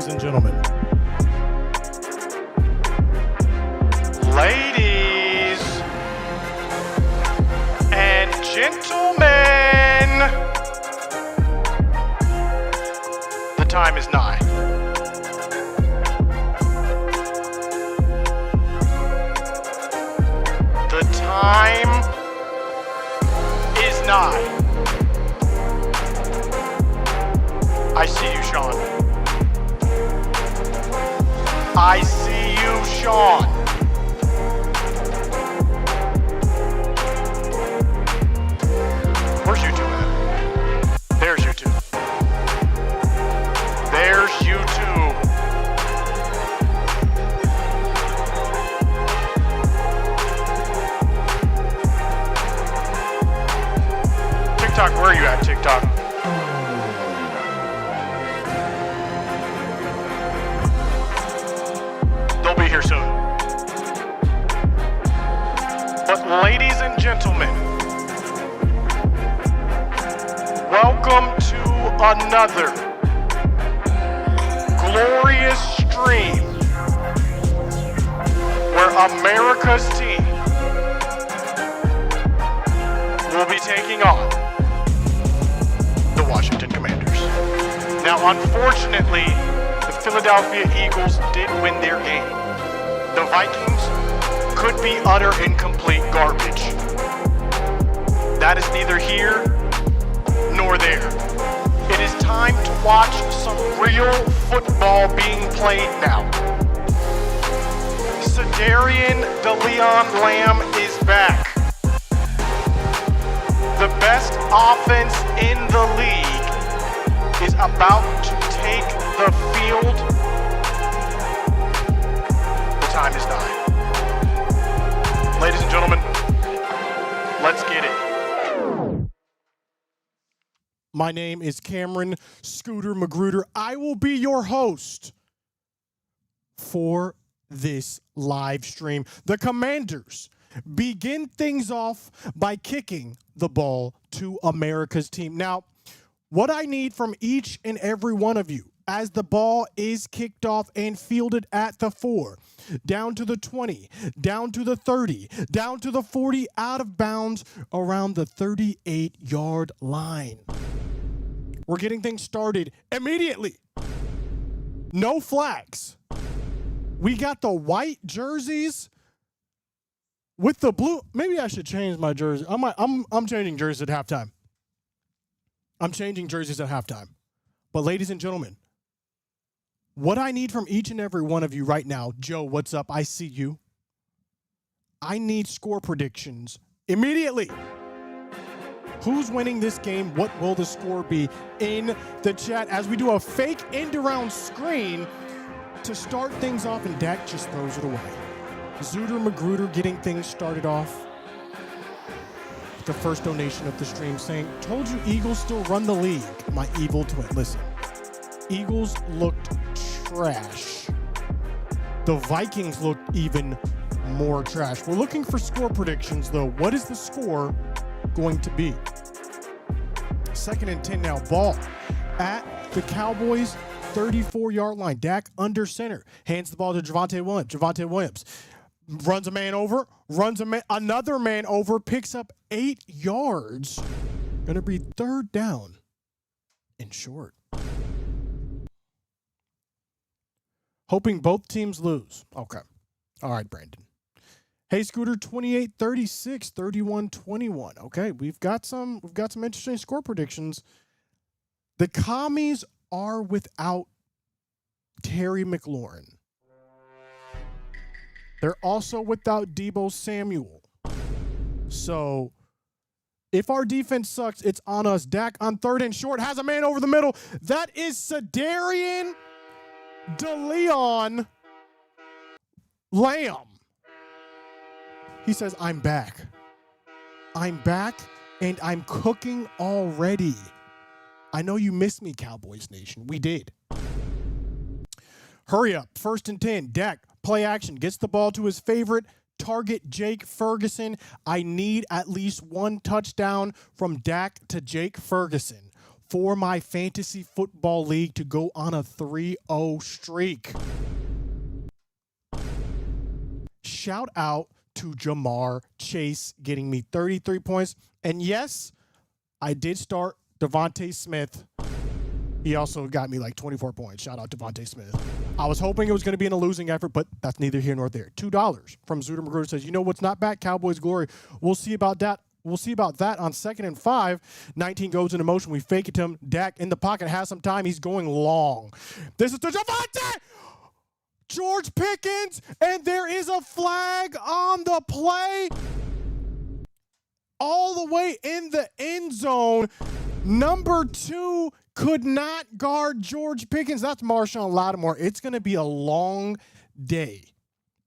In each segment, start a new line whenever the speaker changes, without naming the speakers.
ladies and gentlemen.
Ladies and gentlemen, the time is nigh. The time is nigh. I see you, Sean. I see you, Sean. Where's you two at? There's you two. There's you two. TikTok, where are you at, TikTok? They'll be here soon. But ladies and gentlemen, welcome to another glorious stream where America's team will be taking on the Washington Commanders. Now, unfortunately, the Philadelphia Eagles did win their game. The Vikings could be utter and complete garbage. That is neither here nor there. It is time to watch some real football being played now. Cedarian DeLeon Lamb is back. The best offense in the league is about to take the field. The time is nigh. Ladies and gentlemen, let's get it.
My name is Cameron ScooterMagruder. I will be your host for this live stream. The Commanders begin things off by kicking the ball to America's team. Now, what I need from each and every one of you as the ball is kicked off and fielded at the 4, down to the 20, down to the 30, down to the 40, out of bounds around the 38-yard line. We're getting things started immediately. No flags. We got the white jerseys with the blue. Maybe I should change my jersey. I'm changing jerseys at halftime. I'm changing jerseys at halftime. But ladies and gentlemen, what I need from each and every one of you right now, Joe, what's up? I see you. I need score predictions immediately. Who's winning this game? What will the score be in the chat as we do a fake end-around screen to start things off, and Dak just throws it away. ScooterMagruder getting things started off. The first donation of the stream saying, told you Eagles still run the league. My evil twin. Listen, Eagles looked trash. The Vikings looked even more trash. We're looking for score predictions, though. What is the score going to be? 2nd and 10 now. Ball at the Cowboys 34-yard line. Dak under center. Hands the ball to Javonte Williams. Javonte Williams runs a man over, another man over, picks up 8 yards. Going to be 3rd down and short. Hoping both teams lose. Okay. All right, Brandon. Hey, Scooter, 28-36, 31-21. Okay, we've got some interesting score predictions. The Commies are without Terry McLaurin. They're also without Deebo Samuel. So if our defense sucks, it's on us. Dak on 3rd and short has a man over the middle. That is Cedarian DeLeon Lamb. He says, I'm back. I'm back, and I'm cooking already. I know you missed me, Cowboys Nation. We did. Hurry up. 1st and 10. Dak, play action. Gets the ball to his favorite target, Jake Ferguson. I need at least one touchdown from Dak to Jake Ferguson. for my fantasy football league to go on a 3-0 streak. Shout out to Jamar Chase getting me 33 points. And yes, I did start Devontae Smith. He also got me like 24 points. Shout out Devontae Smith. I was hoping it was going to be in a losing effort, but that's neither here nor there. $2 from ScooterMagruder says, you know what's not back? Cowboys glory. We'll see about that. We'll see about that on 2nd and 5. 19 goes into motion. We fake it to him. Dak in the pocket has some time. He's going long. This is to Javonte. George Pickens, and there is a flag on the play. All the way in the end zone. Number 2 could not guard George Pickens. That's Marshawn Lattimore. It's going to be a long day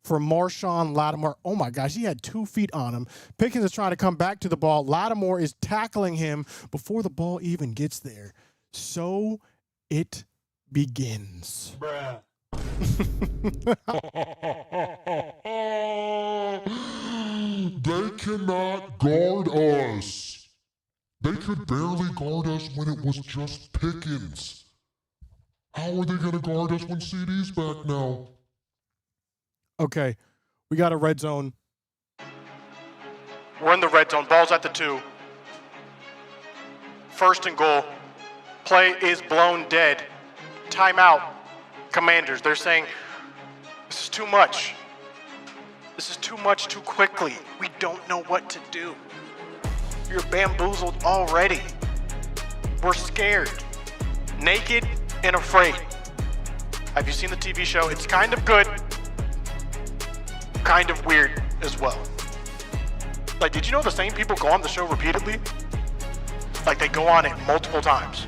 for Marshawn Lattimore. Oh, my gosh. He had 2 feet on him. Pickens is trying to come back to the ball. Lattimore is tackling him before the ball even gets there. So it begins.
Bruh.
They cannot guard us. They could barely guard us when it was just Pickens. How are they going to guard us when CD's back now?
Okay, we got a red zone.
We're in the red zone. Ball's at the 2. 1st and goal. Play is blown dead. Timeout. Commanders, they're saying, this is too much. This is too much too quickly. We don't know what to do. You're bamboozled already. We're scared, naked, and afraid. Have you seen the TV show? It's kind of good, kind of weird as well. Like, did you know the same people go on the show repeatedly? Like, they go on it multiple times.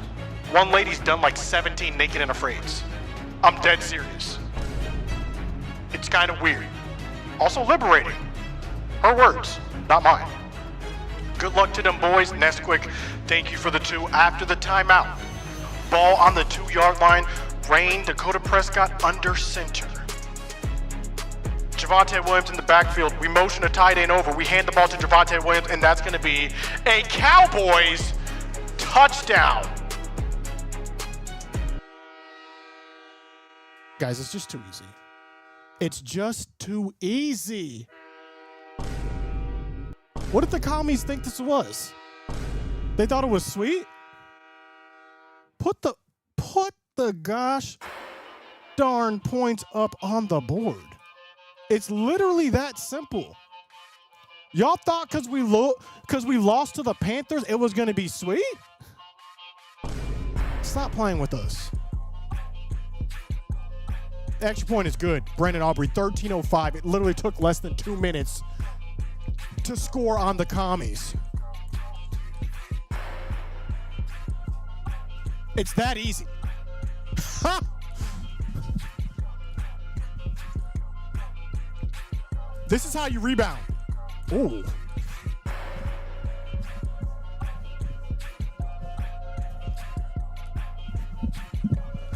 One lady's done like 17 Naked and Afraids. I'm dead serious. It's kind of weird. Also liberating. Her words, not mine. Good luck to them boys. Nesquik, thank you for the 2 after the timeout. Ball on the 2-yard line. Rain, Dakota Prescott under center. Javonte Williams in the backfield. We motion a tight end over. We hand the ball to Javonte Williams, and that's going to be a Cowboys touchdown.
Guys, it's just too easy. It's just too easy. What did the commies think this was? They thought it was sweet? Put the gosh darn points up on the board. It's literally that simple. Y'all thought because we lost to the Panthers, it was going to be sweet? Stop playing with us. Extra point is good. Brandon Aubrey, 13:05. It literally took less than 2 minutes to score on the commies. It's that easy. This is how you rebound. Ooh.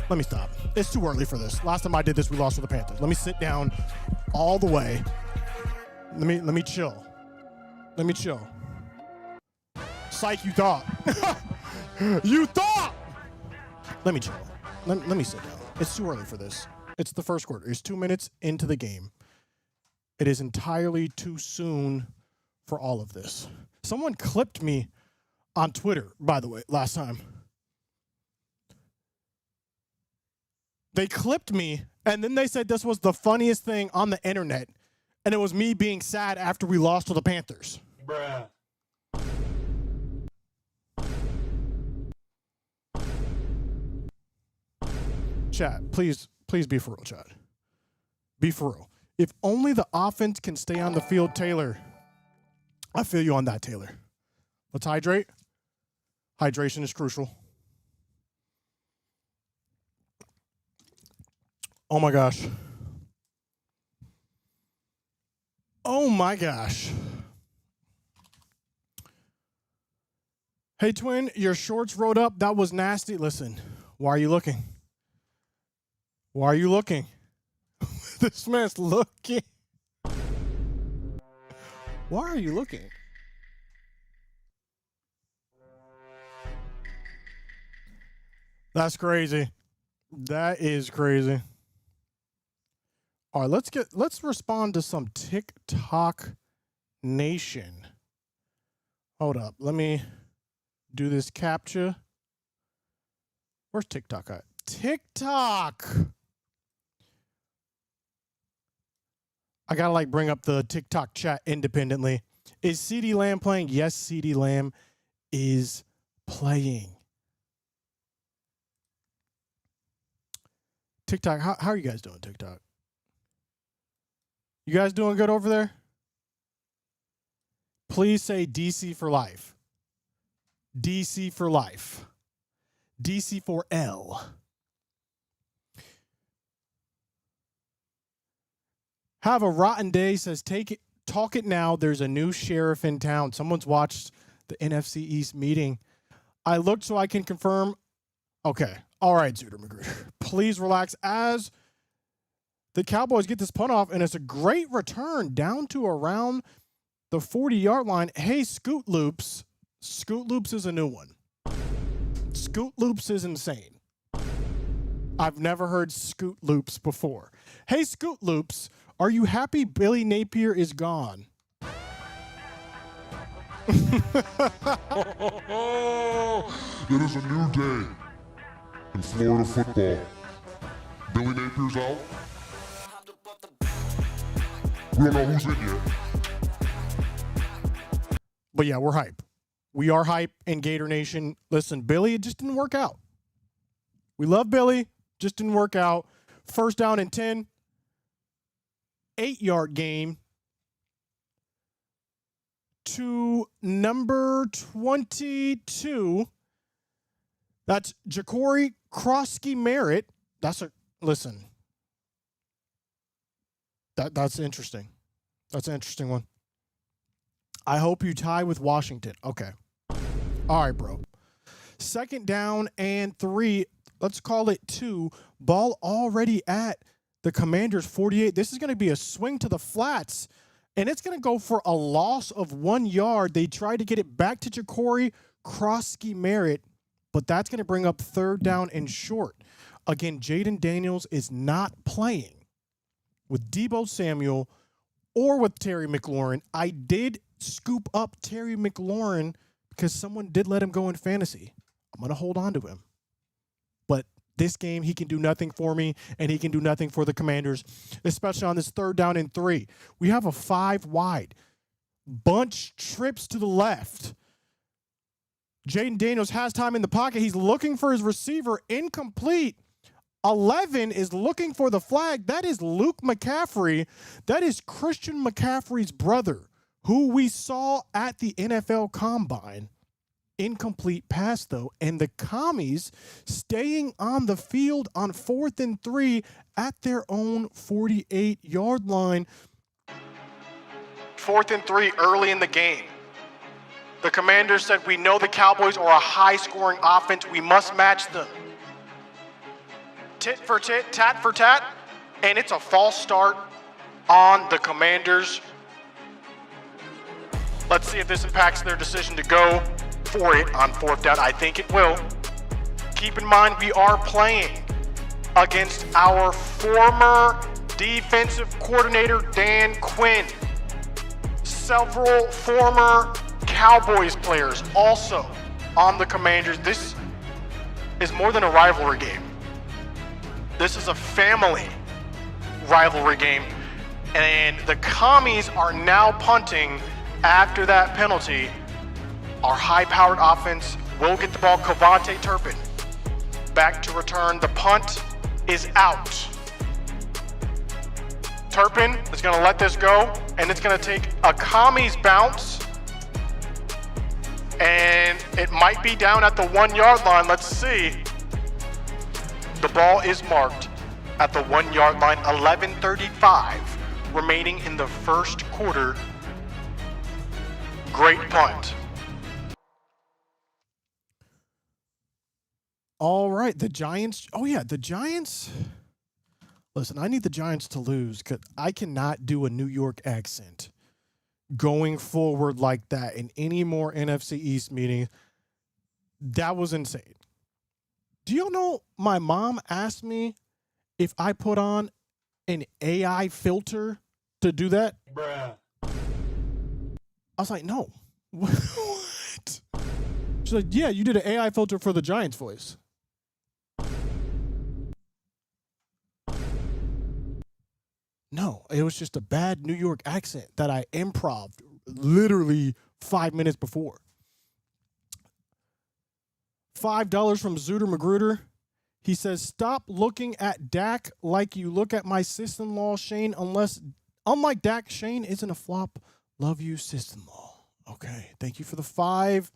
Let me stop. It's too early for this. Last time I did this, we lost to the Panthers. Let me sit down all the way. Let me chill. Let me chill. Psych, you thought. You thought! Let me chill. Let me sit down. It's too early for this. It's the first quarter. It's 2 minutes into the game. It is entirely too soon for all of this. Someone clipped me on Twitter, by the way, last time. They clipped me, and then they said this was the funniest thing on the internet, and it was me being sad after we lost to the Panthers.
Bruh.
Chat, please be for real, chat. Be for real. If only the offense can stay on the field, Taylor. I feel you on that, Taylor. Let's hydrate. Hydration is crucial. Oh my gosh. Oh my gosh. Hey, twin, your shorts rolled up. That was nasty. Listen, why are you looking? Why are you looking? This man's looking. Why are you looking? That's crazy. That is crazy. All right, let's respond to some TikTok Nation. Hold up. Let me do this captcha. Where's TikTok at? TikTok. I gotta like bring up the TikTok chat independently. Is CeeDee Lamb playing? Yes, CeeDee Lamb is playing. TikTok, how are you guys doing, TikTok? You guys doing good over there? Please say DC for life. DC for life. DC for L. Have a rotten day, says talk it now. There's a new sheriff in town. Someone's watched the NFC East meeting. I looked so I can confirm. Okay. All right, ScooterMagruder. Please relax as the Cowboys get this punt off, and it's a great return down to around the 40-yard line. Hey, Scoot Loops. Scoot Loops is a new one. Scoot Loops is insane. I've never heard Scoot Loops before. Hey, Scoot Loops, are you happy Billy Napier is gone?
It is a new day in Florida football. Billy Napier's out. We don't know who's in yet.
But yeah, we're hype. We are hype in Gator Nation. Listen, Billy, it just didn't work out. We love Billy, just didn't work out. First down and 10, 8-yard game to number 22. That's Ja'Cory Krosky-Merritt. Listen. That's interesting. That's an interesting one. I hope you tie with Washington. Okay. All right, bro. Second down and 3. Let's call it 2. Ball already at the Commanders' 48. This is going to be a swing to the flats, and it's going to go for a loss of 1 yard. They tried to get it back to Ja'Cory Krosky-Merritt, but that's going to bring up third down and short. Again, Jaden Daniels is not playing with Deebo Samuel or with Terry McLaurin. I did scoop up Terry McLaurin because someone did let him go in fantasy. I'm going to hold on to him. But this game, he can do nothing for me, and he can do nothing for the Commanders, especially on this third down and 3. We have a 5 wide. Bunch trips to the left. Jaden Daniels has time in the pocket. He's looking for his receiver. Incomplete. 11 is looking for the flag. That is Luke McCaffrey. That is Christian McCaffrey's brother, who we saw at the NFL Combine. Incomplete pass, though. And the Commies staying on the field on 4th and 3 at their own 48-yard line.
4th and 3 early in the game. The Commanders said, we know the Cowboys are a high-scoring offense. We must match them. Tit for tit, tat for tat, and it's a false start on the Commanders. Let's see if this impacts their decision to go for it on 4th down. I think it will. Keep in mind, we are playing against our former defensive coordinator, Dan Quinn. Several former Cowboys players also on the Commanders. This is more than a rivalry game. This is a family rivalry game, and the Commies are now punting after that penalty. Our high-powered offense will get the ball. Cavante Turpin back to return. The punt is out. Turpin is going to let this go, and it's going to take a Commies bounce, and it might be down at the 1-yard line. Let's see. The ball is marked at the 1-yard line. 11:35 remaining in the first quarter. Great punt.
All right, the Giants. Oh, yeah, the Giants. Listen, I need the Giants to lose because I cannot do a New York accent going forward like that in any more NFC East meetings. That was insane. Do you know my mom asked me if I put on an AI filter to do that?
Bruh.
I was like, no. What? She's like, yeah, you did an AI filter for the Giants voice. No, it was just a bad New York accent that I improv'd literally 5 minutes before. $5 from ScooterMagruder. He says, stop looking at Dak like you look at my sister-in-law, Shane, unlike Dak, Shane isn't a flop. Love you, sister-in-law. Okay, thank you for the 5.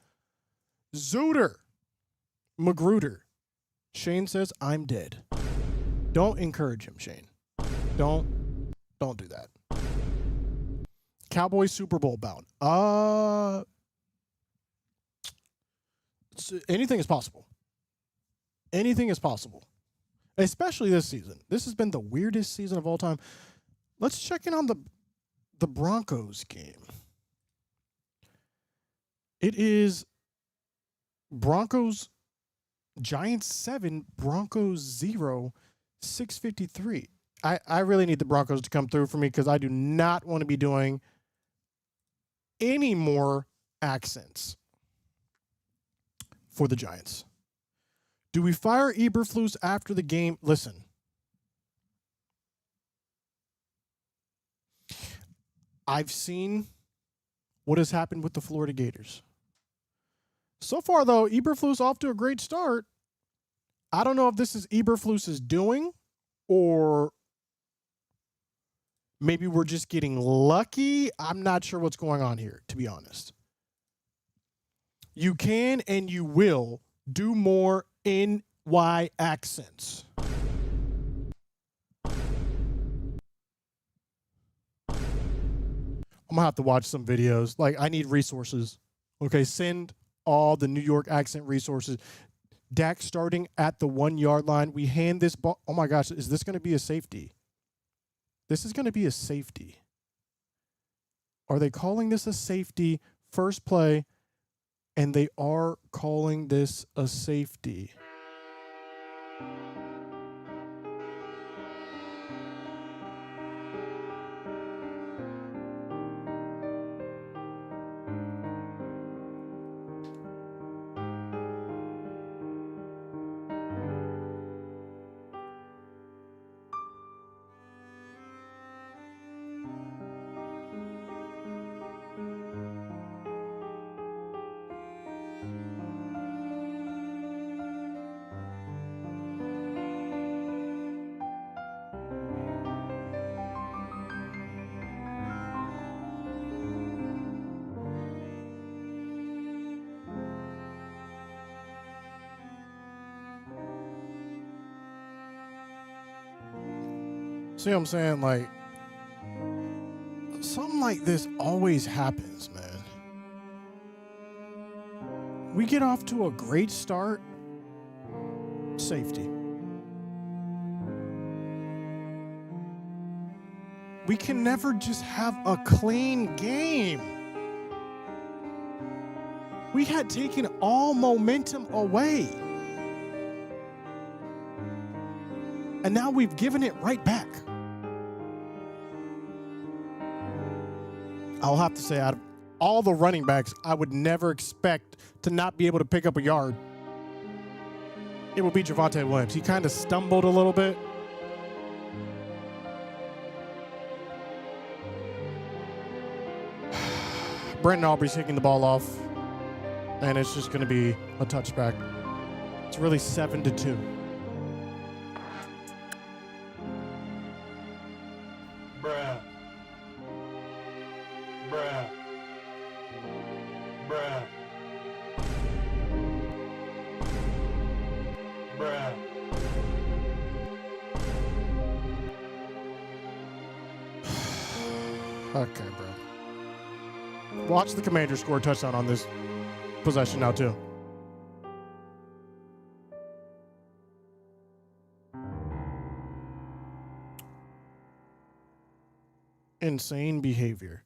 ScooterMagruder. Shane says, I'm dead. Don't encourage him, Shane. Don't do that. Cowboys Super Bowl bound. Anything is possible. Anything is possible. Especially this season. This has been the weirdest season of all time. Let's check in on the Broncos game. It is Broncos Giants 7, Broncos 0, 6:53. I really need the Broncos to come through for me because I do not want to be doing any more accents for the Giants. Do we fire Eberflus after the game? Listen. I've seen what has happened with the Florida Gators. So far, though, Eberflus off to a great start. I don't know if this is Eberflus's doing or maybe we're just getting lucky. I'm not sure what's going on here, to be honest. You can and you will do more NY accents. I'm going to have to watch some videos. Like, I need resources. Okay, send all the New York accent resources. Dak starting at the 1 yard line. We hand this ball. Oh, my gosh, is this going to be a safety? This is going to be a safety. Are they calling this a safety? First play, and they are calling this a safety. See what I'm saying? Like, something like this always happens, man. We get off to a great start. Safety. We can never just have a clean game. We had taken all momentum away. And now we've given it right back. I'll have to say, out of all the running backs, I would never expect to not be able to pick up a yard. It would be Javonte Williams. He kind of stumbled a little bit. Brenton Aubrey's taking the ball off, and it's just going to be a touchback. It's really 7-2.
Bruh. Bruh. Bruh. Bruh.
Okay, bro. Watch the Commanders score a touchdown on this possession now, too. Insane behavior.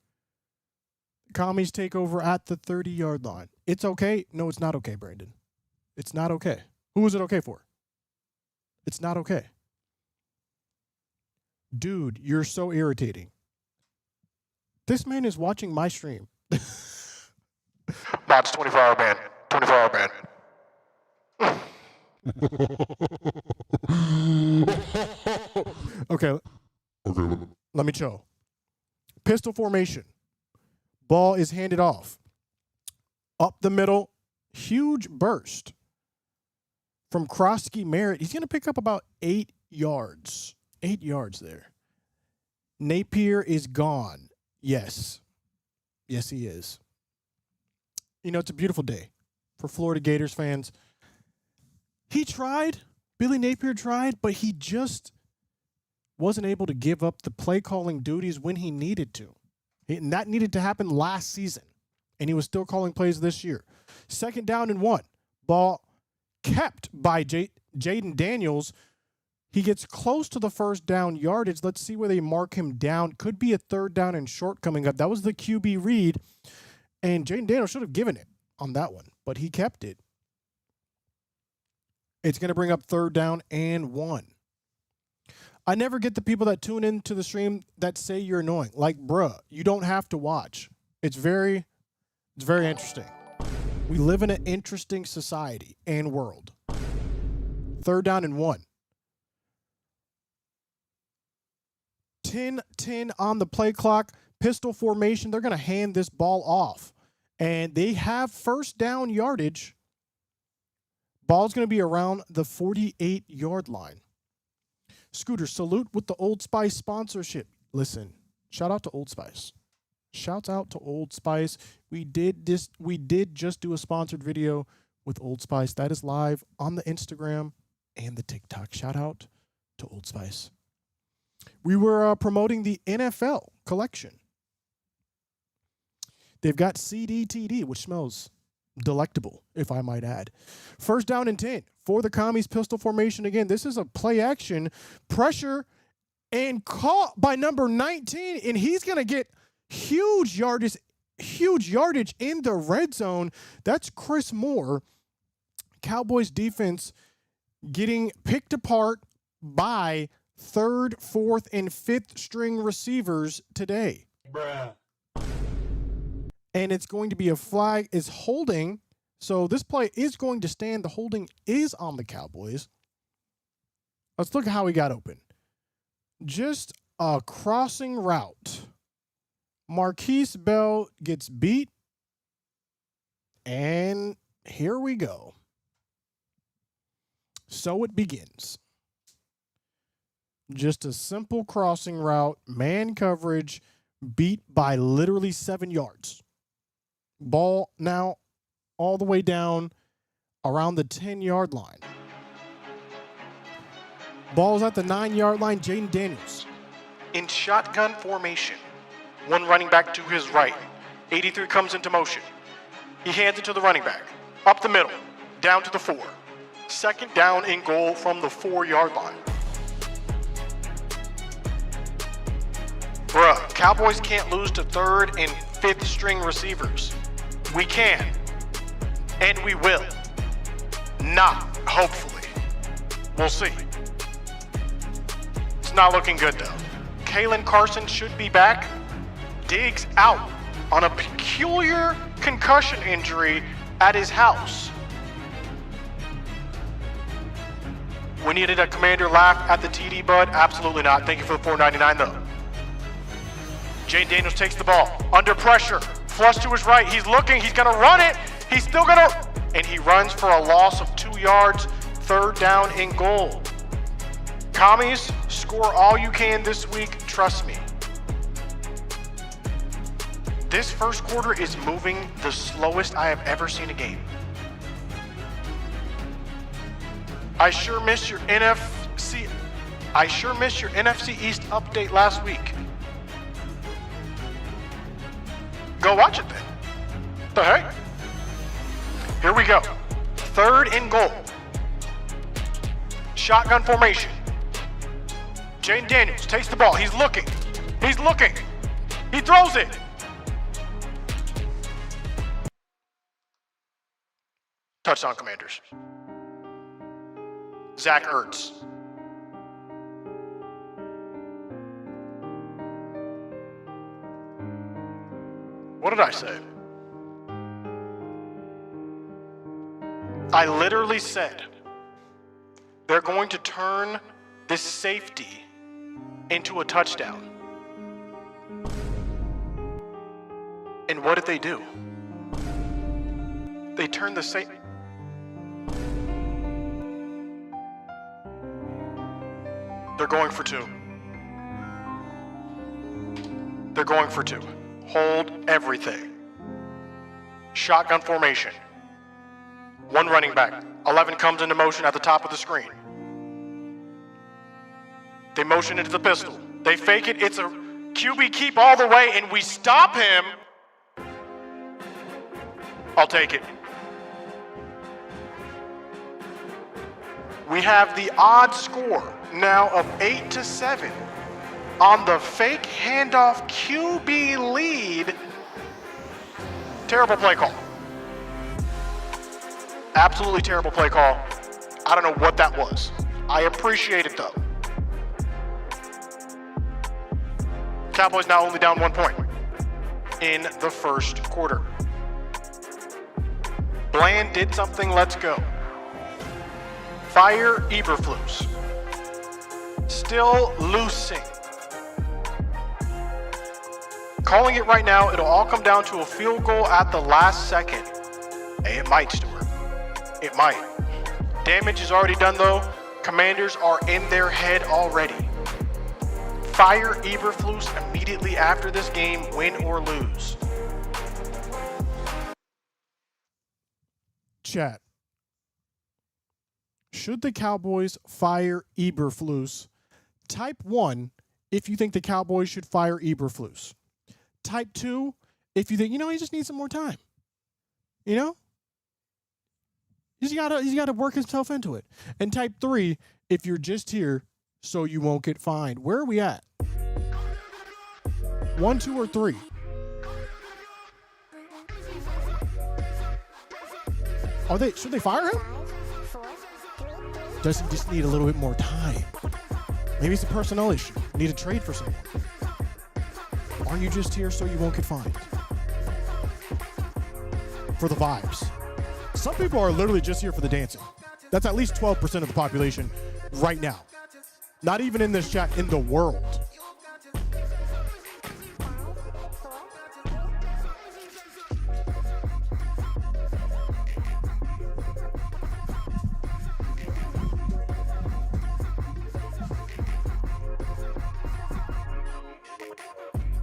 Commies take over at the 30-yard line. It's okay. No, it's not okay, Brandon. It's not okay. Who is it okay for? It's not okay. Dude, you're so irritating. This man is watching my stream.
Mods 24-hour ban. 24-hour ban.
Okay, let me show. Pistol formation. Ball is handed off. Up the middle. Huge burst from Krosky Merritt. He's going to pick up about 8 yards. 8 yards there. Napier is gone. Yes. Yes, he is. You know, it's a beautiful day for Florida Gators fans. He tried. Billy Napier tried, but he just wasn't able to give up the play calling duties when he needed to. And that needed to happen last season. And he was still calling plays this year. 2nd down and 1. Ball kept by Jaden Daniels. He gets close to the 1st down yardage. Let's see where they mark him down. Could be a 3rd down and short coming up. That was the QB read. And Jaden Daniels should have given it on that one, but he kept it. It's going to bring up 3rd down and 1. I never get the people that tune into the stream that say you're annoying. Like, bruh, you don't have to watch. It's very interesting. We live in an interesting society and world. 3rd down and 1. 10-10 on the play clock. Pistol formation. They're going to hand this ball off. And they have 1st down yardage. Ball's going to be around the 48-yard line. Scooter, salute with the Old Spice sponsorship. Listen, shout out to Old Spice. Shouts out to Old Spice. We did just do a sponsored video with Old Spice. That is live on the Instagram and the TikTok. Shout out to Old Spice. We were promoting the NFL collection. They've got CDTD, which smells delectable, if I might add. 1st down and 10 for the Commies. Pistol formation again. This is a play action pressure and caught by number 19, and he's going to get huge yardage in the red zone. That's Chris Moore. Cowboys defense getting picked apart by 3rd, 4th, and 5th string receivers today.
Bruh.
And it's going to be a flag is holding. So this play is going to stand. The holding is on the Cowboys. Let's look at how he got open. Just a crossing route. Marquise Bell gets beat. And here we go. So it begins. Just a simple crossing route, man coverage, beat by literally 7 yards. Ball now all the way down around the 10-yard line. Ball's at the 9-yard line. Jaden Daniels.
In shotgun formation. 1 running back to his right. 83 comes into motion. He hands it to the running back. Up the middle. Down to the 4. 2nd down and goal from the 4-yard line. Bruh, Cowboys can't lose to 3rd and 5th string receivers. We can. And we will. Not, hopefully. We'll see. It's not looking good, though. Kalen Carson should be back. Diggs out on a peculiar concussion injury at his house. We needed a commander laugh at the TD, bud. Absolutely not. Thank you for the $4.99, though. Jaden Daniels takes the ball. Under pressure. Flush to his right. He's looking. He's going to run it. He's still going to... And he runs for a loss of 2 yards. 3rd down and goal. Commies, score all you can this week. Trust me. This first quarter is moving the slowest I have ever seen a game. I sure missed your NFC East update last week. Go watch it then. The heck? Here we go. 3rd and goal. Shotgun formation. Jaden Daniels takes the ball. He's looking. He's looking. He throws it. Touchdown, Commanders. Zach Ertz. What did I say? I literally said they're going to turn this safety into a touchdown. And what did they do? They turned the safety. They're going for two. They're going for two. Hold everything. Shotgun formation. One running back. 11 comes into motion at the top of the screen. They motion into the pistol. They fake it. It's a QB keep all the way, and we stop him. I'll take it. We have the odd score now of 8-7 on the fake handoff QB lead. Terrible play call. Absolutely terrible play call. I don't know what that was. I appreciate it though. Cowboys now only down 1 point in the first quarter. Bland did something, let's go. Fire Eberflus. Still loosing. Calling it right now, it'll all come down to a field goal at the last second. Hey, it might, Stuart. It might. Damage is already done though. Commanders are in their head already. Fire Eberflus immediately after this game, win or lose.
Chat. Should the Cowboys fire Eberflus? Type 1 if you think the Cowboys should fire Eberflus. Type 2 if you think, he just needs some more time. He's gotta work himself into it. And type 3 if you're just here so you won't get fined. Where are we at? 1, 2, or 3? Should they fire him? Does he just need a little bit more time? Maybe it's a personnel issue. Need a trade for someone. Are you just here so you won't get fined? For the vibes. Some people are literally just here for the dancing. That's at least 12% of the population right now. Not even in this chat, in the world.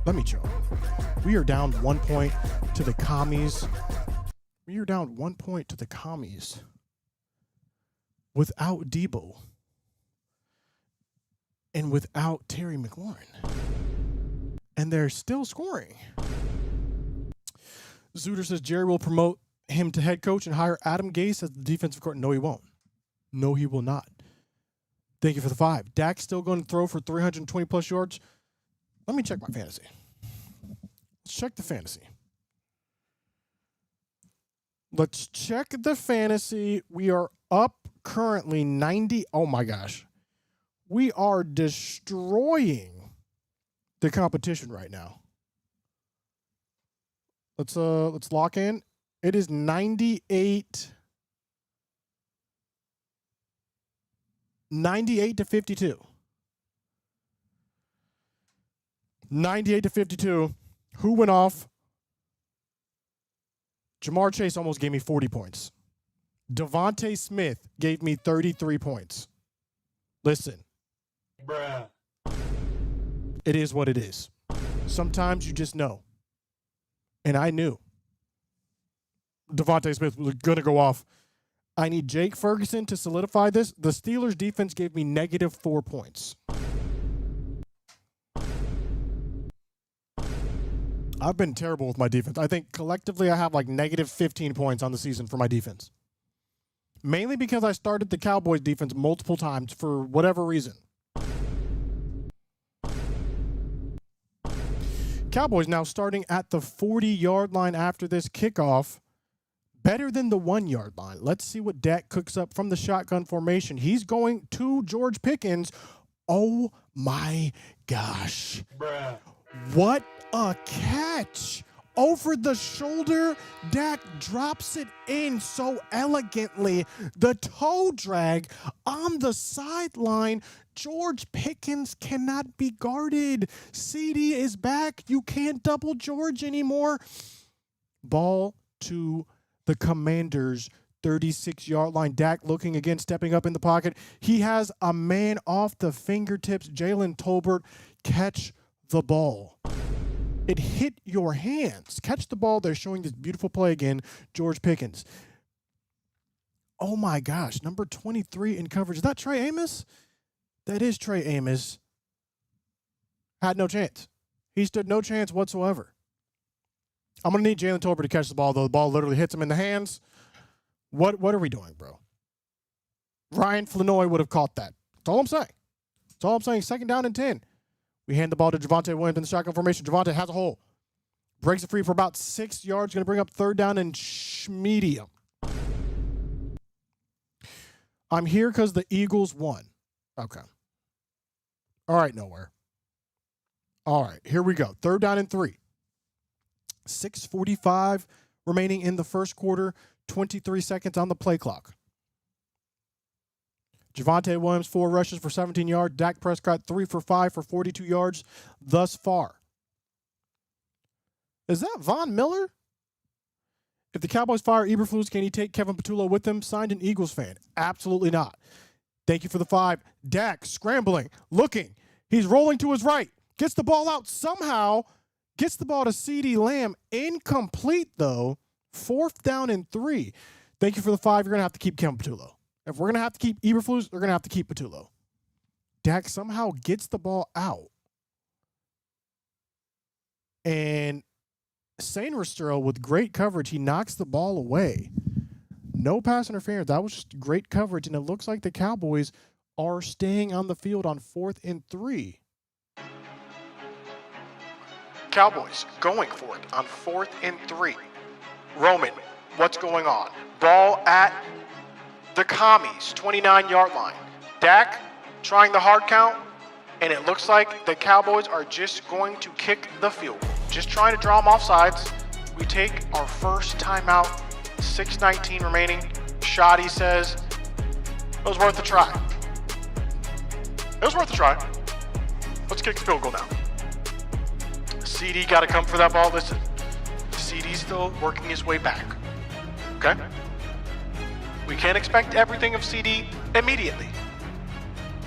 Let me chill. We are down 1 point to the commies. We are down 1 point to the commies without Debo and without Terry McLaurin. And they're still scoring. Zooter says Jerry will promote him to head coach and hire Adam Gase as the defensive coordinator. No, he won't. No, he will not. Thank you for the 5. Dak's still going to throw for 320 plus yards. Let me check my fantasy. Let's check the fantasy. Let's check the fantasy. We are up currently 90. Oh my gosh. We are destroying the competition right now. Let's lock in. It is 98 to 52. 98 to 52. Who went off? Jamar Chase almost gave me 40 points. Devontae Smith gave me 33 points. Listen. Bruh. It is what it is. Sometimes you just know. And I knew. Devontae Smith was going to go off. I need Jake Ferguson to solidify this. The Steelers defense gave me -4 points. I've been terrible with my defense. I think collectively I have like -15 points on the season for my defense. Mainly because I started the Cowboys defense multiple times for whatever reason. Cowboys now starting at the 40-yard line after this kickoff. better than the 1 yard line. Let's see what Dak cooks up from the shotgun formation. He's going to George Pickens. Oh my gosh.
Bruh.
What a catch. Over the shoulder, Dak drops it in so elegantly. The toe drag on the sideline. George Pickens cannot be guarded. CD is back. You can't double George anymore. Ball to the Commanders' 36-yard line. Dak looking again, stepping up in the pocket. He has a man off the fingertips. Jalen Tolbert, catch the ball. It hit your hands. Catch the ball. They're showing this beautiful play again. George Pickens. Oh my gosh. Number 23 in coverage. Is that Trey Amos? That is Trey Amos. Had no chance. He stood no chance whatsoever. I'm going to need Jalen Tolbert to catch the ball, though. The ball literally hits him in the hands. What are we doing, bro? Ryan Flanoy would have caught that. That's all I'm saying. That's all I'm saying. 2nd down and 10. We hand the ball to Javonte Williams in the shotgun formation. Javonte has a hole. Breaks it free for about 6 yards. Going to bring up 3rd down and medium. I'm here because the Eagles won. Okay. All right, nowhere. All right, here we go. 3rd down and 3. 6:45 remaining in the first quarter. 23 seconds on the play clock. Javonte Williams, 4 rushes for 17 yards. Dak Prescott, 3 for 5 for 42 yards thus far. Is that Von Miller? If the Cowboys fire Eberflus, can he take Kevin Patullo with them? Signed an Eagles fan. Absolutely not. Thank you for the 5. Dak scrambling, looking. He's rolling to his right. Gets the ball out somehow. Gets the ball to CD Lamb. Incomplete, though. 4th down and 3. Thank you for the 5. You're going to have to keep Kevin Patullo. If we're going to have to keep Eberflus, we're going to have to keep Patullo. Dak somehow gets the ball out. And Sainristel with great coverage, he knocks the ball away. No pass interference. That was just great coverage, and it looks like the Cowboys are staying on the field on 4th and 3.
Cowboys going for it on 4th and 3. Roman, what's going on? Ball at the Commies, 29-yard line. Dak trying the hard count, and it looks like the Cowboys are just going to kick the field goal. Just trying to draw them off sides. We take our first timeout, 6:19 remaining. Shoddy says, it was worth a try. It was worth a try. Let's kick the field goal now. CD got to come for that ball. Listen, CD's still working his way back. Okay? We can't expect everything of CD immediately.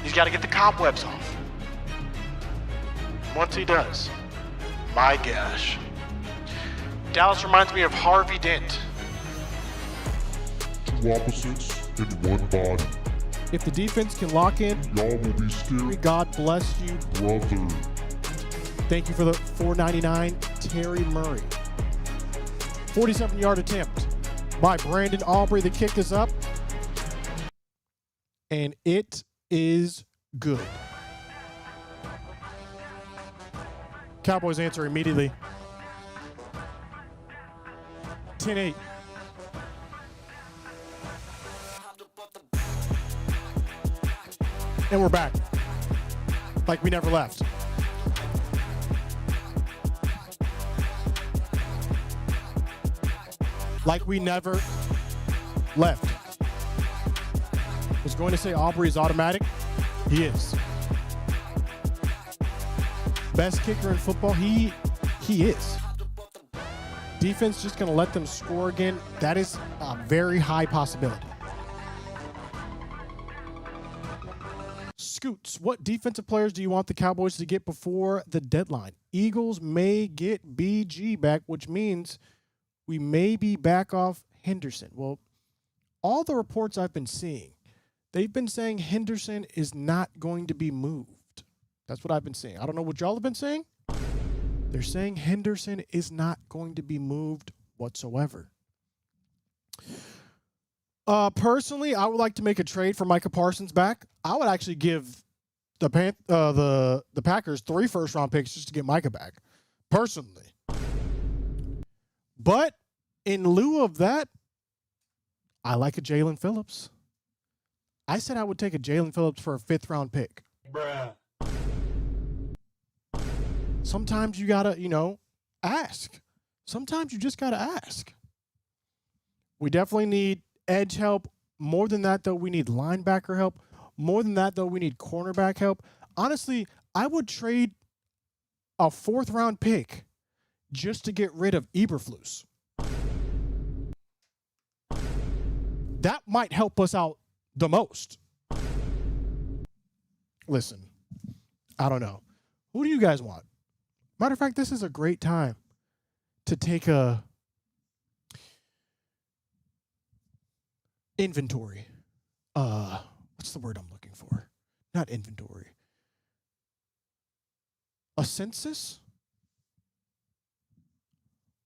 He's got to get the cobwebs off. Once he does, my gosh. Dallas reminds me of Harvey Dent.
2 opposites in 1 body.
If the defense can lock in,
Y'all will be scared,
God bless you.
brother.
Thank you for the $4.99, Terry Murray. 47-yard attempt by Brandon Aubrey. The kick is up, and it is good. Cowboys answer immediately. 10-8. And we're back. Like we never left. Like we never left. Was going to say Aubrey is automatic. He is. Best kicker in football. He is. Defense just going to let them score again. That is a very high possibility. Scoots, what defensive players do you want the Cowboys to get before the deadline? Eagles may get BG back, which means we may be back off Henderson. Well, all the reports I've been seeing, they've been saying Henderson is not going to be moved. That's what I've been saying. I don't know what y'all have been saying. They're saying Henderson is not going to be moved whatsoever. Personally, I would like to make a trade for Micah Parsons back. I would actually give the Packers 3 first-round picks just to get Micah back, personally. But in lieu of that, I like a Jalen Phillips. I said I would take a Jalen Phillips for a 5th-round pick.
Bruh.
Sometimes you got to, ask. Sometimes you just got to ask. We definitely need edge help. More than that, though, we need linebacker help. More than that, though, we need cornerback help. Honestly, I would trade a 4th-round pick just to get rid of Eberflus. That might help us out the most. Listen, I don't know. Who do you guys want? Matter of fact, this is a great time to take a inventory. What's the word I'm looking for? Not inventory. A census?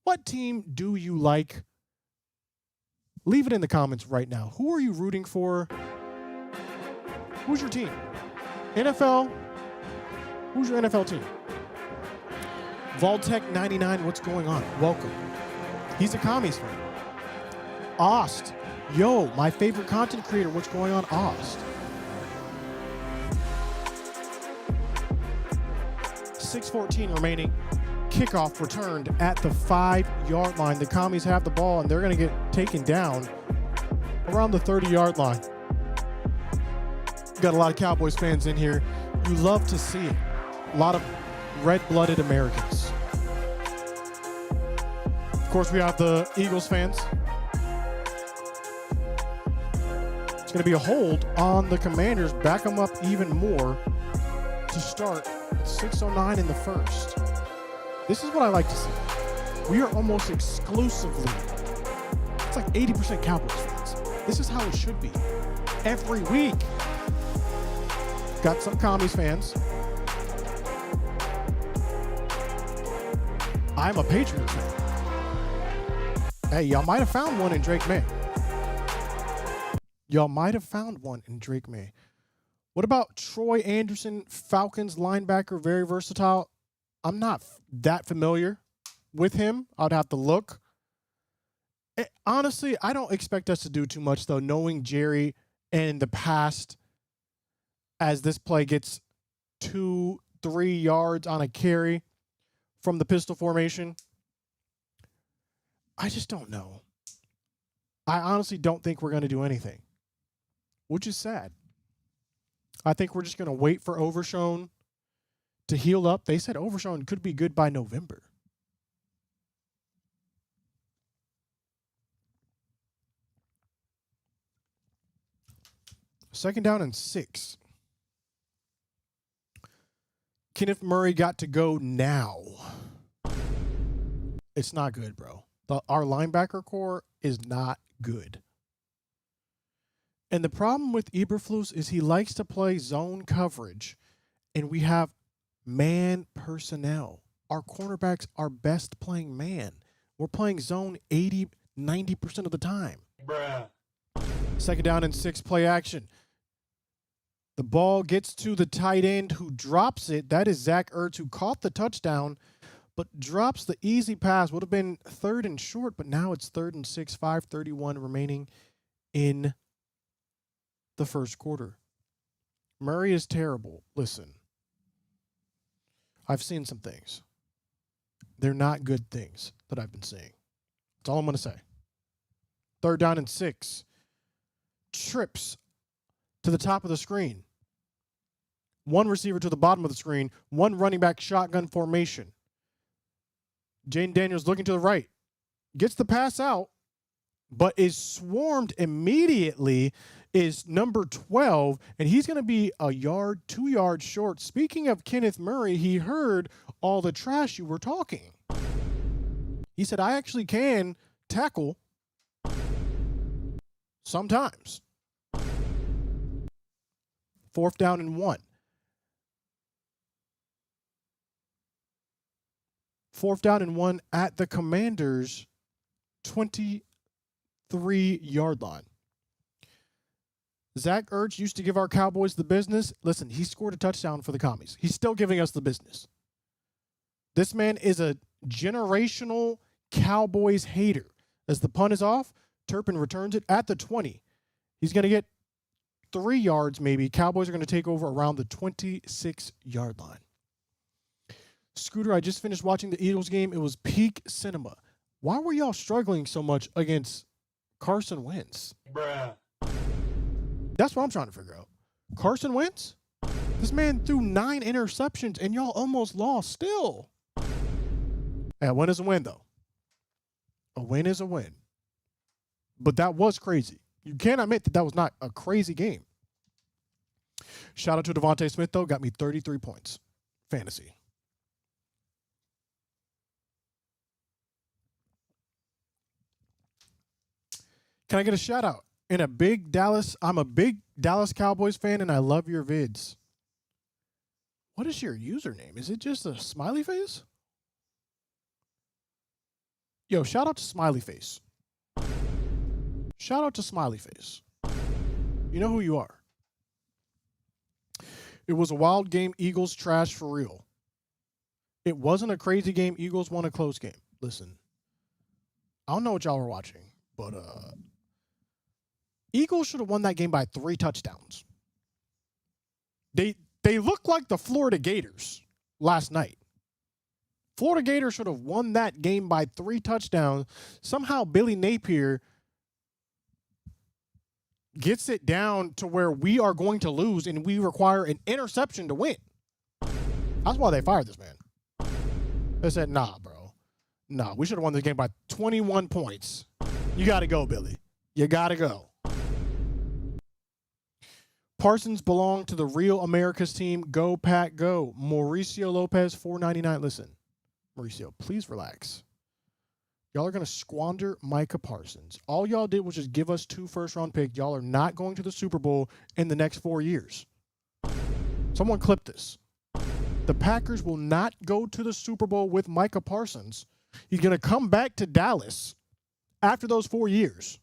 What team do you like? Leave it in the comments right now. Who are you rooting for? Who's your team? NFL? Who's your NFL team? Voltec99, what's going on? Welcome. He's a commies fan. Ost. Yo, my favorite content creator. What's going on, Ost? 6:14 remaining. Kickoff returned at the 5-yard line. The commies have the ball, and they're going to get taken down around the 30-yard line. Got a lot of Cowboys fans in here. You love to see it. A lot of red-blooded Americans. Of course, we have the Eagles fans. It's going to be a hold on the Commanders. Back them up even more to start 6:09 in the first. This is what I like to see. We are almost exclusively, it's like 80% Cowboys fans. This is how it should be. Every week. Got some commies fans. I'm a Patriots fan. Hey, y'all might have found one in Drake May. Y'all might have found one in Drake May. What about Troy Anderson, Falcons linebacker, very versatile? I'm not that familiar with him. I'd have to look. Honestly, I don't expect us to do too much, though, knowing Jerry and the past as this play gets 2-3 yards on a carry from the pistol formation. I just don't know. I honestly don't think we're going to do anything, which is sad. I think we're just going to wait for Overshown to heal up. They said Overshown could be good by November. Second down and 6. Kenneth Murray got to go now. It's not good, bro. Our linebacker core is not good. And the problem with Eberflus is he likes to play zone coverage, and we have man personnel. Our cornerbacks are best playing man. We're playing zone 80, 90% of the time.
Bruh.
Second down and 6, play action. The ball gets to the tight end who drops it. That is Zach Ertz, who caught the touchdown, but drops the easy pass. Would have been 3rd and short, but now it's 3rd and 6, 5:31 remaining in the first quarter. Murray is terrible. Listen, I've seen some things. They're not good things that I've been seeing. That's all I'm going to say. 3rd down and 6. Trips to the top of the screen. One receiver to the bottom of the screen. One running back shotgun formation. Jaden Daniels looking to the right. Gets the pass out, but is swarmed immediately, is number 12, and he's going to be 2 yards short. Speaking of Kenneth Murray, he heard all the trash you were talking. He said, I actually can tackle sometimes. 4th down and 1. 4th down and 1 at the Commanders' 23-yard line. Zach Ertz used to give our Cowboys the business. Listen, he scored a touchdown for the commies. He's still giving us the business. This man is a generational Cowboys hater. As the punt is off, Turpin returns it at the 20. He's going to get 3 yards maybe. Cowboys are going to take over around the 26-yard line. Scooter, I just finished watching the Eagles game. It was peak cinema. Why were y'all struggling so much against Carson Wentz?
Bruh.
That's what I'm trying to figure out. Carson Wentz? This man threw 9 interceptions, and y'all almost lost still. Hey, a win is a win, though. A win is a win. But that was crazy. You can't admit that was not a crazy game. Shout out to Devontae Smith, though. Got me 33 points. Fantasy. Can I get a shout out? I'm a big Dallas Cowboys fan, and I love your vids. What is your username? Is it just a smiley face? Yo, shout out to Smiley Face. Shout out to Smiley Face. You know who you are. It was a wild game. Eagles trash for real. It wasn't a crazy game. Eagles won a close game. Listen, I don't know what y'all were watching, but Eagles should have won that game by 3 touchdowns. They look like the Florida Gators last night. Florida Gators should have won that game by 3 touchdowns. Somehow Billy Napier gets it down to where we are going to lose and we require an interception to win. That's why they fired this man. They said, nah, bro. Nah, we should have won this game by 21 points. You got to go, Billy. You got to go. Parsons belonged to the real America's team. Go, Pack, go. Mauricio Lopez, $4.99. Listen, Mauricio, please relax. Y'all are going to squander Micah Parsons. All y'all did was just give us 2 first-round picks. Y'all are not going to the Super Bowl in the next 4 years. Someone clip this. The Packers will not go to the Super Bowl with Micah Parsons. He's going to come back to Dallas after those 4 years,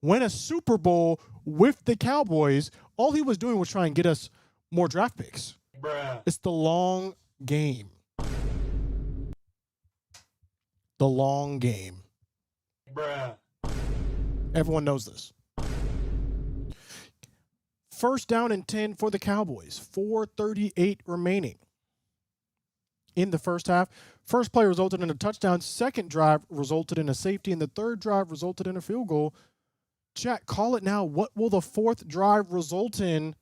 win a Super Bowl with the Cowboys. All he was doing was trying to get us more draft picks.
Bruh.
It's the long game. The long game.
Bruh.
Everyone knows this. First down and 10 for the Cowboys. 4:38 remaining in the first half. First play resulted in a touchdown. Second drive resulted in a safety. And the third drive resulted in a field goal. Chat, call it now. What will the fourth drive result in?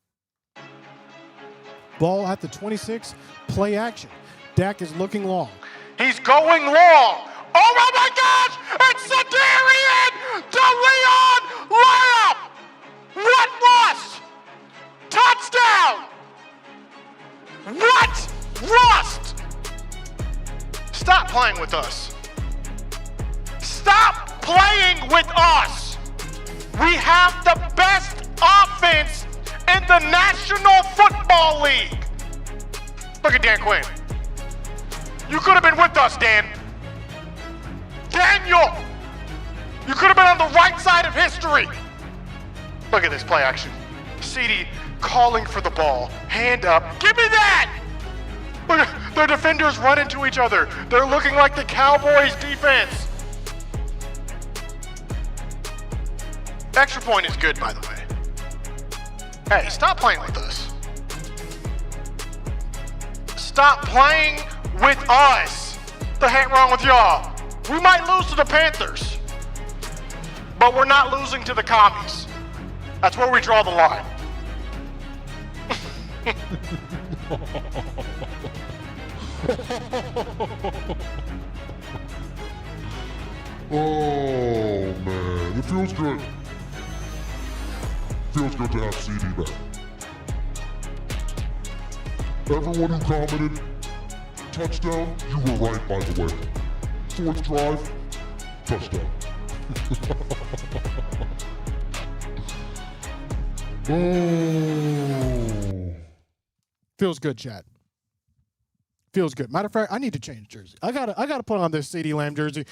Ball at the 26. Play action. Dak is looking long.
He's going long. Oh my gosh! It's Cedarian DeLeon layup! What rust? Touchdown! What rust? Stop playing with us. Stop playing with us. We have the best offense in the National Football League. Look at Dan Quinn. You could have been with us, Dan. Daniel! You could have been on the right side of history. Look at this play action. CD calling for the ball. Hand up. Give me that! Look, their defenders run into each other. They're looking like the Cowboys defense. Extra point is good, by the way. Hey, stop playing with us. Stop playing with us. The heck wrong with y'all? We might lose to the Panthers, but we're not losing to the commies. That's where we draw the line.
Oh, man. It feels good. Feels good to have CD back. Everyone who commented, touchdown, you were right, by the way. Fourth drive, touchdown. Oh.
Feels good, chat. Feels good. Matter of fact, I need to change jersey. I gotta put on this CeeDee Lamb jersey.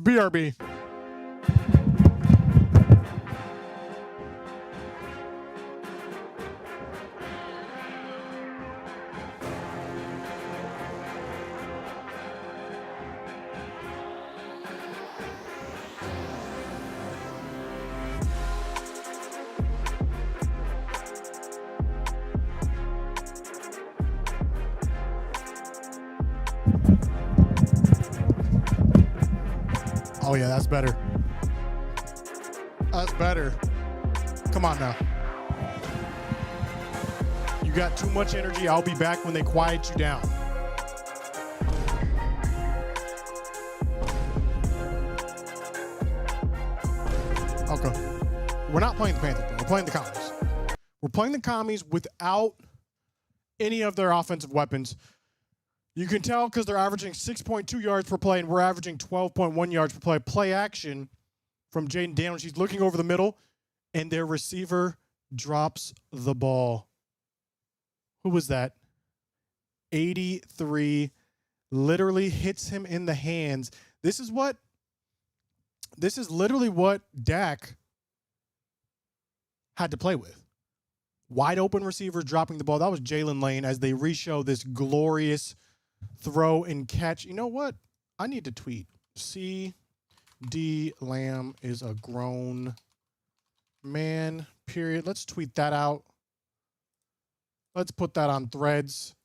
BRB. Oh, yeah, that's better. That's better. Come on now. You got too much energy. I'll be back when they quiet you down. Okay. We're not playing the Panthers. We're playing the Commies. We're playing the Commies without any of their offensive weapons. You can tell because they're averaging 6.2 yards per play, and we're averaging 12.1 yards per play. Play action from Jaden Daniels. She's looking over the middle, and their receiver drops the ball. Who was that? 83 literally hits him in the hands. This is literally what DAHECK had to play with. Wide open receivers dropping the ball. That was Jalen Lane as they re-show this glorious throw and catch. You know what? I need to tweet. C.D. Lamb is a grown man, period. Let's tweet that out. Let's put that on Threads,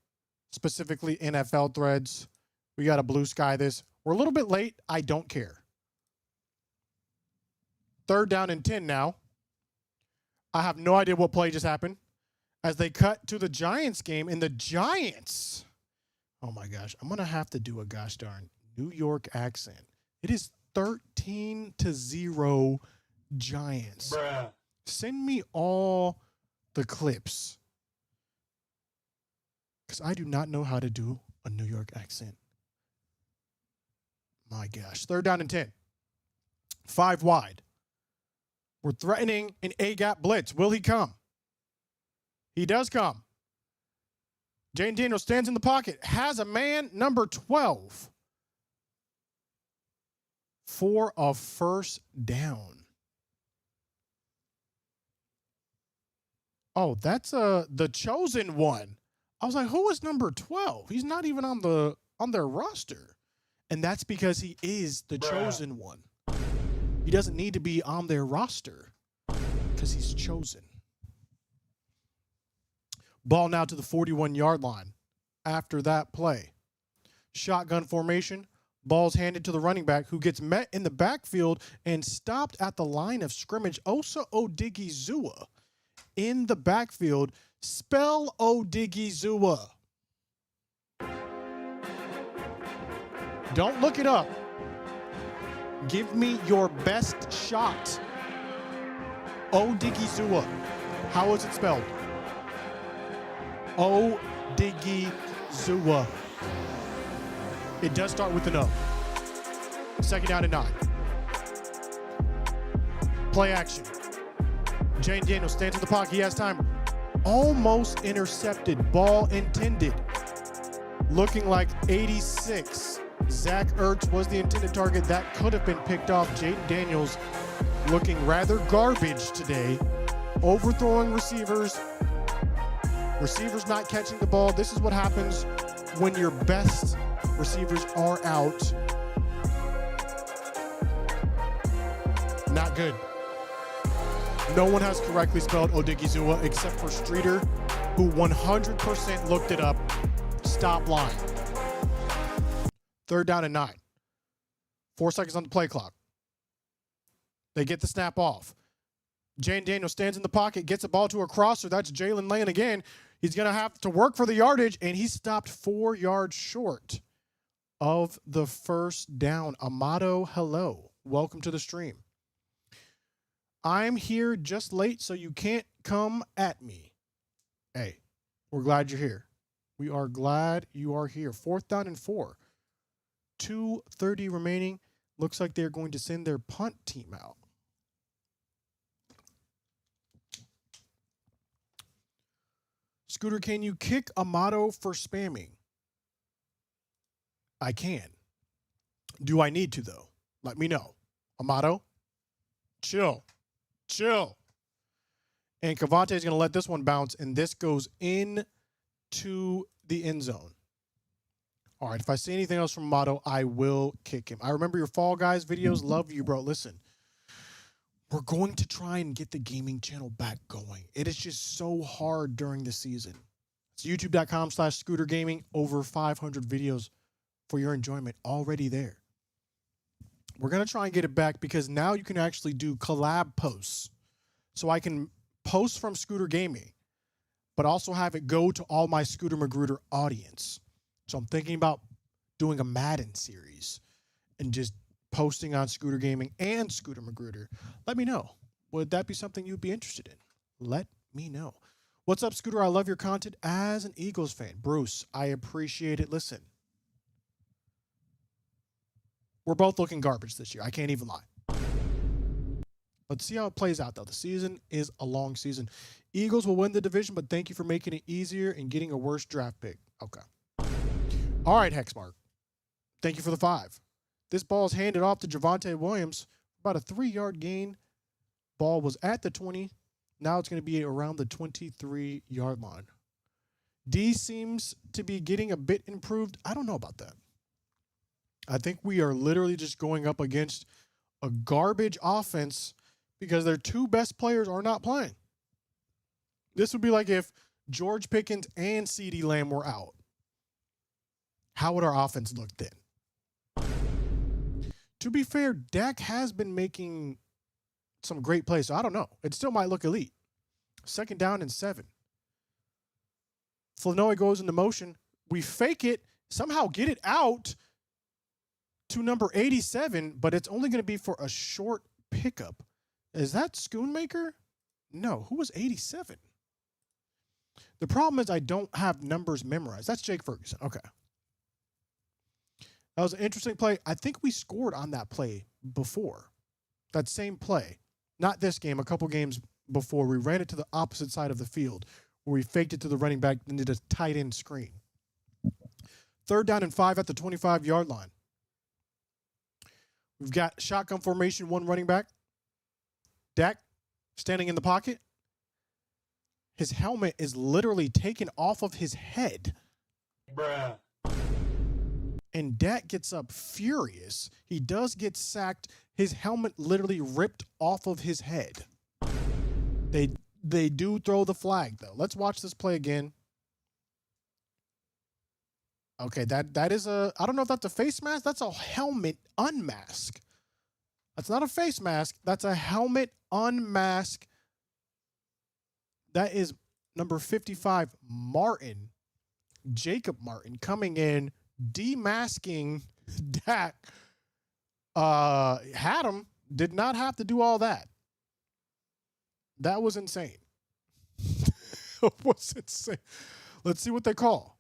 specifically NFL Threads. We got to blue sky this. We're a little bit late. I don't care. 3rd down and 10 now. I have no idea what play just happened as they cut to the Giants game. And the Giants, oh my gosh, I'm going to have to do a gosh darn New York accent. It is 13-0 Giants.
Bruh.
Send me all the clips because I do not know how to do a New York accent. My gosh. 3rd down and 10. 5 wide. We're threatening an A-gap blitz. Will he come? He does come. Jaden Daniels stands in the pocket, has a man, number 12, for a first down. Oh, that's the chosen one. I was like, who is number 12? He's not even on their roster. And that's because he is the chosen one. He doesn't need to be on their roster because he's chosen. Ball now to the 41-yard line after that play. Shotgun formation. Ball's handed to the running back who gets met in the backfield and stopped at the line of scrimmage. Osa Odigizua in the backfield. Spell Odigizua. Don't look it up. Give me your best shot. Odigizua. How is it spelled? Odigizua. It does start with an O. 2nd down and 9. Play action. Jaden Daniels stands in the pocket. He has time. Almost intercepted. Ball intended. Looking like 86. Zach Ertz was the intended target. That could have been picked off. Jaden Daniels looking rather garbage today. Overthrowing receivers. Receivers not catching the ball. This is what happens when your best receivers are out. Not good. No one has correctly spelled Odigizua except for Streeter, who 100% looked it up. Stop lying. 3rd down and 9. 4 seconds on the play clock. They get the snap off. Jaden Daniels stands in the pocket, gets the ball to a crosser. That's Jalen Lane again. He's going to have to work for the yardage, and he stopped 4 yards short of the first down. Amato, hello. Welcome to the stream. I'm here just late, so you can't come at me. Hey, we're glad you're here. We are glad you are here. 4th down and 4. 2:30 remaining. Looks like they're going to send their punt team out. Scooter, can you kick Amato for spamming? I can. Do I need to, though? Let me know. Amato, chill. Chill. And Cavante is going to let this one bounce, and this goes into the end zone. All right, if I see anything else from Amato, I will kick him. I remember your Fall Guys videos. Love you, bro. Listen, we're going to try and get the gaming channel back going. It is just so hard during the season. It's youtube.com/scootergaming. Over 500 videos for your enjoyment already there. We're going to try and get it back because now you can actually do collab posts. So I can post from Scooter Gaming, but also have it go to all my ScooterMagruder audience. So I'm thinking about doing a Madden series and just posting on Scooter Gaming and ScooterMagruder. Let me know. Would that be something you'd be interested in? Let me know. What's up, Scooter? I love your content as an Eagles fan. Bruce, I appreciate it. Listen, we're both looking garbage this year. I can't even lie. Let's see how it plays out, though. The season is a long season. Eagles will win the division, but thank you for making it easier and getting a worse draft pick. Okay. All right, Hexmark. Thank you for the 5. This ball is handed off to Javonte Williams. About a 3-yard gain. Ball was at the 20. Now it's going to be around the 23-yard line. D seems to be getting a bit improved. I don't know about that. I think we are literally just going up against a garbage offense because their 2 best players are not playing. This would be like if George Pickens and CeeDee Lamb were out. How would our offense look then? To be fair, Dak has been making some great plays, so I don't know. It still might look elite. 2nd down and 7. Flanoy goes into motion. We fake it, somehow get it out to number 87, but it's only going to be for a short pickup. Is that Schoonmaker? No. Who was 87? The problem is I don't have numbers memorized. That's Jake Ferguson. Okay. That was an interesting play. I think we scored on that play before. That same play. Not this game, a couple games before. We ran it to the opposite side of the field where we faked it to the running back and did a tight end screen. 3rd down and 5 at the 25-yard line. We've got shotgun formation, 1 running back. Dak standing in the pocket. His helmet is literally taken off of his head.
Bruh.
And Dak gets up furious. He does get sacked. His helmet literally ripped off of his head. They do throw the flag, though. Let's watch this play again. Okay, that is a, I don't know if that's a face mask. That's a helmet unmask. That's not a face mask. That's a helmet unmask. That is number 55, Martin. Jacob Martin coming in, demasking Dak. Had him. Did not have to do all that. That was insane. It was insane. Let's see what they call.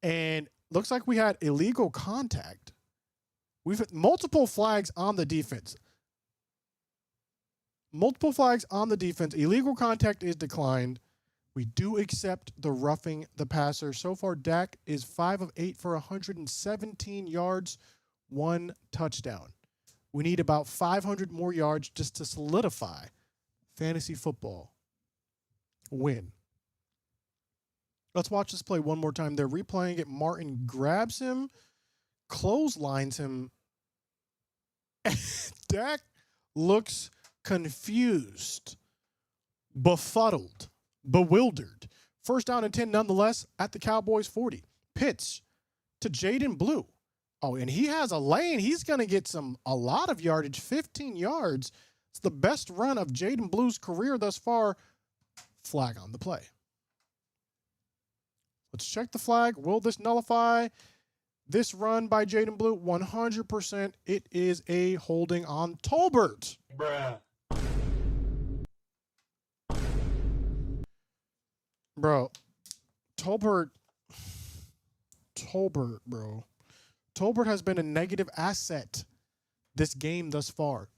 And looks like we had illegal contact. We've had multiple flags on the defense. Multiple flags on the defense. Illegal contact is declined. We do accept the roughing the passer. So far, Dak is 5 of 8 for 117 yards, 1 touchdown. We need about 500 more yards just to solidify fantasy football win. Let's watch this play one more time. They're replaying it. Martin grabs him, clotheslines him. Dak looks confused, befuddled, bewildered. 1st down and 10 nonetheless at the Cowboys 40. Pitch to Jaden Blue. Oh, and he has a lane. He's going to get a lot of yardage, 15 yards. It's the best run of Jaden Blue's career thus far. Flag on the play. Let's check the flag. Will this nullify this run by Jaden Blue? 100%. It is a holding on Tolbert.
Bruh.
Bro, Tolbert, bro. Tolbert has been a negative asset this game thus far.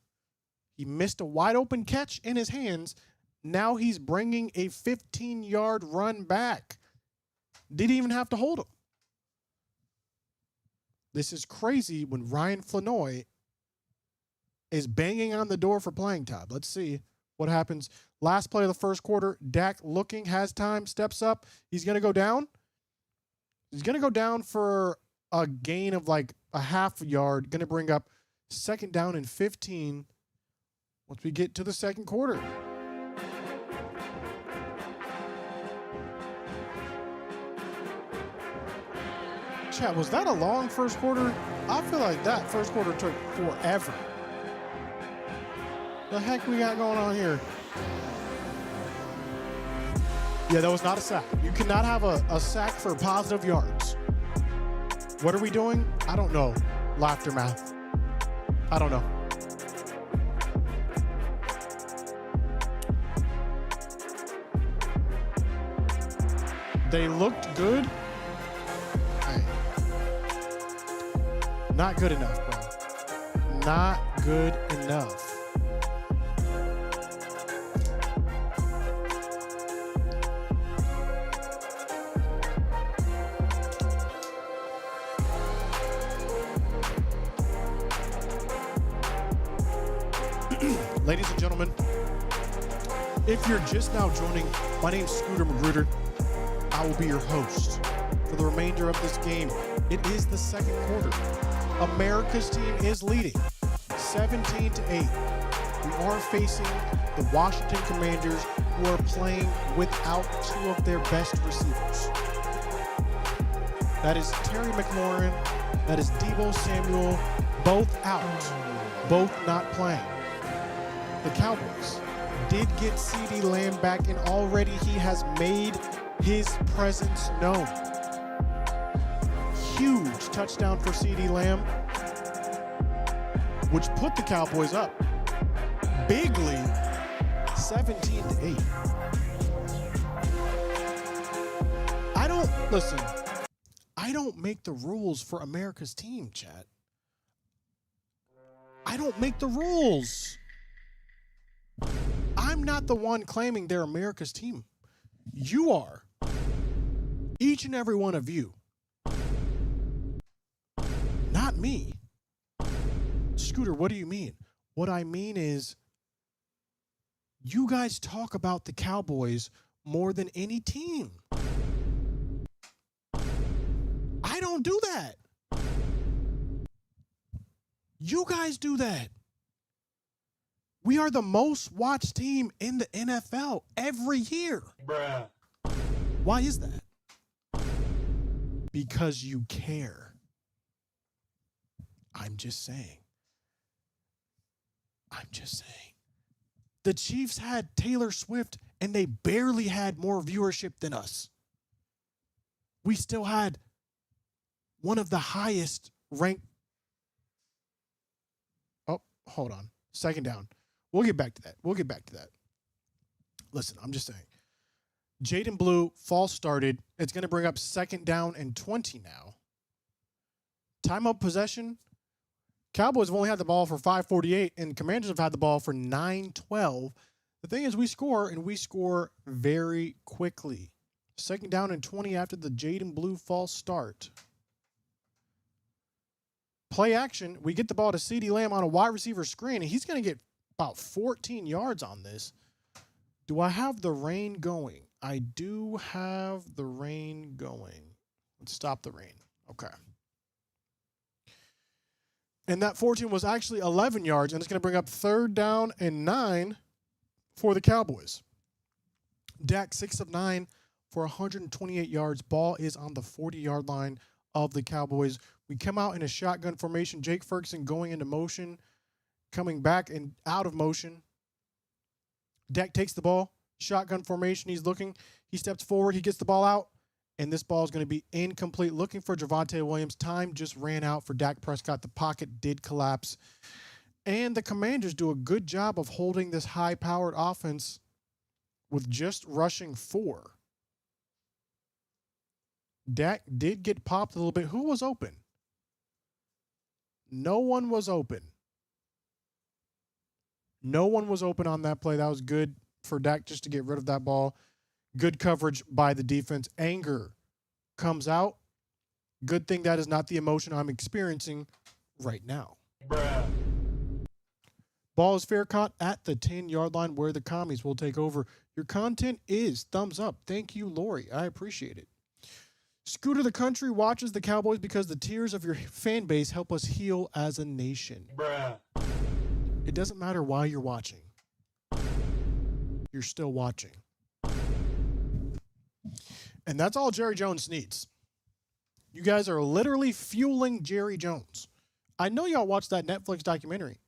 He missed a wide open catch in his hands. Now he's bringing a 15-yard run back. Didn't even have to hold him. This is crazy when Ryan Flanoy is banging on the door for playing time. Let's see what happens. Last play of the first quarter, Dak looking, has time, steps up. He's going to go down. He's going to go down for a gain of like a half yard. Going to bring up 2nd down and 15 once we get to the second quarter. Chat, was that a long first quarter? I feel like that first quarter took forever. The heck we got going on here? Yeah, that was not a sack. You cannot have a sack for positive yards. What are we doing? I don't know. Laughter math. I don't know. They looked good. Hey. Not good enough, bro. Not good enough. Ladies and gentlemen, if you're just now joining, my name's ScooterMagruder. I will be your host for the remainder of this game. It is the second quarter. America's team is leading 17-8. We are facing the Washington Commanders, who are playing without two of their best receivers. That is Terry McLaurin, that is Deebo Samuel, both out, both not playing. The Cowboys did get CeeDee Lamb back, and already he has made his presence known. Huge touchdown for CeeDee Lamb, which put the Cowboys up bigly, 17-8. I don't make the rules for America's team, chat. I don't make the rules. I'm not the one claiming they're America's team. You are. Each and every one of you. Not me. Scooter, what do you mean? What I mean is, you guys talk about the Cowboys more than any team. I don't do that. You guys do that. We are the most watched team in the NFL every year.
Bruh.
Why is that? Because you care. I'm just saying. The Chiefs had Taylor Swift, and they barely had more viewership than us. We still had one of the highest ranked. Oh, hold on. Second down. We'll get back to that. Listen, I'm just saying. Jaden Blue, false started. It's going to bring up second down and 20 now. Time of possession. Cowboys have only had the ball for 5:48, and Commanders have had the ball for 9:12. The thing is, we score, and we score very quickly. Second down and 20 after the Jaden Blue false start. Play action. We get the ball to CeeDee Lamb on a wide receiver screen, and he's going to get about 14 yards on this. Do I have the rain going? I do have the rain going. Let's stop the rain. Okay. And that 14 was actually 11 yards, and it's going to bring up third down and 9 for the Cowboys. Dak 6 of 9 for 128 yards. Ball is on the 40-yard line of the Cowboys. We come out in a shotgun formation. Jake Ferguson going into motion, coming back and out of motion. Dak takes the ball. Shotgun formation. He's looking. He steps forward. He gets the ball out. And this ball is going to be incomplete. Looking for Javonte Williams. Time just ran out for Dak Prescott. The pocket did collapse. And the Commanders do a good job of holding this high-powered offense with just rushing 4. Dak did get popped a little bit. Who was open? No one was open. No one was open on that play. That was good for Dak just to get rid of that ball. Good coverage by the defense. Anger comes out. Good thing that is not the emotion I'm experiencing right now.
Bruh.
Ball is fair caught at the 10-yard line where the commies will take over. Your content is thumbs up. Thank you, Lori. I appreciate it. Scooter the Country watches the Cowboys because the tears of your fan base help us heal as a nation.
Bruh.
It doesn't matter why you're watching. You're still watching. And that's all Jerry Jones needs. You guys are literally fueling Jerry Jones. I know y'all watched that Netflix documentary,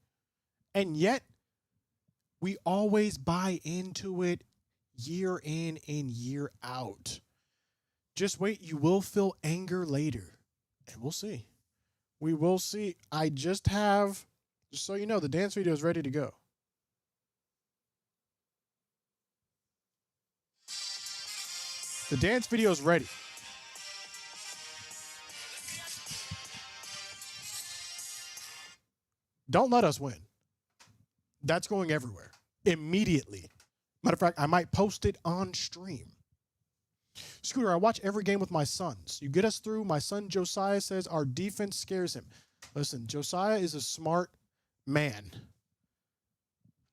and yet we always buy into it year in and year out. Just wait. You will feel anger later, and we'll see. We will see. I just have, just so you know, the dance video is ready to go. The dance video is ready. Don't let us win. That's going everywhere immediately. Matter of fact, I might post it on stream. Scooter, I watch every game with my sons. You get us through. My son Josiah says our defense scares him. Listen, Josiah is a smart man.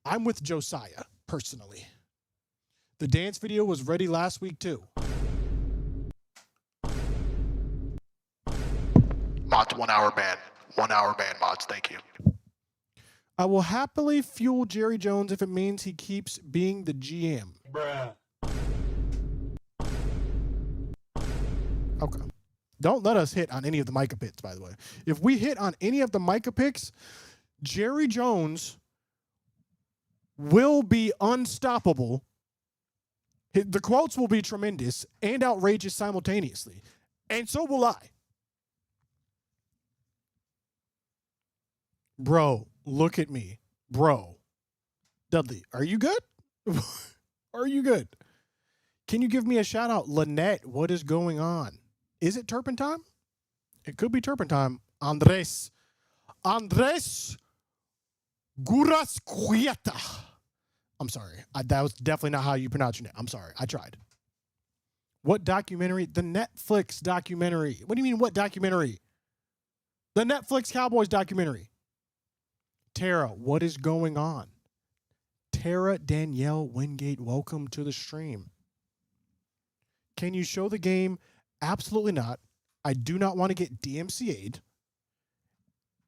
I'm with Josiah, personally. The dance video was ready last week, too.
Mods, 1 hour ban. 1 hour ban, mods. Thank you.
I will happily fuel Jerry Jones if it means he keeps being the GM.
Bruh.
Okay. Don't let us hit on any of the Micah picks, by the way. If we hit on any of the Micah picks, Jerry Jones will be unstoppable. The quotes will be tremendous and outrageous simultaneously. And so will I. Bro, look at me. Bro. Dudley, are you good? Are you good? Can you give me a shout out? Lynette, what is going on? Is it turpentine? It could be turpentine. Andres Gurasquieta. I'm sorry. That was definitely not how you pronounce your name. I'm sorry. I tried. What documentary? The Netflix documentary. What do you mean, what documentary? The Netflix Cowboys documentary. Tara, what is going on? Tara Danielle Wingate, welcome to the stream. Can you show the game? Absolutely not. I do not want to get DMCA'd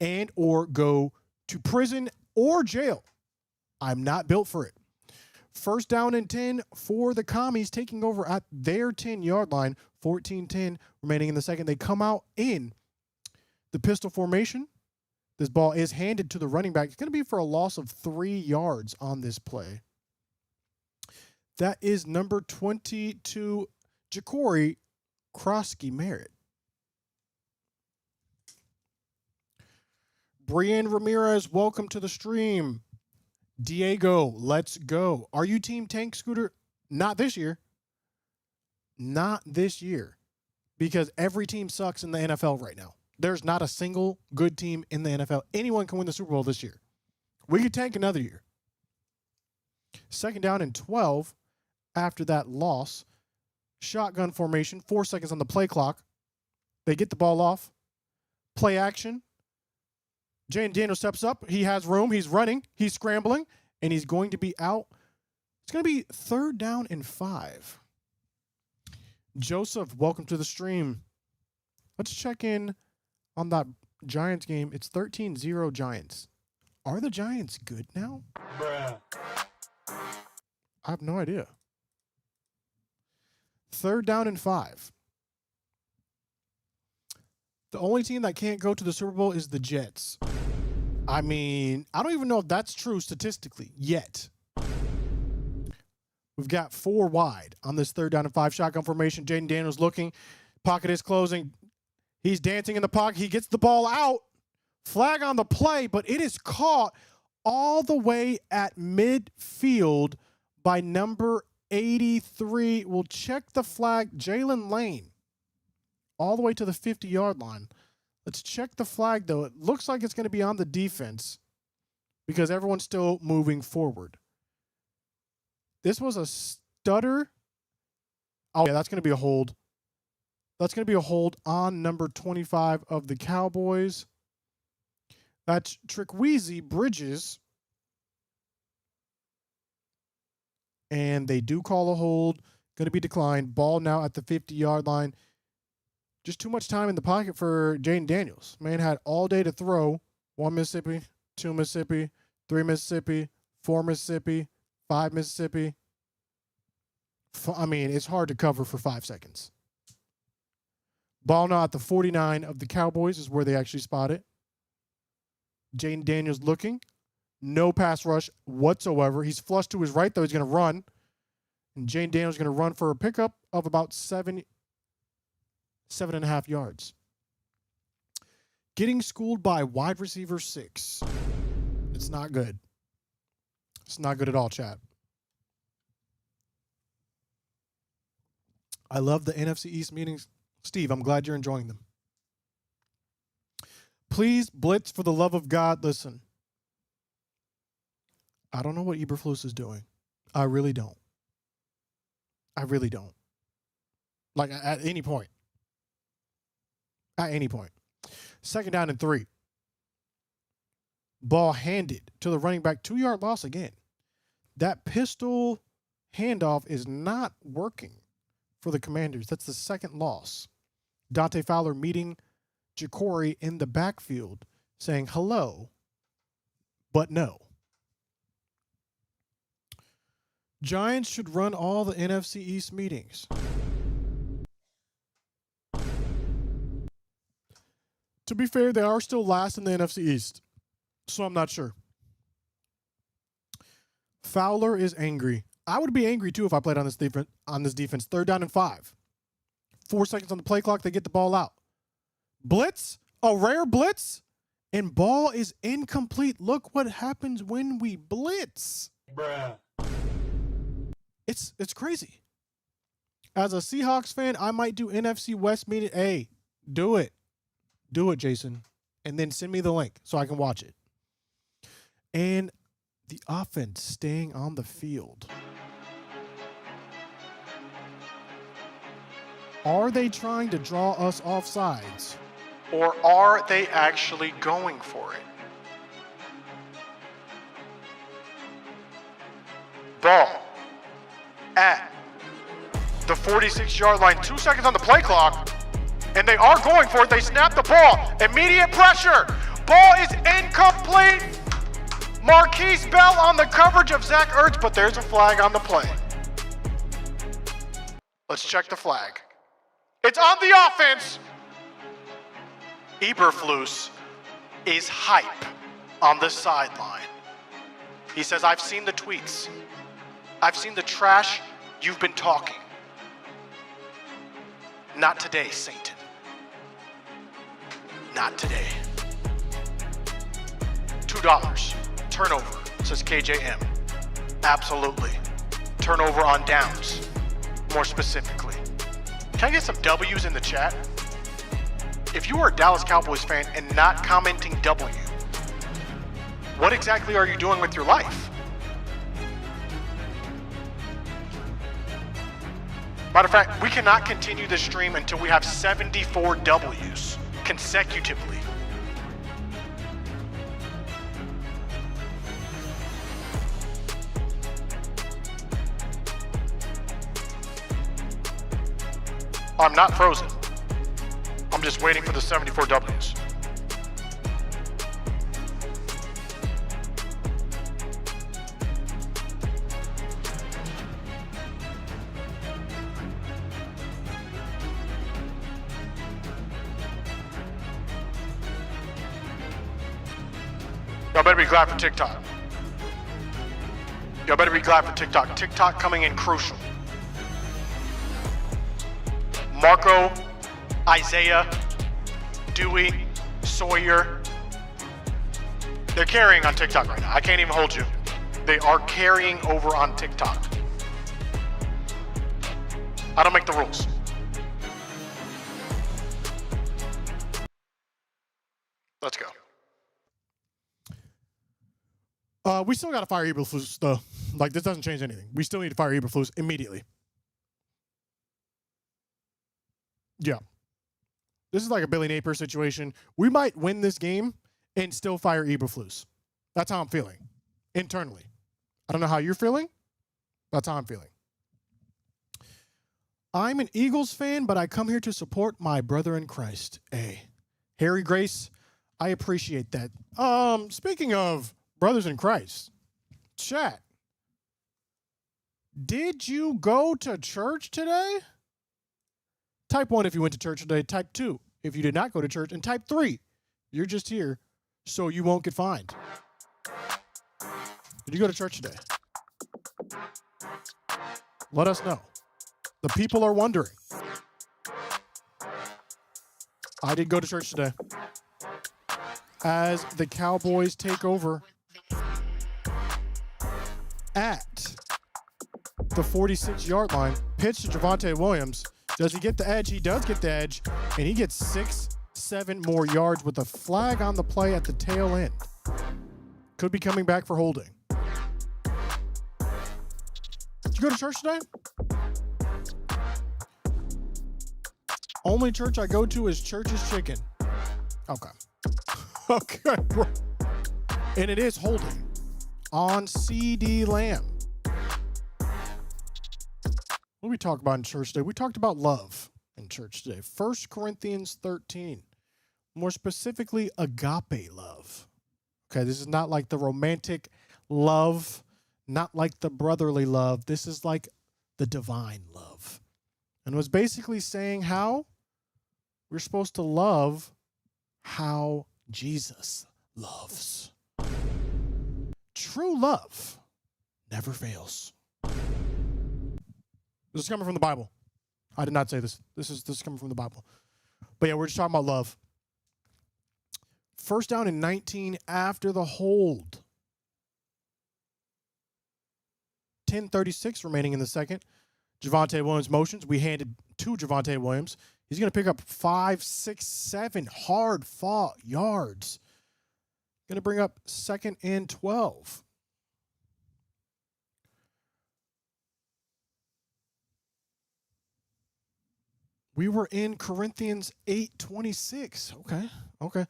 and or go to prison or jail. I'm not built for it. First down and 10 for the Commies, taking over at their 10-yard line. 14-10 remaining in the second. They come out in the pistol formation. This ball is handed to the running back. It's going to be for a loss of 3 yards on this play. That is number 22, Ja'Cory Krosky-Merritt. Brian Ramirez, welcome to the stream. Diego, let's go. Are you Team Tank, Scooter? Not this year. Not this year. Because every team sucks in the NFL right now. There's not a single good team in the NFL. Anyone can win the Super Bowl this year. We could tank another year. Second down and 12 after that loss. Shotgun formation, 4 seconds on the play clock. They get the ball off. Play action. Jane Daniel steps up. He has room. He's running. He's scrambling. And he's going to be out. It's going to be 3rd down and 5. Joseph, welcome to the stream. Let's check in on that Giants game. It's 13-0 Giants. Are the Giants good now?
Bruh.
I have no idea. 3rd down and 5. The only team that can't go to the Super Bowl is the Jets. I mean, I don't even know if that's true statistically yet. We've got 4 wide on this 3rd down and 5 shotgun formation. Jaden Daniels looking. Pocket is closing. He's dancing in the pocket. He gets the ball out. Flag on the play, but it is caught all the way at midfield by number 83. We'll check the flag. Jalen Lane all the way to the 50-yard line. Let's check the flag, though. It looks like it's going to be on the defense because everyone's still moving forward. This was a stutter. Oh, yeah, that's going to be a hold. That's going to be a hold on number 25 of the Cowboys. That's Trickweezy Bridges. And they do call a hold. Going to be declined. Ball now at the 50-yard line. Just too much time in the pocket for Jaden Daniels. Man had all day to throw. 1 Mississippi, 2 Mississippi, 3 Mississippi, 4 Mississippi, 5 Mississippi. I mean, it's hard to cover for 5 seconds. Ball now at the 49 of the Cowboys is where they actually spot it. Jaden Daniels looking. No pass rush whatsoever. He's flushed to his right, though. He's going to run. And Jaden Daniels is going to run for a pickup of about 7.5 yards. Getting schooled by wide receiver 6. It's not good. It's not good at all, chat. I love the NFC East meetings. Steve, I'm glad you're enjoying them. Please blitz for the love of God. Listen, I don't know what Eberflus is doing. I really don't. I really don't. Like at any point. At any point. 2nd down and 3. Ball handed to the running back. 2-yard loss again. That pistol handoff is not working for the Commanders. That's the 2nd loss. Dante Fowler meeting Jacory in the backfield saying hello, but no. Giants should run all the NFC East meetings. To be fair, they are still last in the NFC East, so I'm not sure. Fowler is angry. I would be angry too if I played on this defense. 3rd down and 5. 4 seconds on the play clock. They get the ball out. Blitz, a rare blitz, and ball is incomplete. Look what happens when we blitz.
Bruh.
It's crazy. As a Seahawks fan, I might do NFC West meeting. Hey, do it. Do it, Jason. And then send me the link so I can watch it. And the offense staying on the field. Are they trying to draw us off sides?
Or are they actually going for it? Ball at the 46-yard line. 2 seconds on the play clock. And they are going for it. They snap the ball. Immediate pressure. Ball is incomplete. Marquise Bell on the coverage of Zach Ertz, but there's a flag on the play. Let's check the flag. It's on the offense. Eberflus is hype on the sideline. He says, I've seen the tweets. I've seen the trash you've been talking. Not today, Satan. Not today. $2. Turnover, says KJM. Absolutely. Turnover on downs, more specifically. Can I get some W's in the chat? If you are a Dallas Cowboys fan and not commenting W, what exactly are you doing with your life? Matter of fact, we cannot continue this stream until we have 74 W's consecutively. I'm not frozen. I'm just waiting for the 74 W's. Y'all better be glad for TikTok. Y'all better be glad for TikTok. TikTok coming in crucial. Marco, Isaiah, Dewey, Sawyer. They're carrying on TikTok right now. I can't even hold you. They are carrying over on TikTok. I don't make the rules. Let's go.
We still got to fire Eberflus, though. Like, this doesn't change anything. We still need to fire Eberflus immediately. Yeah. This is like a Billy Napier situation. We might win this game and still fire Eberflus. That's how I'm feeling internally. I don't know how you're feeling. That's how I'm feeling. I'm an Eagles fan, but I come here to support my brother in Christ. Hey, Harry Grace, I appreciate that. Speaking of brothers in Christ, chat, did you go to church today? Type 1 if you went to church today. Type 2 if you did not go to church. And type 3, you're just here so you won't get fined. Did you go to church today? Let us know. The people are wondering. I did go to church today. As the Cowboys take over at the 46-yard line, pitch to Javonte Williams. Does he get the edge? He does get the edge, and he gets 6-7 more yards with a flag on the play at the tail end. Could be coming back for holding. Did you go to church today? Only church I go to is Church's Chicken. Okay. Okay, bro. And it is holding on CD Lamb. What did we talk about in church today? We talked about love in church today. 1 Corinthians 13. More specifically, agape love. Okay, this is not like the romantic love, not like the brotherly love. This is like the divine love. And it was basically saying how we're supposed to love how Jesus loves. True love never fails. This is coming from the Bible. I did not say this. This is coming from the Bible. But yeah, we're just talking about love. First down and 19 after the hold. 10:36 remaining in the second. Javonte Williams motions. We handed to Javonte Williams. He's going to pick up 5, 6, 7 hard-fought yards. Going to bring up 2nd and 12. We were in Corinthians 8:26. Okay.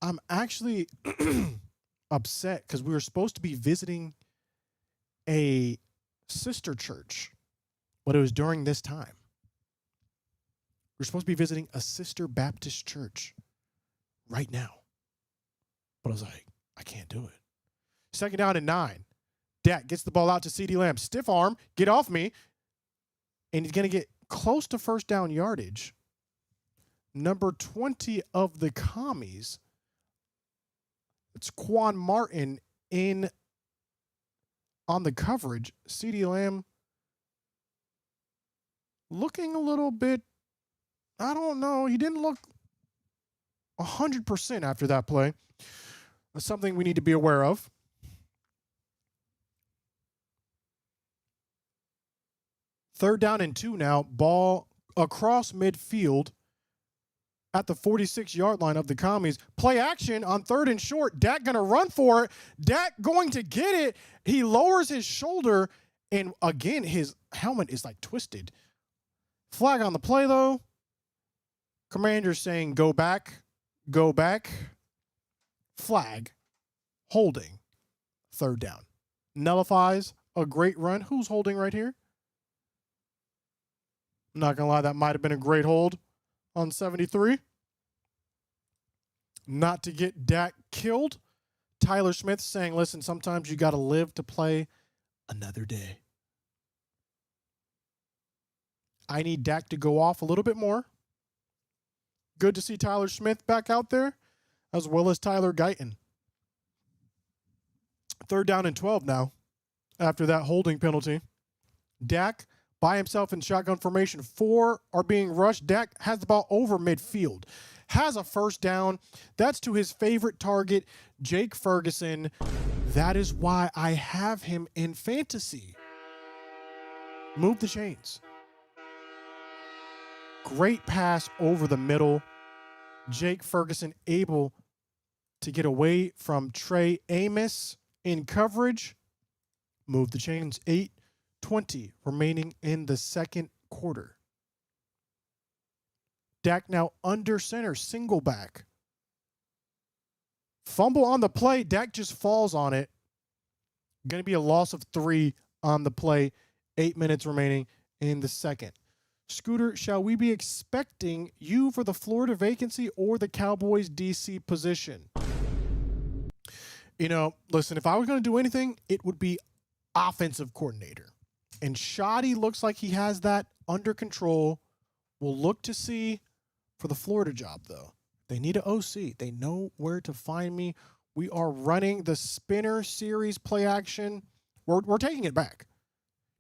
I'm actually upset because we were supposed to be visiting a sister church, but it was during this time. We're supposed to be visiting a sister Baptist church right now. But I was like, I can't do it. 2nd down and 9. Dak gets the ball out to CD Lamb. Stiff arm, get off me. And he's going to get close to first down yardage. Number 20 of the commies. It's Quan Martin in on the coverage. CD Lamb looking a little bit, I don't know. He didn't look 100% after that play. That's something we need to be aware of. Third down and 2 now. Ball across midfield at the 46-yard line of the commies. Play action on 3rd and short. Dak going to run for it. Dak going to get it. He lowers his shoulder, and again, his helmet is like twisted. Flag on the play, though. Commander's saying, go back, go back. Flag, holding, 3rd down. Nullifies a great run. Who's holding right here? I'm not going to lie, that might have been a great hold on 73. Not to get Dak killed. Tyler Smith saying, listen, sometimes you got to live to play another day. I need Dak to go off a little bit more. Good to see Tyler Smith back out there, as well as Tyler Guyton. 3rd down and 12 now, after that holding penalty. Dak by himself in shotgun formation. 4 are being rushed. Dak has the ball over midfield. Has a first down. That's to his favorite target, Jake Ferguson. That is why I have him in fantasy. Move the chains. Great pass over the middle. Jake Ferguson able to get away from Trey Amos in coverage. Move the chains. 8:20 remaining in the second quarter. Dak now under center, single back. Fumble on the play. Dak just falls on it. Going to be a loss of 3 on the play. 8 minutes remaining in the second. Scooter, shall we be expecting you for the Florida vacancy or the Cowboys DC position? You know, listen, if I was going to do anything, it would be offensive coordinator. And Shoddy looks like he has that under control will look to see for the Florida job, though. They need an OC. They know where to find me. We are running the spinner series play action. We're taking it back.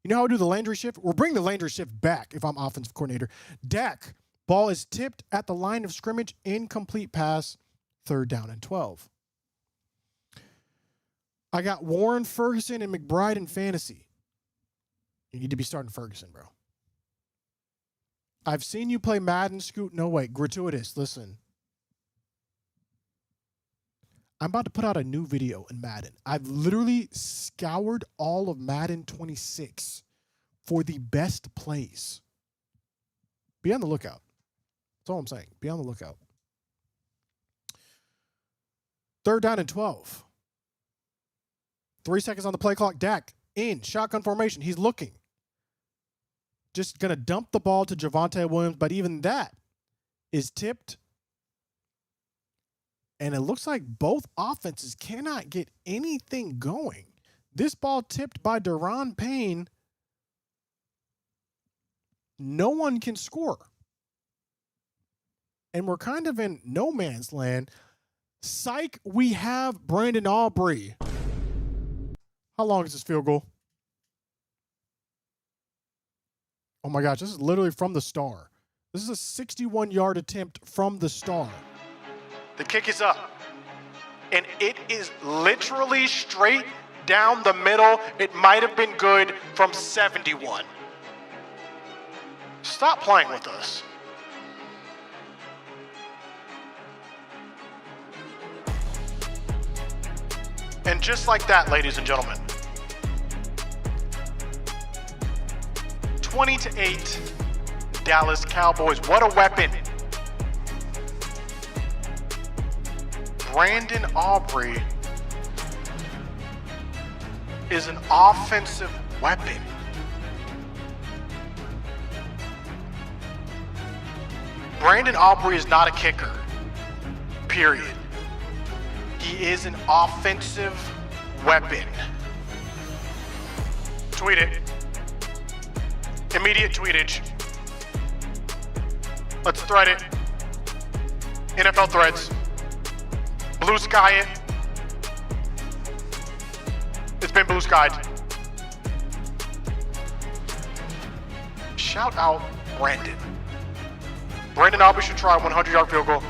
You know how we do the Landry shift? We're bringing the Landry shift back if I'm offensive coordinator. DAHECK, ball is tipped at the line of scrimmage, incomplete pass, 3rd down and 12. I got Warren, Ferguson, and McBride in fantasy. You need to be starting Ferguson, bro. I've seen you play Madden, Scoot. No way. Gratuitous. Listen. I'm about to put out a new video in Madden. I've literally scoured all of Madden 26 for the best plays. Be on the lookout. That's all I'm saying. Be on the lookout. 3rd down and 12. 3 seconds on the play clock. DAHECK in shotgun formation. He's looking. Just going to dump the ball to Javonte Williams, but even that is tipped. And it looks like both offenses cannot get anything going. This ball tipped by Deron Payne. No one can score. And we're kind of in no man's land. Psych, we have Brandon Aubrey. How long is this field goal? Oh my gosh, this is literally from the star. This is a 61-yard attempt from the star.
The kick is up. And it is literally straight down the middle. It might have been good from 71. Stop playing with us. And just like that, ladies and gentlemen, 20-8, Dallas Cowboys. What a weapon. Brandon Aubrey is an offensive weapon. Brandon Aubrey is not a kicker, period. He is an offensive weapon. Tweet it. Immediate tweetage. Let's thread it. NFL threads. Blue sky it. It's been blue skied. Shout out Brandon. Brandon Aubrey should try a 100-yard field goal.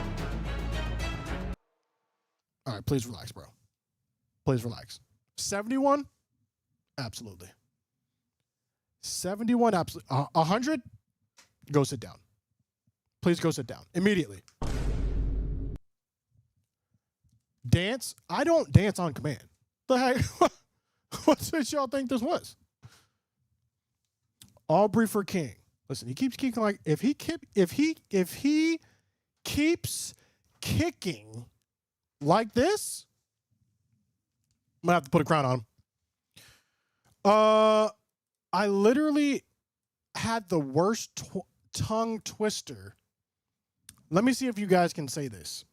All right, please relax, bro. Please relax. 71? Absolutely. 71, absolutely. 100? Go sit down. Please go sit down. Immediately. Dance? I don't dance on command. The heck? What did y'all think this was? Aubrey for King. Listen, he keeps kicking like if he keeps kicking like this, I'm gonna have to put a crown on him. I literally had the worst tongue twister. Let me see if you guys can say this.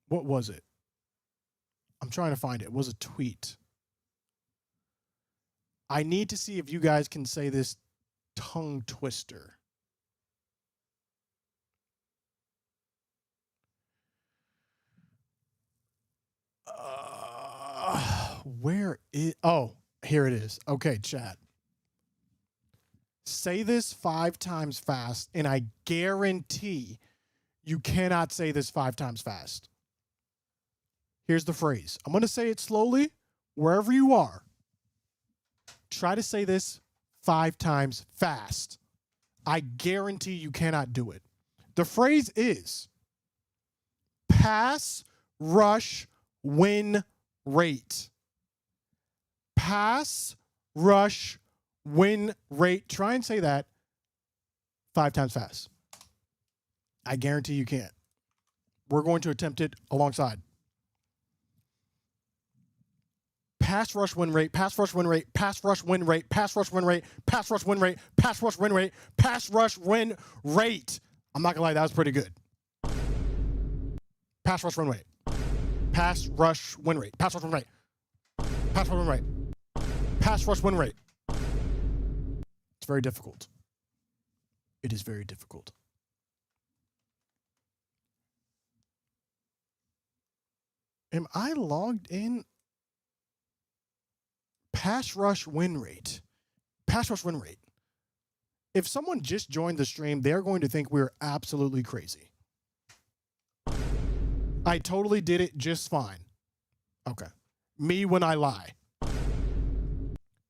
What was it? I'm trying to find it. It was a tweet. I need to see if you guys can say this tongue twister. Where is... Oh, here it is. Okay, chat. Say this 5 times fast, and I guarantee you cannot say this 5 times fast. Here's the phrase. I'm going to say it slowly, wherever you are. Try to say this 5 times fast. I guarantee you cannot do it. The phrase is pass, rush, win rate. Pass, rush, win rate. Try and say that 5 times fast. I guarantee you can't. We're going to attempt it alongside. Pass rush win rate, pass rush win rate, pass rush win rate, pass rush win rate, pass rush win rate, pass rush win rate, pass rush win rate. I'm not gonna lie, that was pretty good. Pass rush win rate. Pass rush win rate. Pass rush win rate. Pass rush win rate. Pass rush win rate. It's very difficult. It is very difficult. Am I logged in? Pass rush win rate. Pass rush win rate. If someone just joined the stream, they're going to think we're absolutely crazy. I totally did it just fine. Okay. Me when I lie.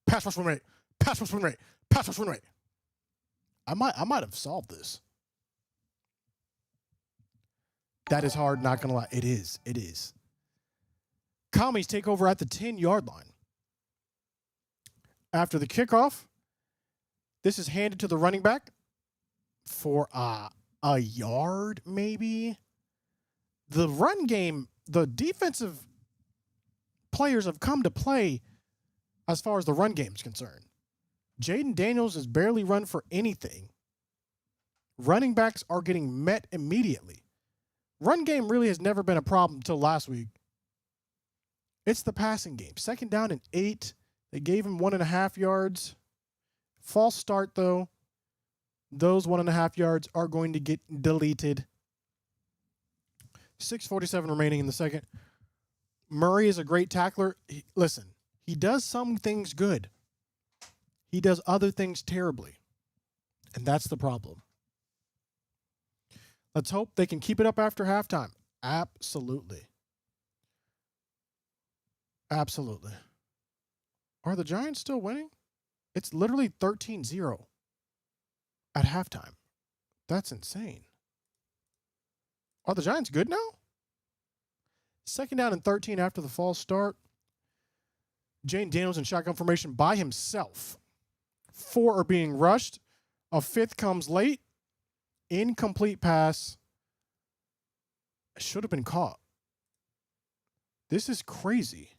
Pass rush win rate. Pass rush win rate. Pass rush win rate. I might have solved this. That is hard, not gonna lie. It is. It is. Commies take over at the 10-yard line. After the kickoff, this is handed to the running back for a yard, maybe. The run game, the defensive players have come to play as far as the run game is concerned. Jaden Daniels has barely run for anything. Running backs are getting met immediately. Run game really has never been a problem until last week. It's the passing game. 2nd down and 8. They gave him 1.5 yards. False start, though. Those 1.5 yards are going to get deleted. 6:47 remaining in the second. Murray is a great tackler. Listen, he does some things good. He does other things terribly. And that's the problem. Let's hope they can keep it up after halftime. Absolutely. Absolutely. Are the Giants still winning? It's literally 13-0 at halftime. That's insane. Are the Giants good now? 2nd down and 13 after the false start. Jane Daniels in shotgun formation by himself. 4 are being rushed. A 5th comes late. Incomplete pass. Should have been caught. This is crazy.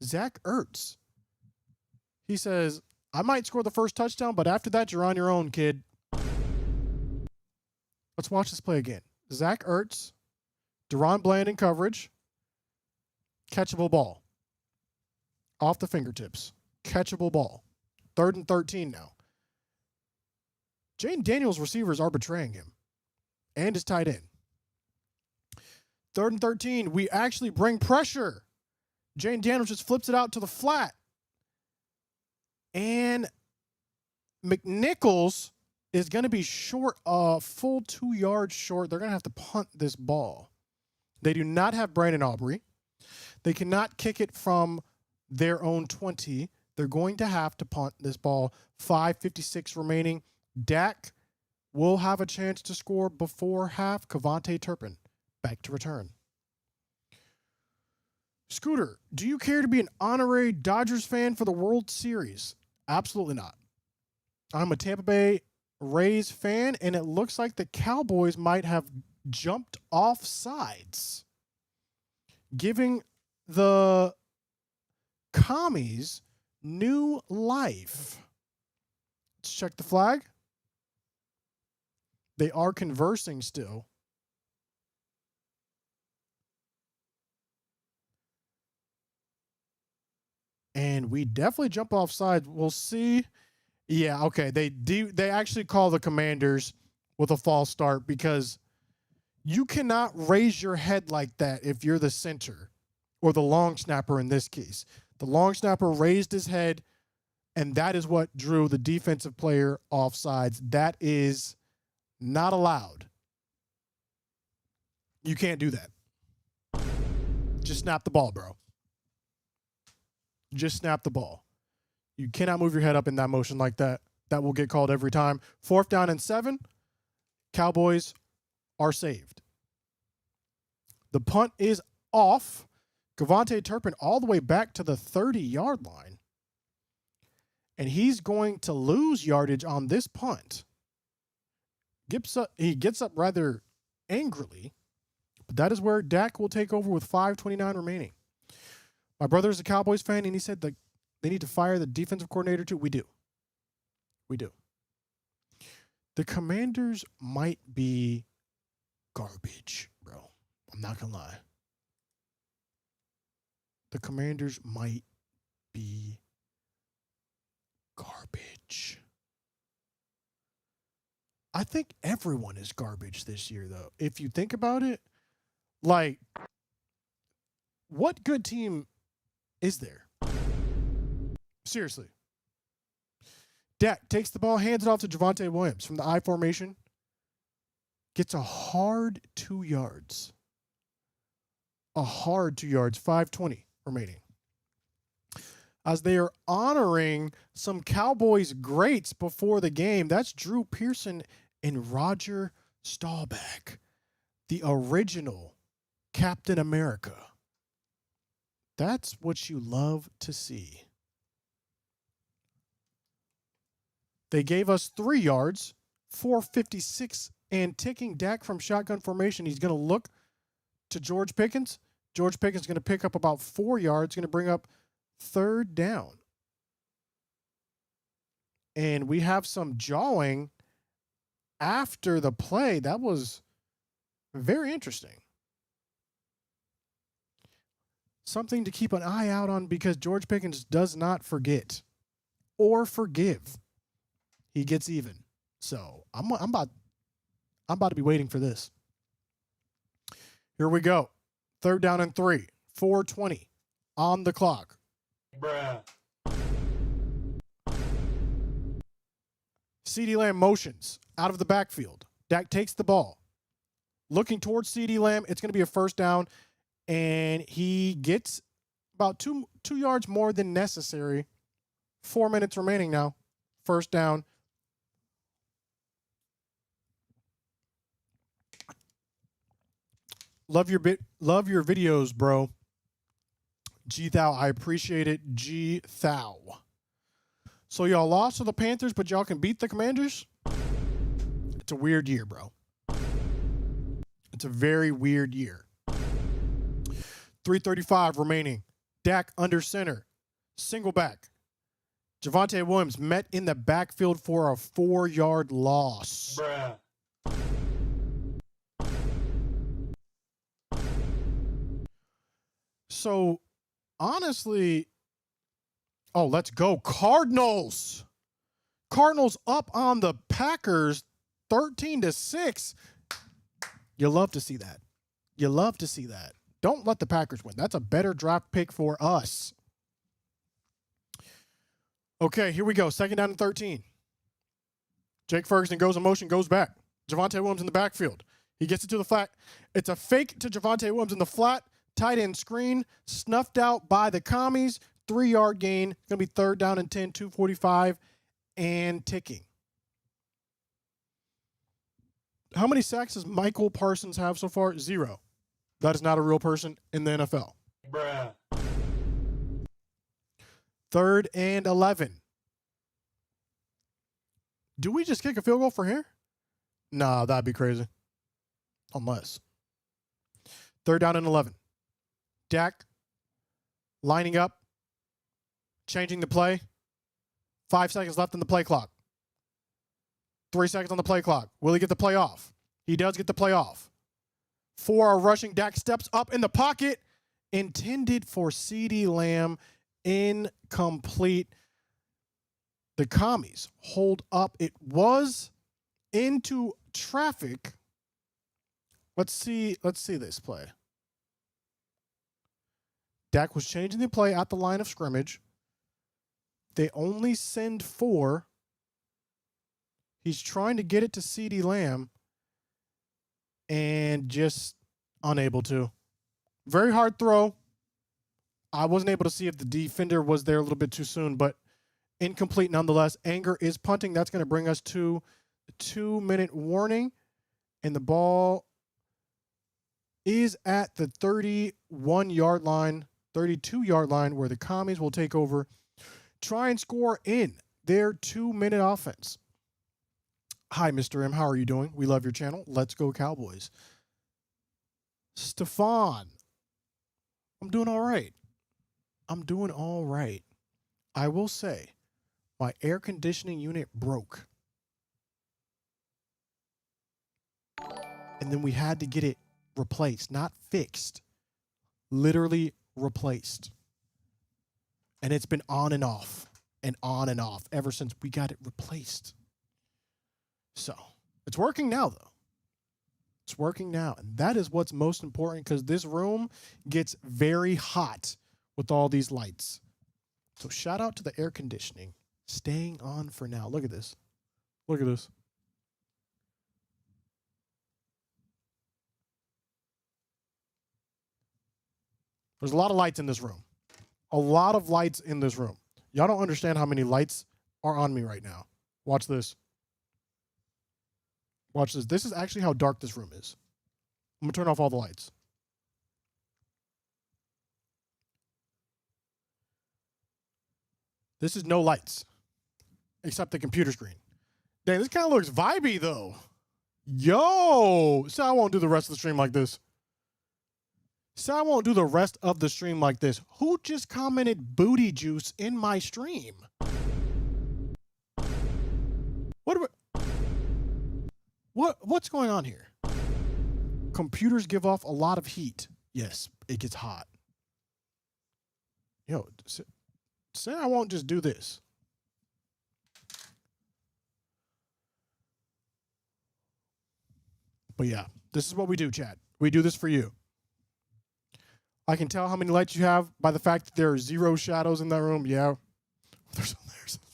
Zach Ertz. He says, I might score the first touchdown, but after that, you're on your own, kid. Let's watch this play again. Zach Ertz, Deron Bland in coverage. Catchable ball. Off the fingertips. Catchable ball. 3rd and 13 now. Jane Daniels' receivers are betraying him. And his tight end. 3rd and 13. We actually bring pressure. Jane Daniels just flips it out to the flat. And McNichols is going to be short, a full 2 yards short. They're going to have to punt this ball. They do not have Brandon Aubrey. They cannot kick it from their own 20. They're going to have to punt this ball. 5:56 remaining. Dak will have a chance to score before half. Cavante Turpin back to return. Scooter, do you care to be an honorary Dodgers fan for the World Series? Absolutely not. I'm a Tampa Bay Rays fan, and it looks like the Cowboys might have jumped off sides, giving the commies new life. Let's check the flag. They are conversing still. And we definitely jump off sides. We'll see. Yeah, okay. They actually call the Commanders with a false start because you cannot raise your head like that if you're the center or the long snapper in this case. The long snapper raised his head, and that is what drew the defensive player off sides. That is not allowed. You can't do that. Just snap the ball, bro. Just snap the ball. You cannot move your head up in that motion like that. That will get called every time. 4th down and 7. Cowboys are saved. The punt is off. Cavante Turpin all the way back to the 30-yard line. And he's going to lose yardage on this punt. He gets up rather angrily. But that is where Dak will take over with 5:29 remaining. My brother is a Cowboys fan, and he said that they need to fire the defensive coordinator too. We do. We do. The Commanders might be garbage, bro. I'm not going to lie. The Commanders might be garbage. I think everyone is garbage this year, though. If you think about it, like, what good team is there? Seriously. Dak takes the ball, hands it off to Javonte Williams from the I formation. Gets a hard 2 yards. A hard 2 yards, 5:20 remaining. As they are honoring some Cowboys greats before the game. That's Drew Pearson and Roger Staubach, the original Captain America. That's what you love to see. They gave us 3 yards, 4:56 and ticking. Dak from shotgun formation. He's going to look to George Pickens. George Pickens is going to pick up about 4 yards, going to bring up 3rd down. And we have some jawing after the play. That was very interesting. Something to keep an eye out on because George Pickens does not forget or forgive. He gets even. So I'm about to be waiting for this. Here we go. 3rd down and 3. 4:20 on the clock.
Bruh.
CeeDee Lamb motions out of the backfield. Dak takes the ball. Looking towards CeeDee Lamb. It's going to be a 1st down. And he gets about two yards more than necessary. 4 minutes remaining now. 1st down. Love your videos, bro. G Thou, I appreciate it. G Thou. So y'all lost to the Panthers, but y'all can beat the Commanders? It's a weird year, bro. It's a very weird year. 3:35 remaining. Dak under center. Single back. Javonte Williams met in the backfield for a 4-yard loss.
Bruh.
So, honestly, oh, let's go. Cardinals. Cardinals up on the Packers 13-6. You love to see that. You love to see that. Don't let the Packers win. That's a better draft pick for us. Okay, here we go. 2nd down and 13. Jake Ferguson goes in motion, goes back. Javonte Williams in the backfield. He gets it to the flat. It's a fake to Javonte Williams in the flat. Tight end screen. Snuffed out by the commies. 3-yard gain. Going to be 3rd down and 10, 2:45 and ticking. How many sacks does Michael Parsons have so far? 0. That is not a real person in the NFL.
Bruh.
3rd and 11. Do we just kick a field goal for here? Nah, that'd be crazy. Unless. 3rd down and 11. Dak lining up, changing the play. 5 seconds left in the play clock. 3 seconds on the play clock. Will he get the play off? He does get the play off. 4 are rushing. Dak steps up in the pocket. Intended for CeeDee Lamb. Incomplete. The commies hold up. It was into traffic. Let's see this play. Dak was changing the play at the line of scrimmage. They only send 4. He's trying to get it to CeeDee Lamb and just unable to. Very hard throw. I wasn't able to see if the defender was there a little bit too soon, but incomplete nonetheless. Anger is punting. That's going to bring us to a 2-minute warning. And the ball is at the 31-yard line, 32-yard line, where the commies will take over. Try and score in their 2-minute offense. Hi, Mr. M. How are you doing? We love your channel. Let's go Cowboys. Stefan. I'm doing all right. I'm doing all right. I will say my air conditioning unit broke. And then we had to get it replaced, not fixed. Literally replaced. And it's been on and off ever since we got it replaced. So It's working now, though. It's working now. And that is what's most important because this room gets very hot with all these lights. So shout out to the air conditioning staying on for now. Look at this. Look at this. There's a lot of lights in this room. A lot of lights in this room. Y'all don't understand how many lights are on me right now. Watch this. Watch this. This is actually how dark this room is. I'm going to turn off all the lights. This is no lights, except the computer screen. Dang, this kind of looks vibey, though. Yo! So I won't do the rest of the stream like this. So I won't do the rest of the stream like this. Who just commented booty juice in my stream? What's going on here? Computers give off a lot of heat. Yes, it gets hot. Yo, say I won't just do this. But yeah, this is what we do, chat. We do this for you. I can tell how many lights you have by the fact that there are 0 shadows in that room. Yeah,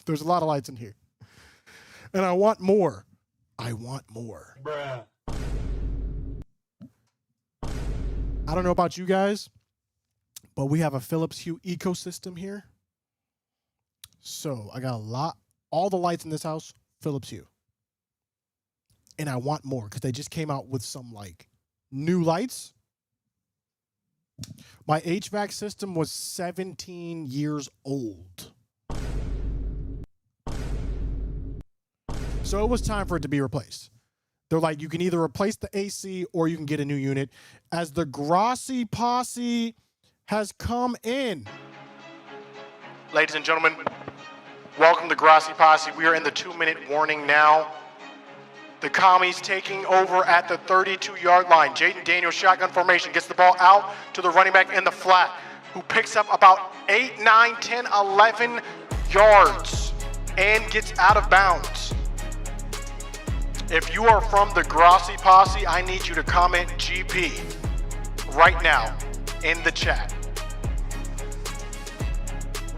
there's a lot of lights in here. And I want more. I want more.
Bruh.
I don't know about you guys, but we have a Philips Hue ecosystem here. So I got all the lights in this house, Philips Hue. And I want more because they just came out with some like new lights. My HVAC system was 17 years old. So it was time for it to be replaced. They're like, you can either replace the AC or you can get a new unit. As the Grossi posse has come in.
Ladies and gentlemen, welcome to Grossi Posse. We are in the 2-minute warning now. The commies taking over at the 32-yard line. Jaden Daniels, shotgun formation, gets the ball out to the running back in the flat, who picks up about 8, 9, 10, 11 yards and gets out of bounds. If you are from the Grossi Posse, I need you to comment GP right now in the chat.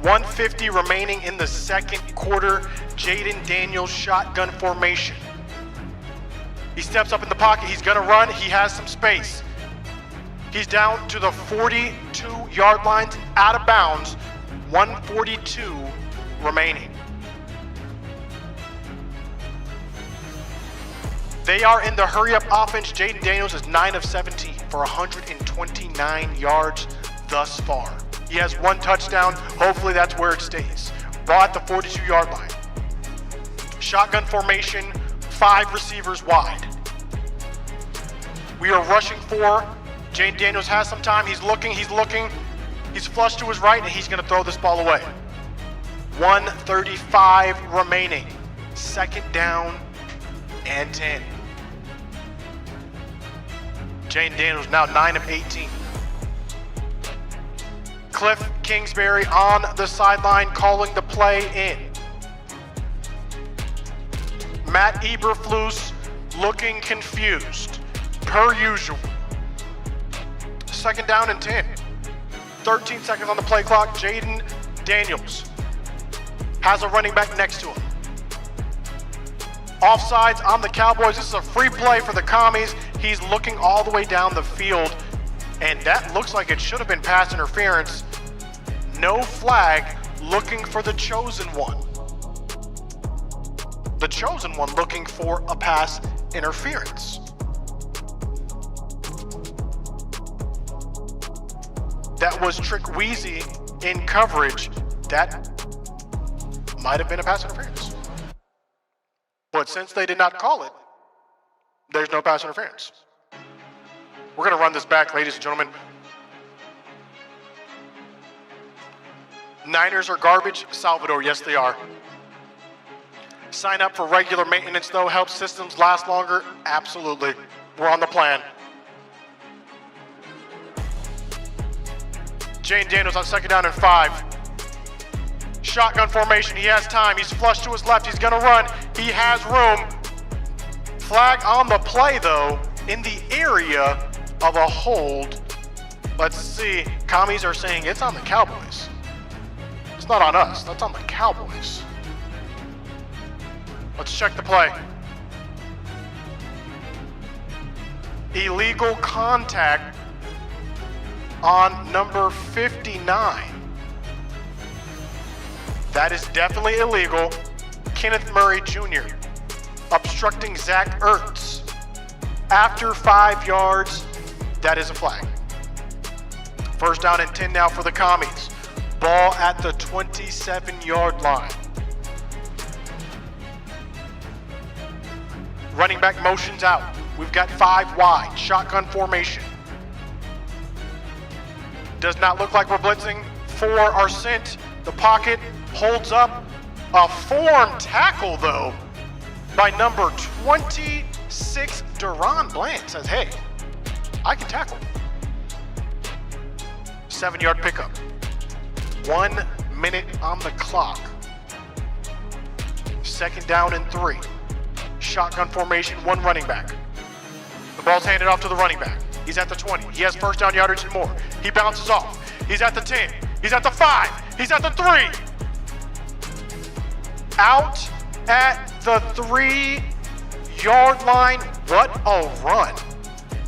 1:50 remaining in the second quarter. Jaden Daniels, shotgun formation. He steps up in the pocket. He's going to run. He has some space. He's down to the 42-yard line, out of bounds. 1:42 remaining. They are in the hurry-up offense. Jaden Daniels is 9 of 17 for 129 yards thus far. He has 1 touchdown. Hopefully that's where it stays. Ball at the 42-yard line. Shotgun formation, 5 receivers wide. We are rushing 4. Jaden Daniels has some time. He's looking. He's flushed to his right, and he's going to throw this ball away. 1:35 remaining. Second down and 10. Jaden Daniels now 9 of 18. Cliff Kingsbury on the sideline calling the play in. Matt Eberflus looking confused, per usual. Second down and 10. 13 seconds on the play clock. Jaden Daniels has a running back next to him. Offsides on the Cowboys. This is a free play for the commies. He's looking all the way down the field, and that looks like it should have been pass interference. No flag, looking for the chosen one. The chosen one looking for a pass interference. That was Trickweezy in coverage. That might have been a pass interference. But since they did not call it, there's no pass interference. We're going to run this back, ladies and gentlemen. Niners are garbage. Salvador, yes they are. Sign up for regular maintenance though. Helps systems last longer. Absolutely. We're on the plan. Jaden Daniels on second down and 5. Shotgun formation. He has time. He's flushed to his left. He's going to run. He has room. Flag on the play, though, in the area of a hold. Let's see. Commies are saying it's on the Cowboys. It's not on us. That's on the Cowboys. Let's check the play. Illegal contact on number 59. That is definitely illegal. Kenneth Murray Jr. obstructing Zach Ertz. After 5 yards, that is a flag. First down and 10 now for the Commies. Ball at the 27-yard line. Running back motions out. We've got 5 wide, shotgun formation. Does not look like we're blitzing. 4 are sent. The pocket holds up. A form tackle, though, by number 26, Duron Bland. Says, hey, I can tackle. 7-yard pickup. 1 minute on the clock. Second down and 3. Shotgun formation, 1 running back. The ball's handed off to the running back. He's at the 20. He has first down yardage and more. He bounces off. He's at the 10. He's at the 5. He's at the 3. Out at the 3-yard line. What a run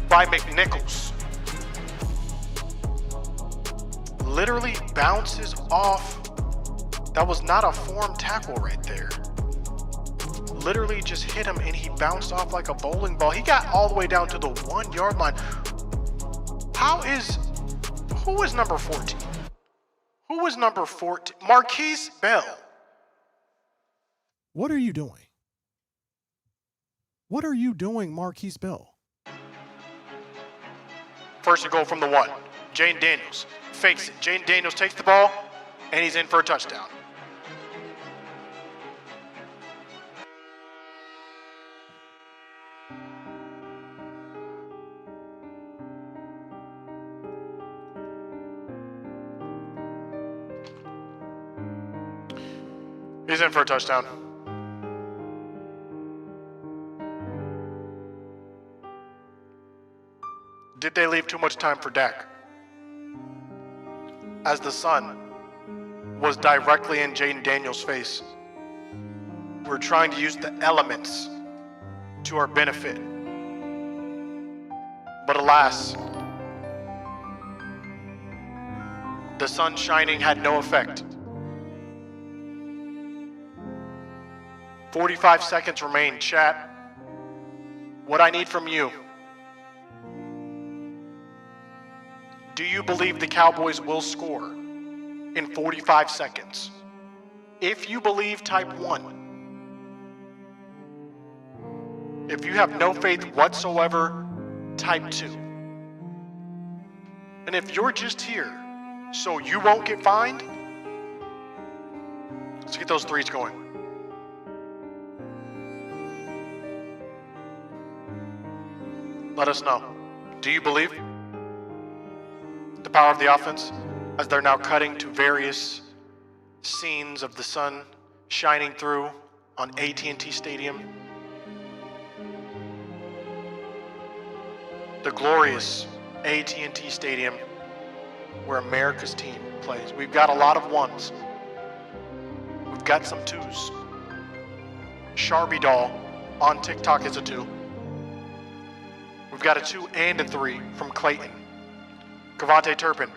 by McNichols. Literally bounces off. That was not a form tackle right there. Literally just hit him and he bounced off like a bowling ball. He got all the way down to the 1-yard line. Who is number 14? Who was number 14? Marquise Bell.
What are you doing? What are you doing, Marquise Bell?
First and goal from the 1. Jane Daniels fakes it. Jane Daniels takes the ball and he's in for a touchdown. He's in for a touchdown. Did they leave too much time for DAHECK? As the sun was directly in Jaden Daniels' face. We're trying to use the elements to our benefit. But alas, the sun shining had no effect. 45 seconds remain, chat. What I need from you. Do you believe the Cowboys will score in 45 seconds? If you believe, type 1. If you have no faith whatsoever, type 2. And if you're just here so you won't get fined, let's get those 3s going. Let us know. Do you believe the power of the offense as they're now cutting to various scenes of the sun shining through on AT&T Stadium? The glorious AT&T Stadium where America's team plays. We've got a lot of 1s. We've got some 2s. Sharpie Doll on TikTok is a 2. We've got a 2 and a 3 from Clayton. Kavontae Turpin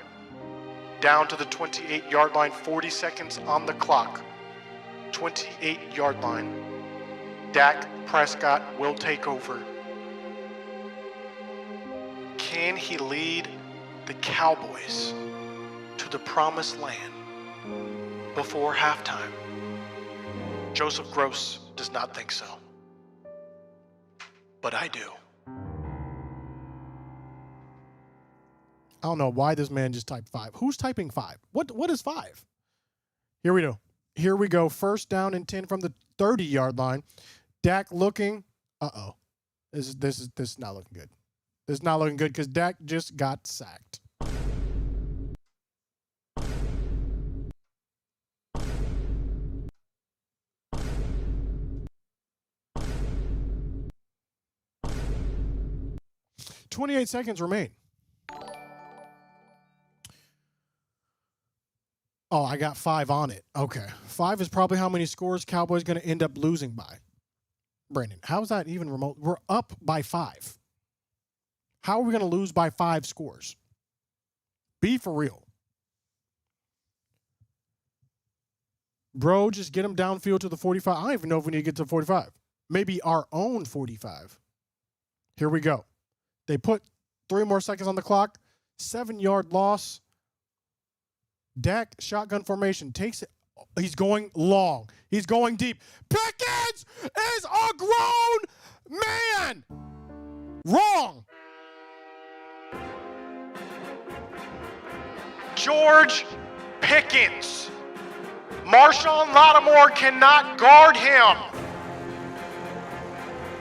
down to the 28-yard line, 40 seconds on the clock. 28-yard line. Dak Prescott will take over. Can he lead the Cowboys to the promised land before halftime? Joseph Gross does not think so. But I do.
I don't know why this man just typed 5. Who's typing 5? What is 5? Here we go. Here we go. First down and 10 from the 30-yard line. Dak looking. Uh-oh. This is not looking good. This is not looking good because Dak just got sacked. 28 seconds remain. Oh, I got 5 on it. Okay. 5 is probably how many scores Cowboys going to end up losing by. Brandon, how is that even remote? We're up by 5. How are we going to lose by 5 scores? Be for real. Bro, just get him downfield to the 45. I don't even know if we need to get to 45. Maybe our own 45. Here we go. They put 3 more seconds on the clock. 7-yard loss. DAHECK, shotgun formation, takes it. He's going long. He's going deep. Pickens is a grown man. Wrong.
George Pickens. Marshawn Lattimore cannot guard him.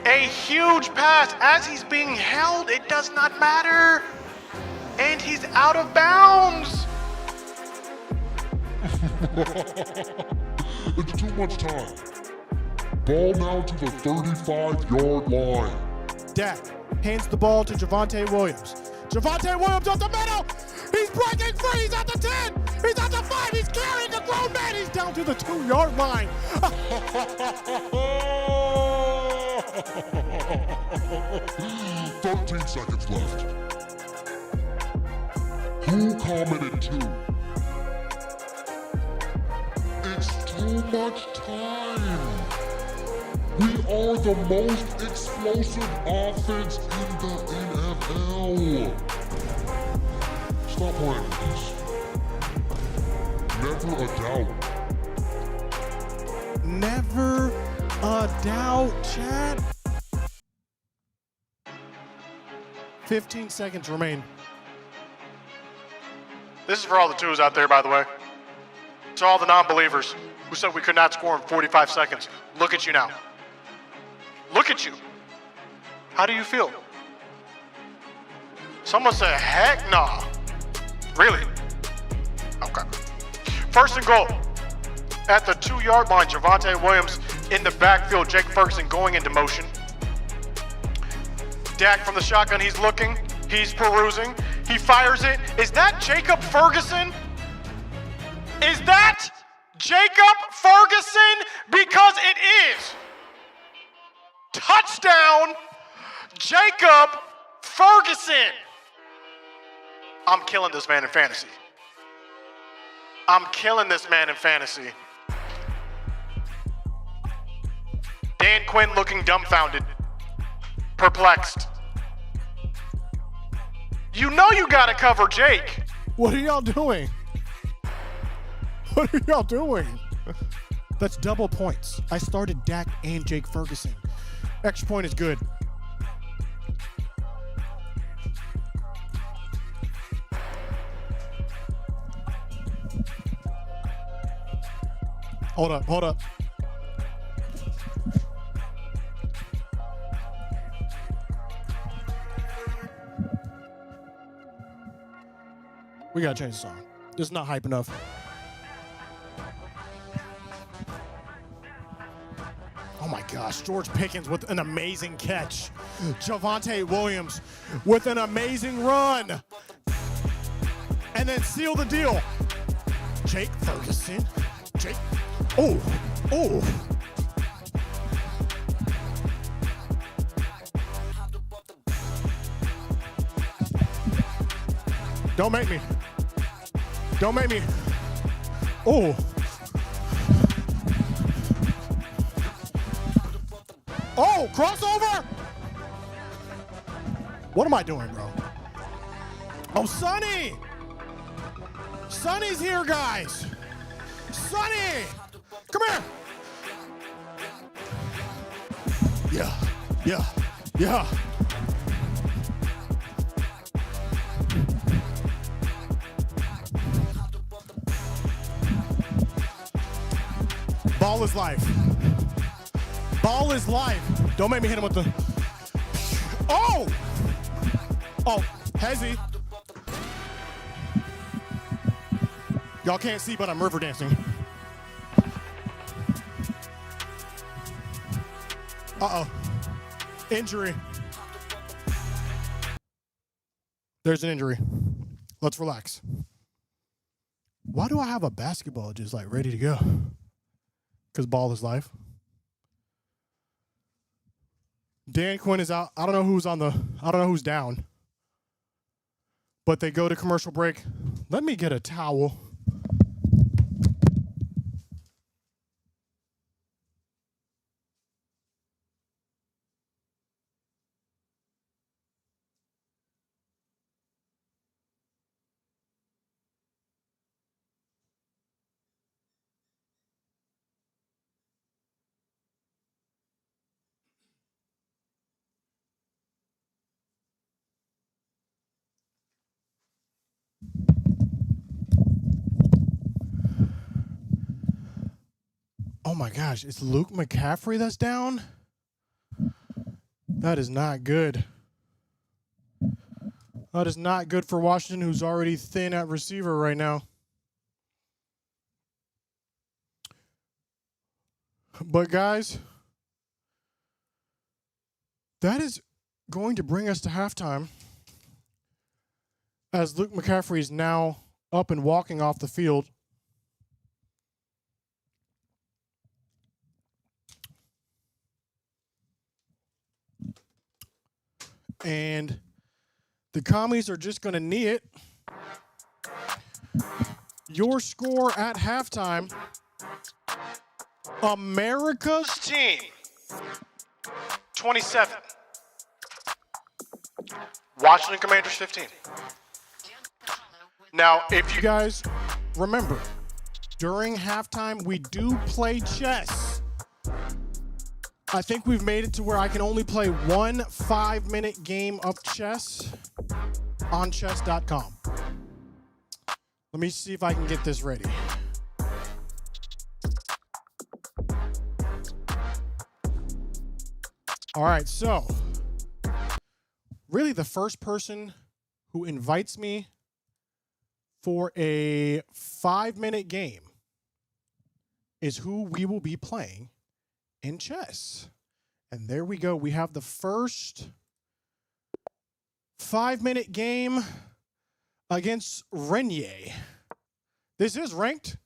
A huge pass as he's being held. It does not matter. And he's out of bounds.
It's too much time. Ball now to the 35-yard line.
DAHECK hands the ball to Javonte Williams. Javonte Williams up the middle. He's breaking free. He's at the 10. He's at the 5. He's carrying a grown man. He's down to the 2-yard line.
13 seconds left. Who commented 2? It's too much time. We are the most explosive offense in the NFL. Stop playing with this. Never a doubt.
Never a doubt, Chad. 15 seconds remain.
This is for all the twos out there, by the way. To all the non-believers who said we could not score in 45 seconds. Look at you now. Look at you. How do you feel? Someone said, heck nah. Really? Okay. First and goal. At the 2-yard line, Javonte Williams in the backfield. Jake Ferguson going into motion. DAHECK from the shotgun. He's looking. He's perusing. He fires it. Is that Jacob Ferguson? Is that Jacob Ferguson? Because it is. Touchdown, Jacob Ferguson. I'm killing this man in fantasy. I'm killing this man in fantasy. Dan Quinn looking dumbfounded, perplexed. You know you gotta cover Jake.
What are y'all doing? What are y'all doing? That's double points. I started DAHECK and Jake Ferguson. Extra point is good. Hold up, hold up. We gotta change the song. This is not hype enough. Oh my gosh, George Pickens with an amazing catch. Javonte Williams with an amazing run. And then seal the deal. Jake Ferguson. Jake. Oh, oh. Don't make me. Don't make me. Oh. Oh, crossover! What am I doing, bro? Oh, Sonny! Sonny's here, guys! Sonny! Come here! Yeah. Ball is life. Ball is life. Don't make me hit him with the... Oh! Oh, Hezzy. Y'all can't see, but I'm river dancing. Uh-oh. Injury. There's an injury. Let's relax. Why do I have a basketball just like ready to go? Because ball is life. Dan Quinn is out. I don't know who's down. But they go to commercial break. Let me get a towel. Oh my gosh, it's Luke McCaffrey that's down? That is not good. That is not good for Washington, who's already thin at receiver right now. But guys, that is going to bring us to halftime as Luke McCaffrey is now up and walking off the field. And the commies are just going to knee it. Your score at halftime, America's
Team 27. Washington Commanders 15. Now, if you
guys remember, during halftime, we do play chess. I think we've made it to where I can only play one 5-minute game of chess on chess.com. Let me see if I can get this ready. All right, so really the first person who invites me for a 5-minute game is who we will be playing in chess. And there we go. We have the first 5-minute game against Renier. This is ranked.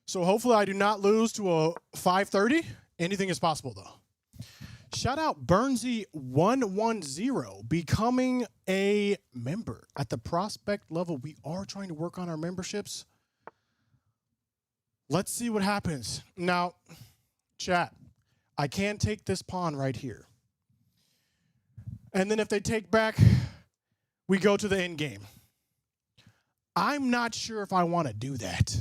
So hopefully I do not lose to a 530. Anything is possible, though. Shout out Burnsy110 becoming a member at the prospect level. We are trying to work on our memberships. Let's see what happens. Now, chat, I can take this pawn right here. And then if they take back, we go to the end game. I'm not sure if I want to do that.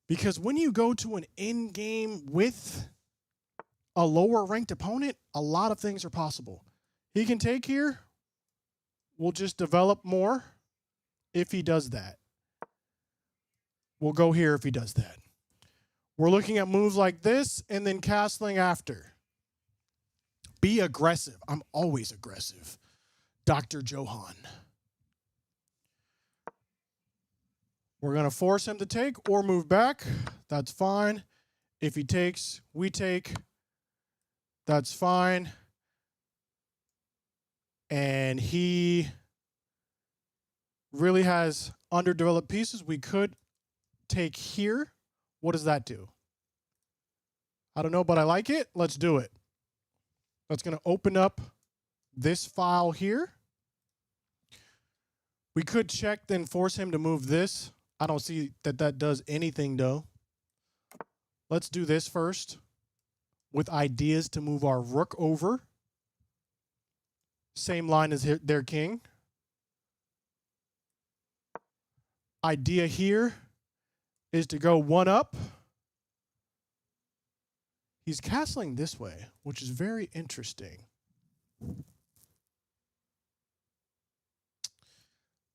Because when you go to an end game with a lower ranked opponent, a lot of things are possible. He can take here. We'll just develop more if he does that. We'll go here if he does that. We're looking at moves like this and then castling after. Be aggressive. I'm always aggressive. Dr. Johan. We're going to force him to take or move back. That's fine. If he takes, we take. That's fine. And he really has underdeveloped pieces. We could take here. What does that do? I don't know, but I like it. Let's do it. That's going to open up this file here. We could check, then force him to move this. I don't see that that does anything, though. Let's do this first with ideas to move our rook over. Same line as their king. Idea here is to go one up. He's castling this way, which is very interesting.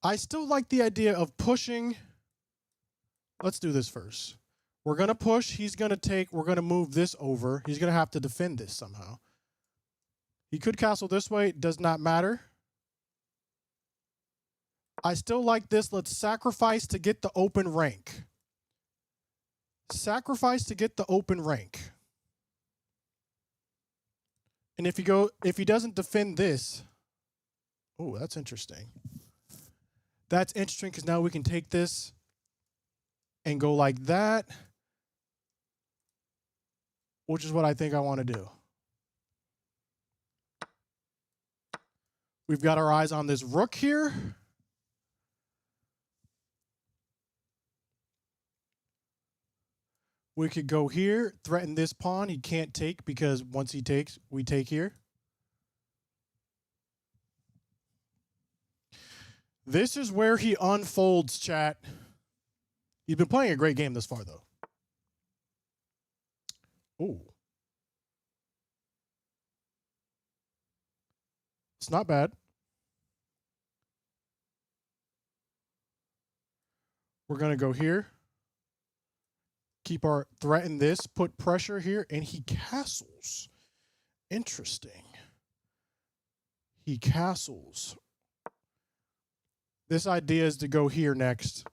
I still like the idea of pushing. Let's do this first. We're going to push. He's going to take. We're going to move this over. He's going to have to defend this somehow. He could castle this way. It does not matter. I still like this. Let's sacrifice to get the open rank. Sacrifice to get the open rank. And if he doesn't defend this, Oh, that's interesting. That's interesting because now we can take this and go like that, which is what I think I want to do. We've got our eyes on this rook here. We could go here, threaten this pawn. He can't take because once he takes, we take here. This is where he unfolds, chat. He's been playing a great game this far, though. Oh. It's not bad. We're going to go here. Keep our threaten this, put pressure here, and he castles. Interesting. He castles. This idea is to go here next.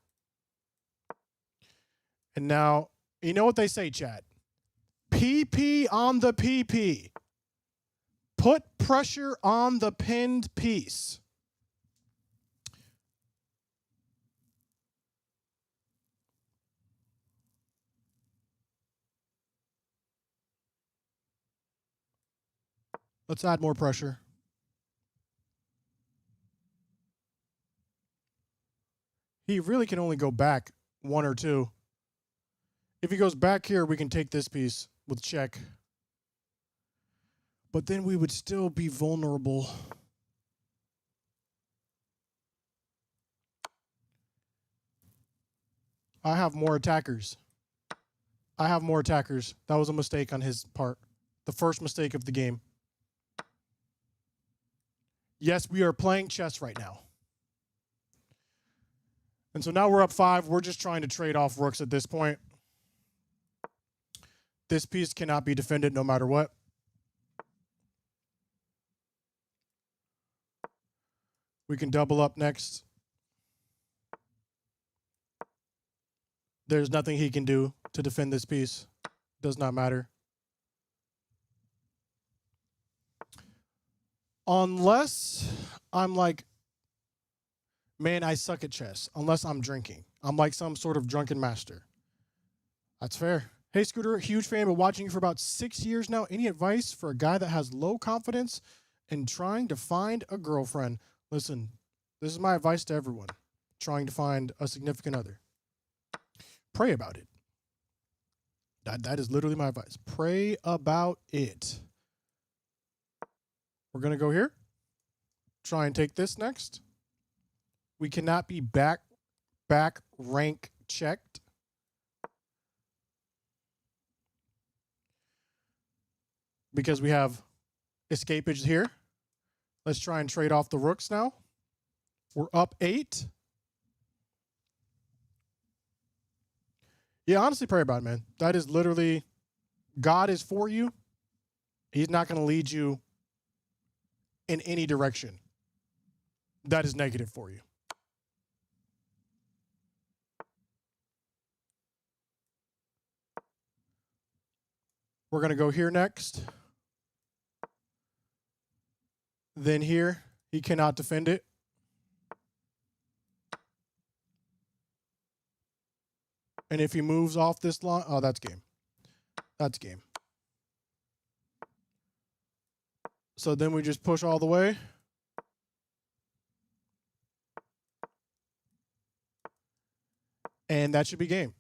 And now, you know what they say, chat? PP on the PP. Put pressure on the pinned piece. Let's add more pressure. He really can only go back one or two. If he goes back here, we can take this piece with check. But then we would still be vulnerable. I have more attackers. I have more attackers. That was a mistake on his part. The first mistake of the game. Yes, we are playing chess right now. And so now we're up 5. We're just trying to trade off rooks at this point. This piece cannot be defended no matter what. We can double up next. There's nothing he can do to defend this piece. Does not matter. Unless I'm like, man, I suck at chess. Unless I'm drinking. I'm like some sort of drunken master. That's fair. Hey, Scooter, huge fan, but watching you for about 6 years now. Any advice for a guy that has low confidence and trying to find a girlfriend? Listen, this is my advice to everyone trying to find a significant other. Pray about it. That is literally my advice. Pray about it. We're going to go here. Try and take this next. We cannot be back rank checked. Because we have escapage here. Let's try and trade off the rooks now. We're up 8. Yeah, honestly, pray about it, man. That is literally, God is for you. He's not going to lead you in any direction that is negative for you. We're going to go here next. Then here, he cannot defend it. And if he moves off this line, oh, that's game. That's game. So then we just push all the way. And that should be game.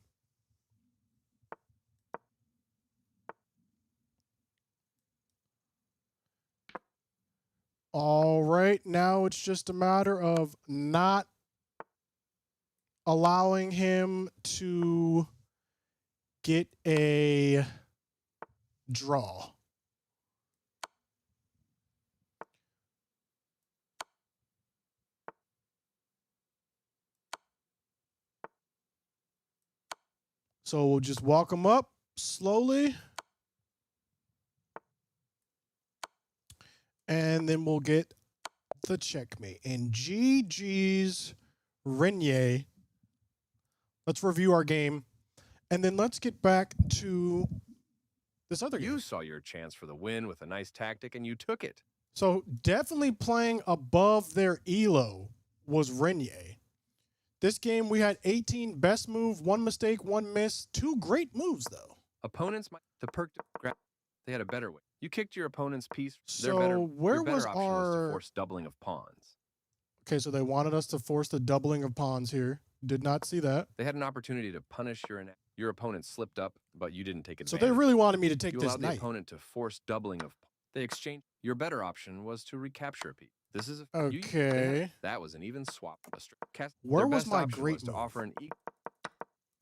All right, now it's just a matter of not allowing him to get a draw. So we'll just walk him up slowly. And then we'll get the checkmate. And GG's Renier. Let's review our game. And then let's get back to this other game.
You saw your chance for the win with a nice tactic, and you took it.
So definitely playing above their ELO was Renier. This game we had 18 best move, 1 mistake, 1 miss, 2 great moves though.
Opponents might the perk to grab. They had a better way. You kicked your opponent's piece.
So where
your better
was
option was to
our
force doubling of pawns.
Okay, so they wanted us to force the doubling of pawns here. Did not see that.
They had an opportunity to punish your opponent slipped up, but you didn't take
So
advantage.
they really wanted me to take
you
this
allowed the
knight.
opponent to force doubling of. They exchanged. Your better option was to recapture a piece. This is
Okay.
that was an even swap.
Where
their
was
best
my
option
great
was to
move?
offer an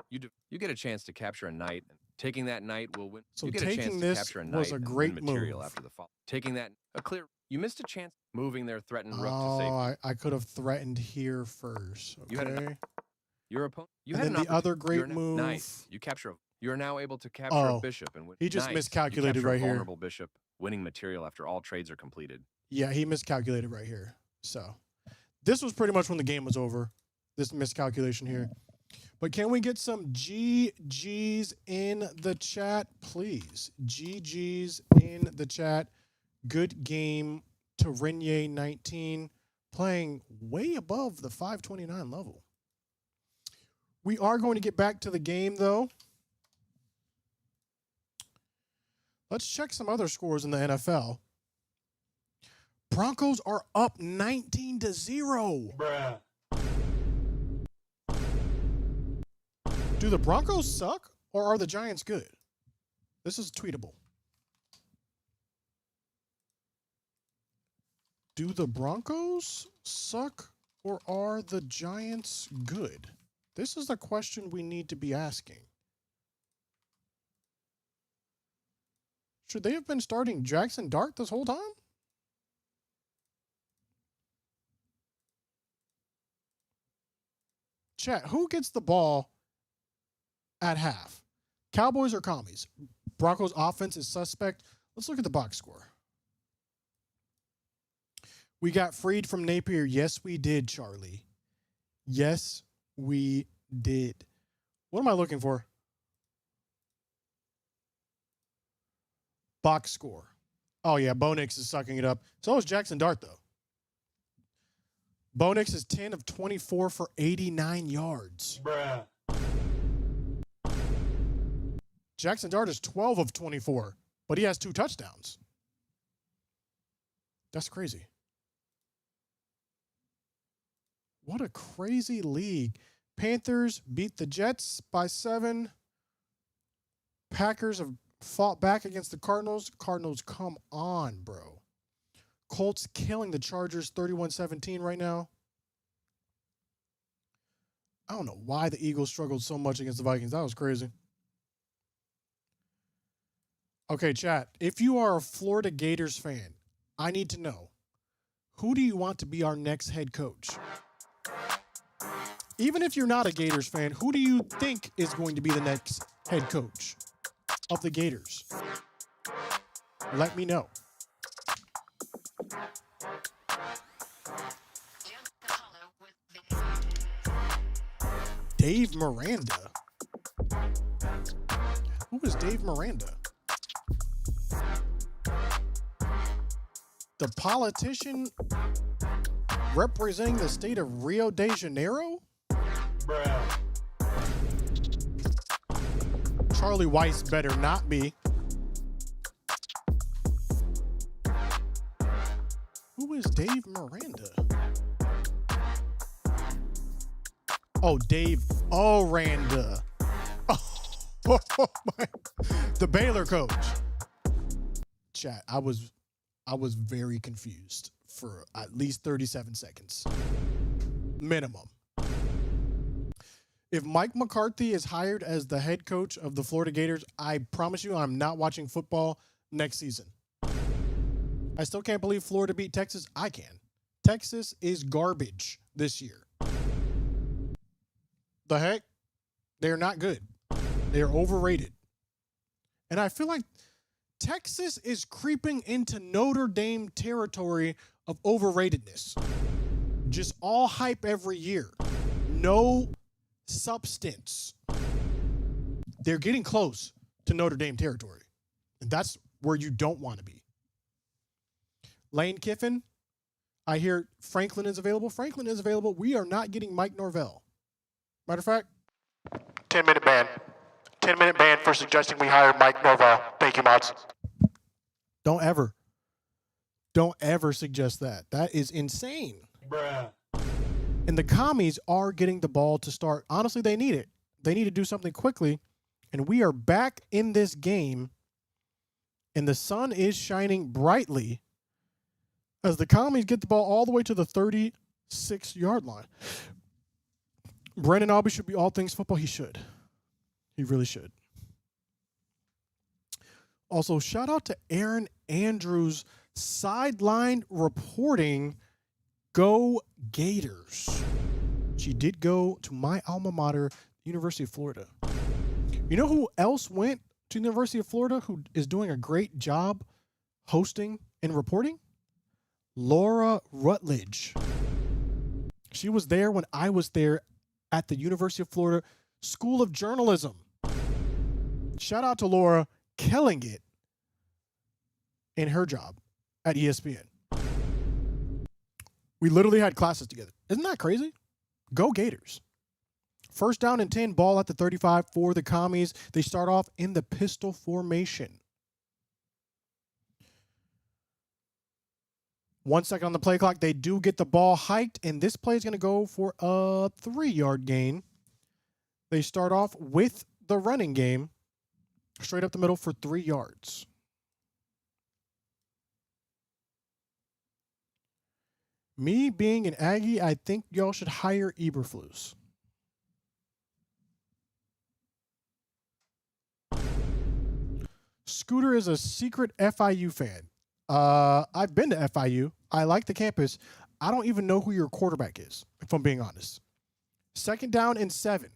you get a chance to capture a knight. And taking that knight will win.
So
you get a
taking
chance to
this
capture a knight
was a
and
great
win material
move.
after the fall. Taking that you missed a chance moving their threatened rook to
Oh,
safety.
I could have threatened here first. Okay.
You had your opponent. You
And
had
then
an
the other great
you're
move.
Nice. You capture. You are now able to capture
Oh,
a bishop and win.
he just
Nice.
miscalculated
You capture
right
a
here.
vulnerable bishop, winning material after all trades are completed.
Yeah, he miscalculated right here. So this was pretty much when the game was over. This miscalculation here. But can we get some GGs in the chat, please? GGs in the chat. Good game to Renier 19, playing way above the 529 level. We are going to get back to the game, though. Let's check some other scores in the NFL. Broncos are up 19-0.
Bruh.
Do the Broncos suck or are the Giants good? This is tweetable. Do the Broncos suck or are the Giants good? This is the question we need to be asking. Should they have been starting Jackson Dart this whole time? Chat, who gets the ball at half? Cowboys or Commies? Broncos offense is suspect. Let's look at the box score. We got freed from Napier. Yes, we did, Charlie. Yes, we did. What am I looking for? Box score. Oh, yeah, Bo Nix is sucking it up. So is Jackson Dart, though. Bo Nix is 10 of 24 for 89 yards.
Bruh.
Jackson Dart is 12 of 24, but he has 2 touchdowns. That's crazy. What a crazy league. Panthers beat the Jets by 7. Packers have fought back against the Cardinals. Cardinals, come on, bro. Colts killing the Chargers 31-17 right now. I don't know why the Eagles struggled so much against the Vikings. That was crazy. Okay, chat. If you are a Florida Gators fan, I need to know, who do you want to be our next head coach? Even if you're not a Gators fan, who do you think is going to be the next head coach of the Gators? Let me know. Dave Miranda. Who is Dave Miranda? The politician representing the state of Rio de Janeiro?
Bruh.
Charlie Weiss better not be. Who is Dave Miranda? Oh, Dave Oranda. Oh, my. The Baylor coach. Chat, I was very confused for at least 37 seconds. Minimum. If Mike McCarthy is hired as the head coach of the Florida Gators, I promise you I'm not watching football next season. I still can't believe Florida beat Texas. I can. Texas is garbage this year. The heck? They're not good. They're overrated. And I feel like Texas is creeping into Notre Dame territory of overratedness. Just all hype every year. No substance. They're getting close to Notre Dame territory. And that's where you don't want to be. Lane Kiffin. I hear Franklin is available. Franklin is available. We are not getting Mike Norvell. Matter of fact,
10-minute ban. 10-minute ban for suggesting we hire Mike Norvell. Thank you, mods.
don't ever suggest that. That is insane.
Bruh.
And the commies are getting the ball to start. Honestly, they need it. They need to do something quickly. And we are back in this game. And the sun is shining brightly as the commies get the ball all the way to the 36-yard line. Brandon Albee should be all things football. He should. He really should. Also, shout out to Aaron Andrews, sideline reporting. Go Gators. She did go to my alma mater, University of Florida. You know who else went to the University of Florida who is doing a great job hosting and reporting? Laura Rutledge. She was there when I was there at the University of Florida School of Journalism. Shout out to Laura, killing it in her job at ESPN. We literally had classes together. Isn't that crazy? Go Gators. First down and 10, ball at the 35 for the commies. They start off in the pistol formation. 1 second on the play clock. They do get the ball hiked, and this play is going to go for a 3-yard gain. They start off with the running game, straight up the middle for 3 yards. Me being an Aggie, I think y'all should hire Eberflus. Scooter is a secret FIU fan. I've been to FIU. I like the campus. I don't even know who your quarterback is, if I'm being honest. Second down and 7.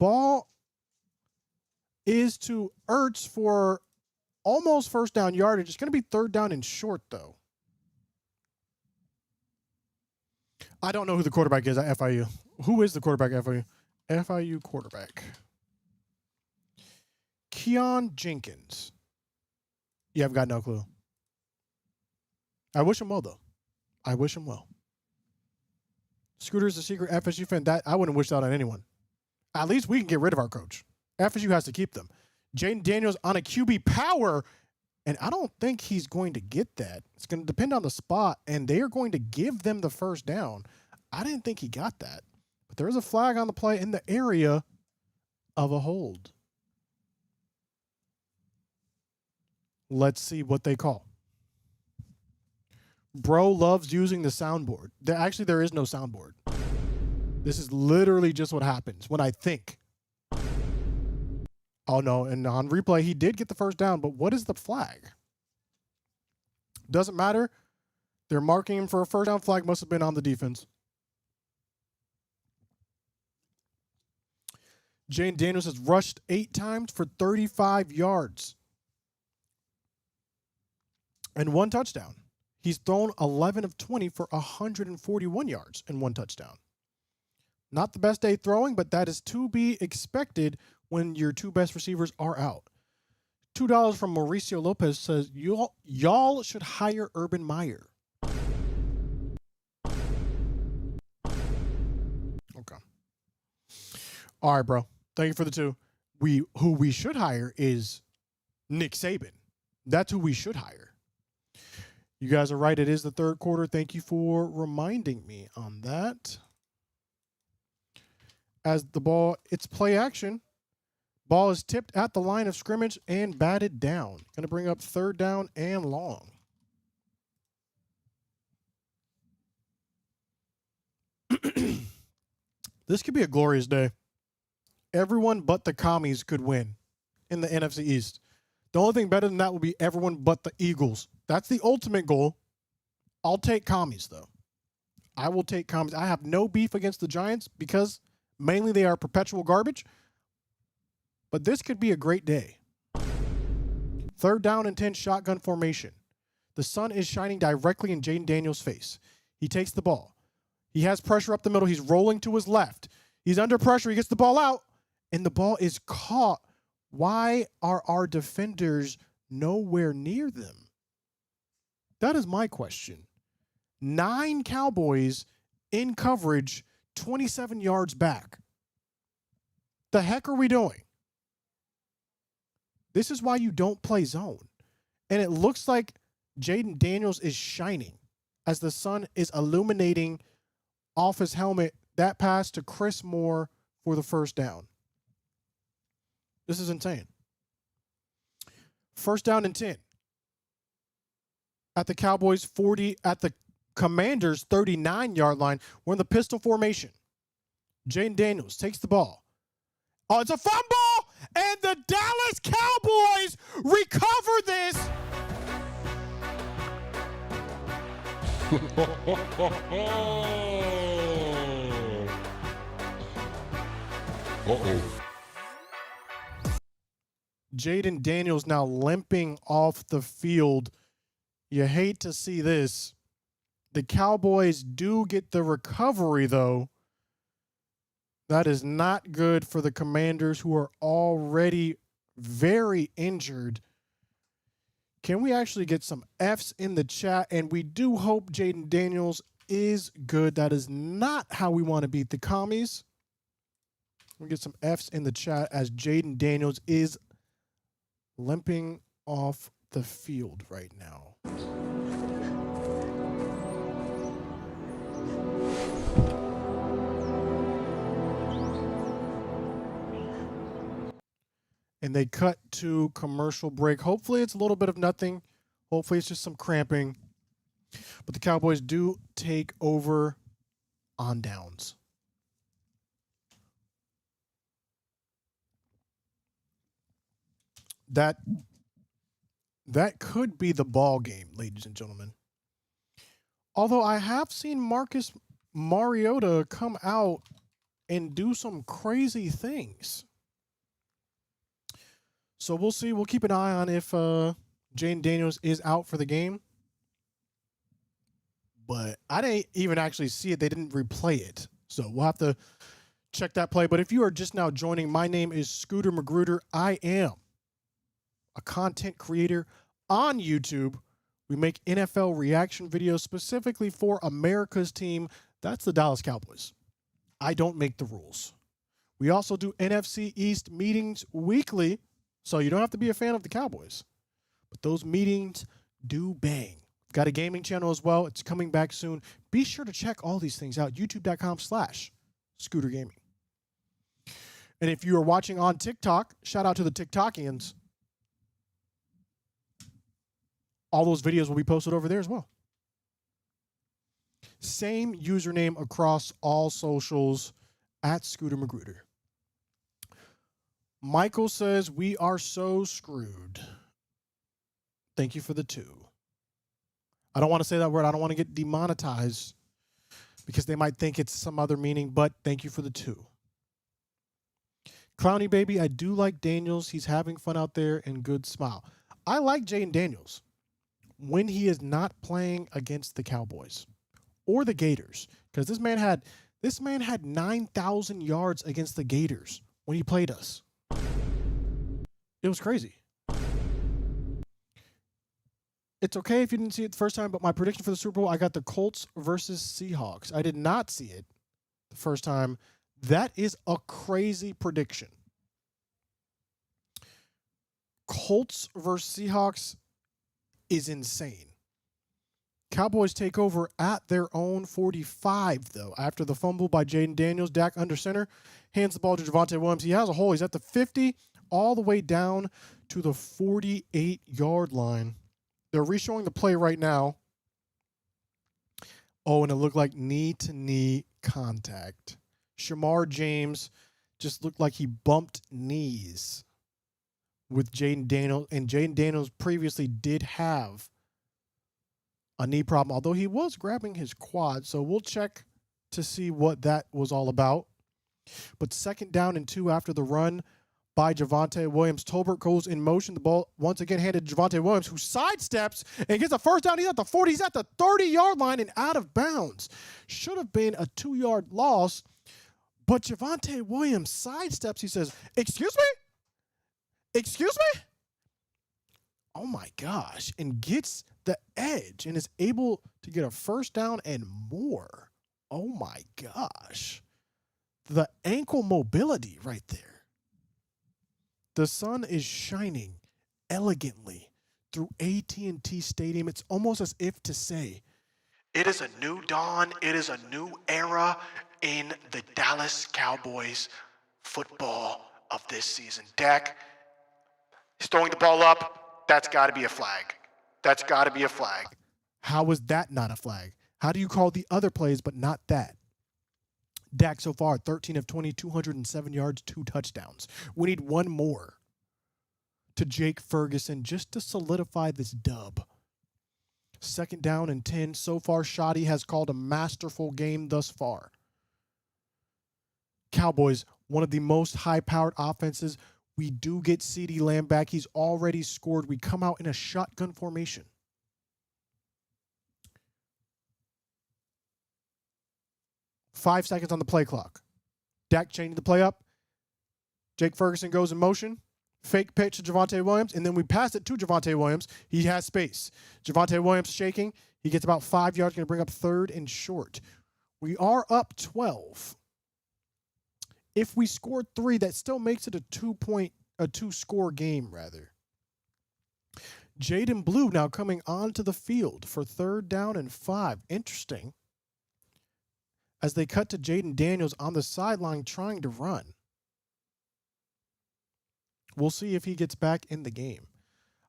Ball is to Ertz for almost first down yardage. It's going to be third down and short, though. I don't know who the quarterback is at FIU. Who is the quarterback at FIU? FIU quarterback. Keon Jenkins. Yeah, I've got no clue. I wish him well, though. I wish him well. Scooter's a secret FSU fan. That I wouldn't wish that on anyone. At least we can get rid of our coach. FSU has to keep them. Jaden Daniels on a QB power, and I don't think he's going to get that. It's going to depend on the spot, and they are going to give them the first down. I didn't think he got that. But there is a flag on the play in the area of a hold. Let's see what they call. Bro loves using the soundboard. Actually, there is no soundboard. This is literally just what happens when I think. Oh, no. And on replay, he did get the first down. But what is the flag? Doesn't matter. They're marking him for a first down. Flag must have been on the defense. Jane Daniels has rushed 8 times for 35 yards. And 1 touchdown. He's thrown 11 of 20 for 141 yards and 1 touchdown. Not the best day throwing, but that is to be expected when your 2 best receivers are out. $2 from Mauricio Lopez says, y'all should hire Urban Meyer. Okay. All right, bro. Thank you for the 2. Who we should hire is Nick Saban. That's who we should hire. You guys are right. It is the third quarter. Thank you for reminding me on that. As the ball, it's play action. Ball is tipped at the line of scrimmage and batted down. Going to bring up third down and long. This could be a glorious day. Everyone but the commies could win in the NFC East. The only thing better than that would be everyone but the Eagles. That's the ultimate goal. I'll take commies, though. I will take commies. I have no beef against the Giants because mainly they are perpetual garbage. But this could be a great day. Third down and 10 shotgun formation. The sun is shining directly in Jaden Daniels' face. He takes the ball. He has pressure up the middle. He's rolling to his left. He's under pressure. He gets the ball out, and the ball is caught. Why are our defenders nowhere near them? That is my question. 9 Cowboys in coverage, 27 yards back. The heck are we doing? This is why you don't play zone. And it looks like Jaden Daniels is shining as the sun is illuminating off his helmet. That pass to Chris Moore for the first down. This is insane. First down and 10. At the Cowboys 40, at the Commanders 39-yard line. We're in the pistol formation. Jaden Daniels takes the ball. Oh, it's a fumble! And the Dallas Cowboys recover this.
Uh-oh.
Jaden Daniels now limping off the field. You hate to see this. The Cowboys do get the recovery, though. That is not good for the Commanders, who are already very injured. Can we actually get some Fs in the chat? And we do hope Jaden Daniels is good. That is not how we want to beat the commies. We'll get some Fs in the chat as Jaden Daniels is limping off the field right now. And they cut to commercial break. Hopefully it's a little bit of nothing. Hopefully it's just some cramping. But the Cowboys do take over on downs. That could be the ball game, ladies and gentlemen. Although I have seen Marcus Mariota come out and do some crazy things. So we'll see. We'll keep an eye on if Jaden Daniels is out for the game. But I didn't even actually see it. They didn't replay it. So we'll have to check that play. But if you are just now joining, my name is ScooterMagruder. I am a content creator on YouTube. We make NFL reaction videos specifically for America's team. That's the Dallas Cowboys. I don't make the rules. We also do NFC East meetings weekly. So you don't have to be a fan of the Cowboys. But those meetings do bang. Got a gaming channel as well. It's coming back soon. Be sure to check all these things out. YouTube.com/ScooterGaming. And if you are watching on TikTok, shout out to the TikTokians. All those videos will be posted over there as well. Same username across all socials at ScooterMagruder. Michael says, we are so screwed. Thank you for the 2. I don't want to say that word. I don't want to get demonetized because they might think it's some other meaning, but thank you for the 2. Clowny Baby, I do like Daniels. He's having fun out there and good smile. I like Jaden Daniels when he is not playing against the Cowboys or the Gators, because this man had 9,000 yards against the Gators when he played us. It was crazy. It's okay if you didn't see it the first time, but my prediction for the Super Bowl, I got the Colts versus Seahawks. I did not see it the first time. That is a crazy prediction. Colts versus Seahawks is insane. Cowboys take over at their own 45, though. After the fumble by Jaden Daniels, Dak under center, hands the ball to Javonte Williams. He has a hole. He's at the 50, all the way down to the 48-yard line. They're re-showing the play right now. Oh, and it looked like knee-to-knee contact. Shamar James just looked like he bumped knees with Jaden Daniels. And Jaden Daniels previously did have a knee problem, although he was grabbing his quad. So we'll check to see what that was all about. But second down and 2 after the run by Javonte Williams. Tolbert goes in motion. The ball once again handed to Javonte Williams, who sidesteps and gets a first down. He's at the 40. He's at the 30-yard line and out of bounds. Should have been a 2-yard loss. But Javonte Williams sidesteps. He says, "Excuse me? Excuse me?" Oh my gosh. And gets the edge and is able to get a first down and more. Oh my gosh. The ankle mobility right there. The sun is shining elegantly through AT&T Stadium. It's almost as if to say, it is a new dawn. It is a new era in the Dallas Cowboys football of this season. Dak is throwing the ball up. That's got to be a flag. That's got to be a flag. How was that not a flag? How do you call the other plays but not that? Dak so far, 13 of 20, 207 yards, 2 touchdowns. We need one more to Jake Ferguson just to solidify this dub. 2nd down and 10. So far, Shoddy has called a masterful game thus far. Cowboys, one of the most high-powered offenses. We do get CeeDee Lamb back. He's already scored. We come out in a shotgun formation. Five seconds on the play clock. Dak changing the play up. Jake Ferguson goes in motion. Fake pitch to Javonte Williams, and then we pass it to Javonte Williams. He has space. Javonte Williams shaking. He gets about 5 yards, going to bring up 3rd and short. We are up 12. If we score 3, that still makes it a 2-score game, rather. Jaden Blue now coming onto the field for 3rd down and 5. Interesting. As they cut to Jaden Daniels on the sideline trying to run. We'll see if he gets back in the game.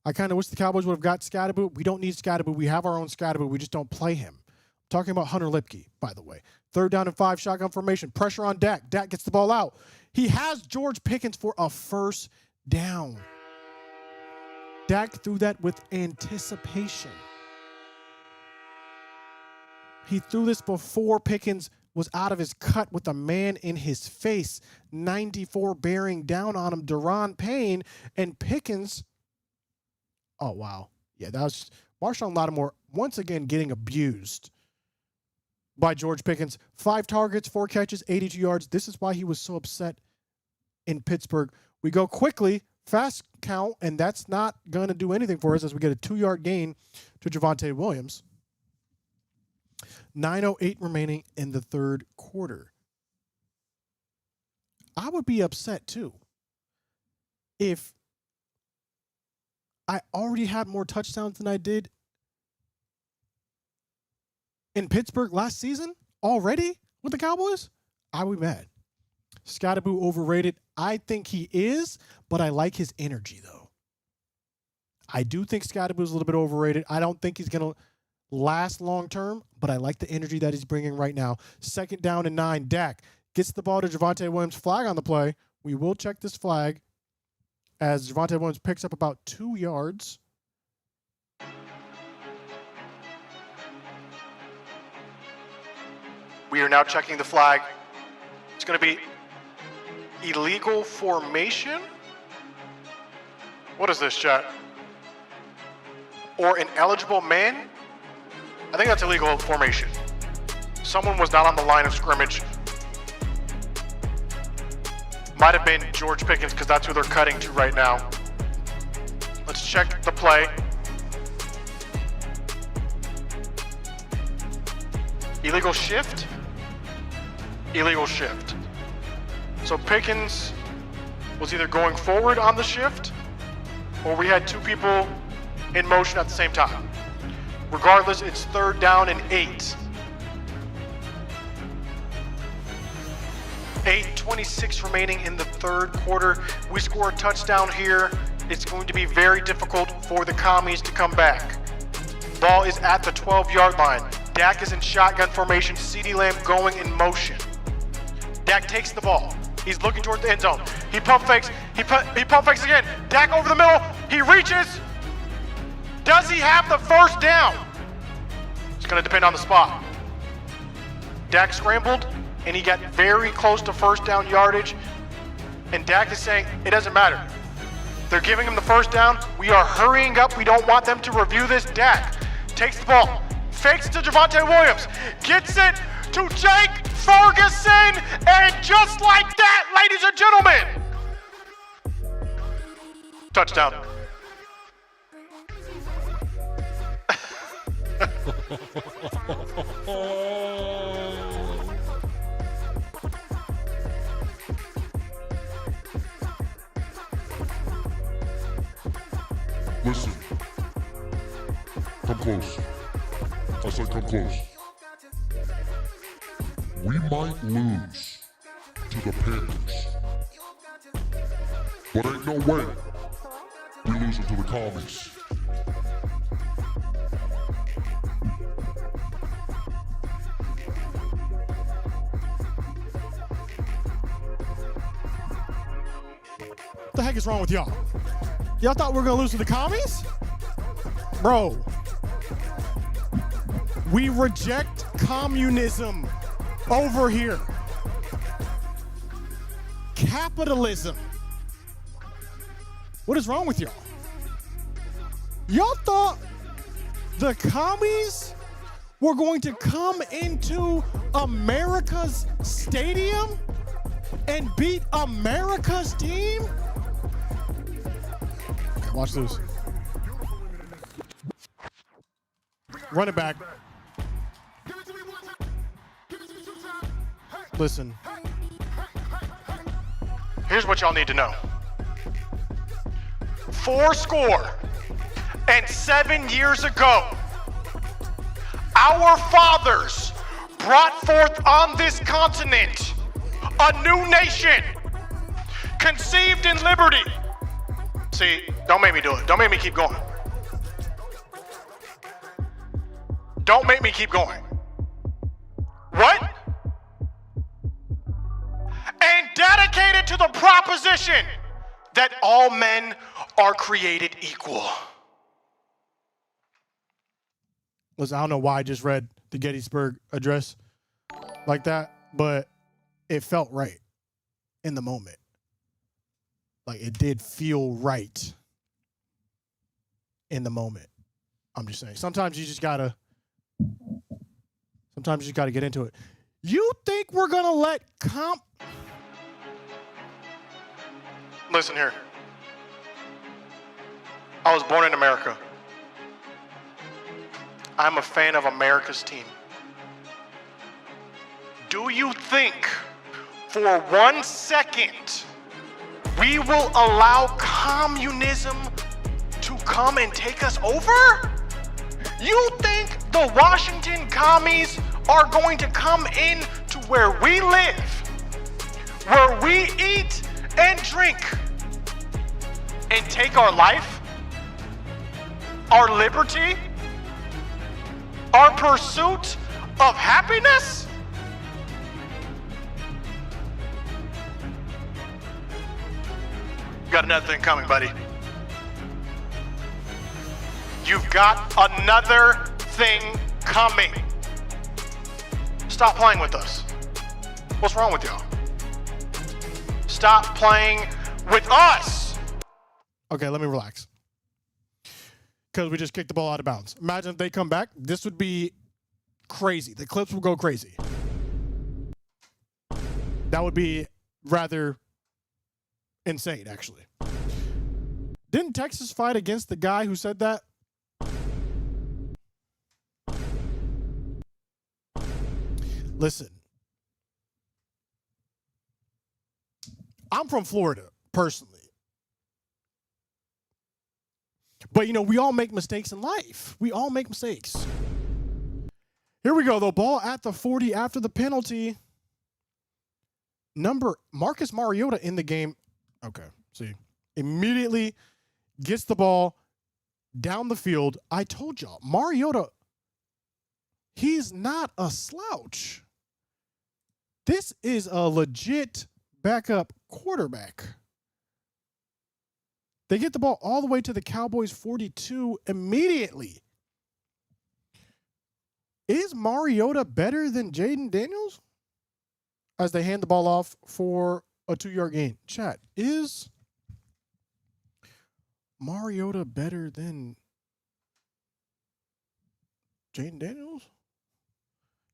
I kind of wish the Cowboys would have got Scatterboot. We don't need Scatterboot. We have our own Scatterboot. We just don't play him. I'm talking about Hunter Lipke, by the way. 3rd down and 5, shotgun formation. Pressure on Dak. Dak gets the ball out. He has George Pickens for a 1st down. Dak threw that with anticipation. He threw this before Pickens was out of his cut with a man in his face. 94 bearing down on him. Daron Payne and Pickens. Oh, wow. Yeah, that was Marshawn Lattimore once again getting abused by George Pickens. 5 targets, 4 catches, 82 yards. This is why he was so upset in Pittsburgh. We go quickly, fast count, and that's not going to do anything for us as we get a 2-yard gain to Javonte Williams. 9:08 remaining in the 3rd quarter. I would be upset too if I already had more touchdowns than I did in Pittsburgh last season already with the Cowboys. I would be mad. Scatterboo overrated. I think he is, but I like his energy though. I do think Scatterboo is a little bit overrated. I don't think he's going to last long term, but I like the energy that he's bringing right now. 2nd down and 9. Dak gets the ball to Javonte Williams. Flag on the play. We will check this flag as Javonte Williams picks up about 2 yards. We are now checking the flag. It's going to be illegal formation. What is this, chat? Or an eligible man? I think that's illegal formation. Someone was not on the line of scrimmage. Might have been George Pickens because that's who they're cutting to right now. Let's check the play. Illegal shift? Illegal shift. So Pickens was either going forward on the shift or we had 2 people in motion at the same time. Regardless, it's 3rd down and 8. 8:26 remaining in the 3rd quarter. We score a touchdown here. It's going to be very difficult for the Commies to come back. Ball is at the 12-yard line. Dak is in shotgun formation. CeeDee Lamb going in motion. Dak takes the ball. He's looking towards the end zone. He pump fakes. He pump fakes again. Dak over the middle. He reaches. Does he have the 1st down? It's going to depend on the spot. Dak scrambled, and he got very close to 1st down yardage. And Dak is saying, it doesn't matter. They're giving him the 1st down. We are hurrying up. We don't want them to review this. Dak takes the ball, fakes to Javonte Williams, gets it to Jake Ferguson, and just like that, ladies and gentlemen, touchdown.
Listen. Come close. I said come close. We might lose to the Panthers. But ain't no way we losing to the Commies.
What the heck is wrong with y'all? Y'all thought we were going to lose to the Commies? Bro. We reject communism over here. Capitalism. What is wrong with y'all? Y'all thought the Commies were going to come into America's stadium and beat America's team? Okay, watch this. Run it back. Listen.
Here's what y'all need to know. 407 years ago, our fathers brought forth on this continent a new nation, conceived in liberty. See, don't make me do it. Don't make me keep going. Don't make me keep going. What? And dedicated to the proposition that all men are created equal.
Listen, I don't know why I just read the Gettysburg Address like that, but it felt right in the moment. Like, it did feel right in the moment. I'm just saying. Sometimes you just gotta get into it. You think we're gonna let
Listen here. I was born in America. I'm a fan of America's team. Do you think for 1 second we will allow communism to come and take us over? You think the Washington Commies are going to come in to where we live, where we eat and drink, and take our life, our liberty, our pursuit of happiness? You got another thing coming, buddy. You've got another thing coming. Stop playing with us. What's wrong with y'all? Stop playing with us.
Okay, let me relax. Because we just kicked the ball out of bounds. Imagine if they come back. This would be crazy. The clips will go crazy. That would be rather insane, actually. Didn't Texas fight against the guy who said that? Listen. I'm from Florida, personally. But, you know, we all make mistakes in life. We all make mistakes. Here we go, though. Ball at the 40 after the penalty. Marcus Mariota in the game. Okay, see. Immediately gets the ball down the field. I told y'all, Mariota, he's not a slouch. This is a legit backup quarterback. They get the ball all the way to the Cowboys 42 immediately. Is Mariota better than Jaden Daniels? As they hand the ball off for a 2-yard gain. Chat, is Mariota better than Jaden Daniels?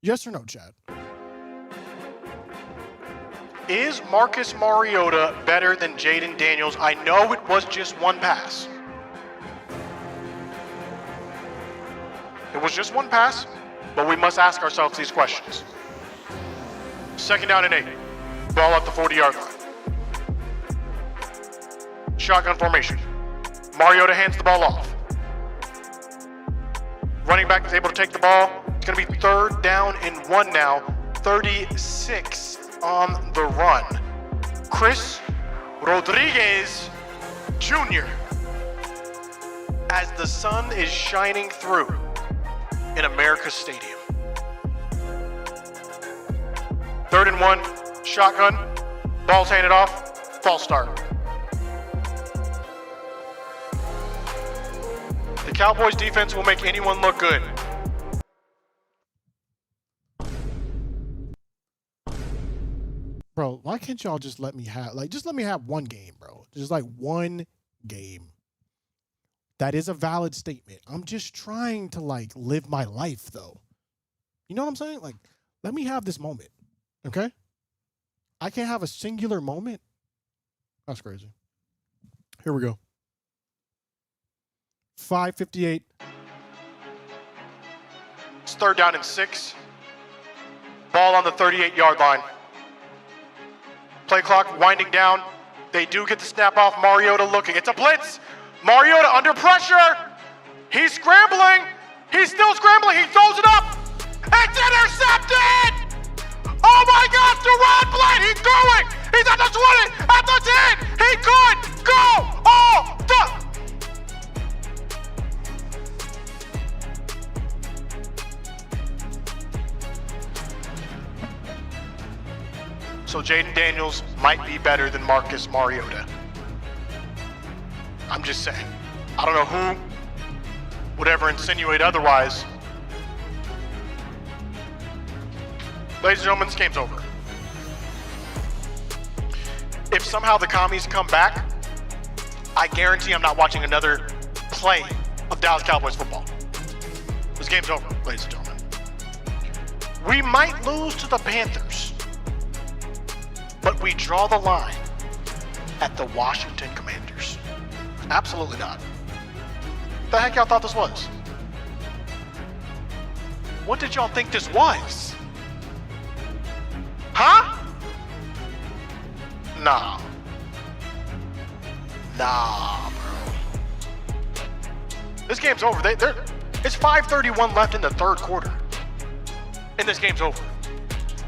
Yes or no, chat?
Is Marcus Mariota better than Jaden Daniels? I know it was just one pass. It It was just one pass, but we must ask ourselves these questions. 2nd down and 8. Ball at the 40-yard line. Shotgun formation. Mariota hands the ball off. Running back is able to take the ball. It's going to be 3rd down and 1 now. 36 on the run. Chris Rodriguez Jr. as the sun is shining through in America's Stadium. 3rd and 1, shotgun, ball's handed off, false start. The Cowboys defense will make anyone look good.
Bro, why can't y'all just let me have, just let me have one game, bro. Just one game. That is a valid statement. I'm just trying to live my life though. You know what I'm saying? Let me have this moment. Okay? I can't have a singular moment. That's crazy. Here we go. 5:58.
It's 3rd down and 6. Ball on the 38-yard line. Play clock winding down. They do get the snap off. Mariota looking. It's a blitz. Mariota under pressure. He's scrambling. He's still scrambling. He throws it up. It's intercepted. Oh my gosh, Deron Bland. He's going. He's at the 20, at the 10. He could go all the. So Jaden Daniels might be better than Marcus Mariota. I'm just saying. I don't know who would ever insinuate otherwise. Ladies and gentlemen, this game's over. If somehow the commies come back, I guarantee I'm not watching another play of Dallas Cowboys football. This game's over, ladies and gentlemen. We might lose to the Panthers, but we draw the line at the Washington Commanders. Absolutely not. The heck y'all thought this was? What did y'all think this was? Huh? Nah. Nah, bro. This game's over. It's 5:31 left in the 3rd quarter. And this game's over.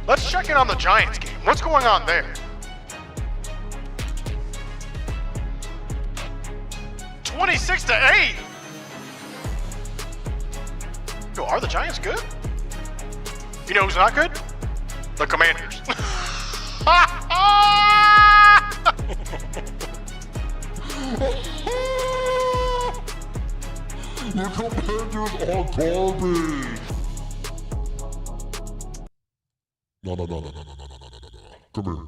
Let's check in on the Giants game. What's going on there? 26-8. Yo, are the Giants good? You know who's not good? The Commanders.
The Commanders are garbage. No. Come here.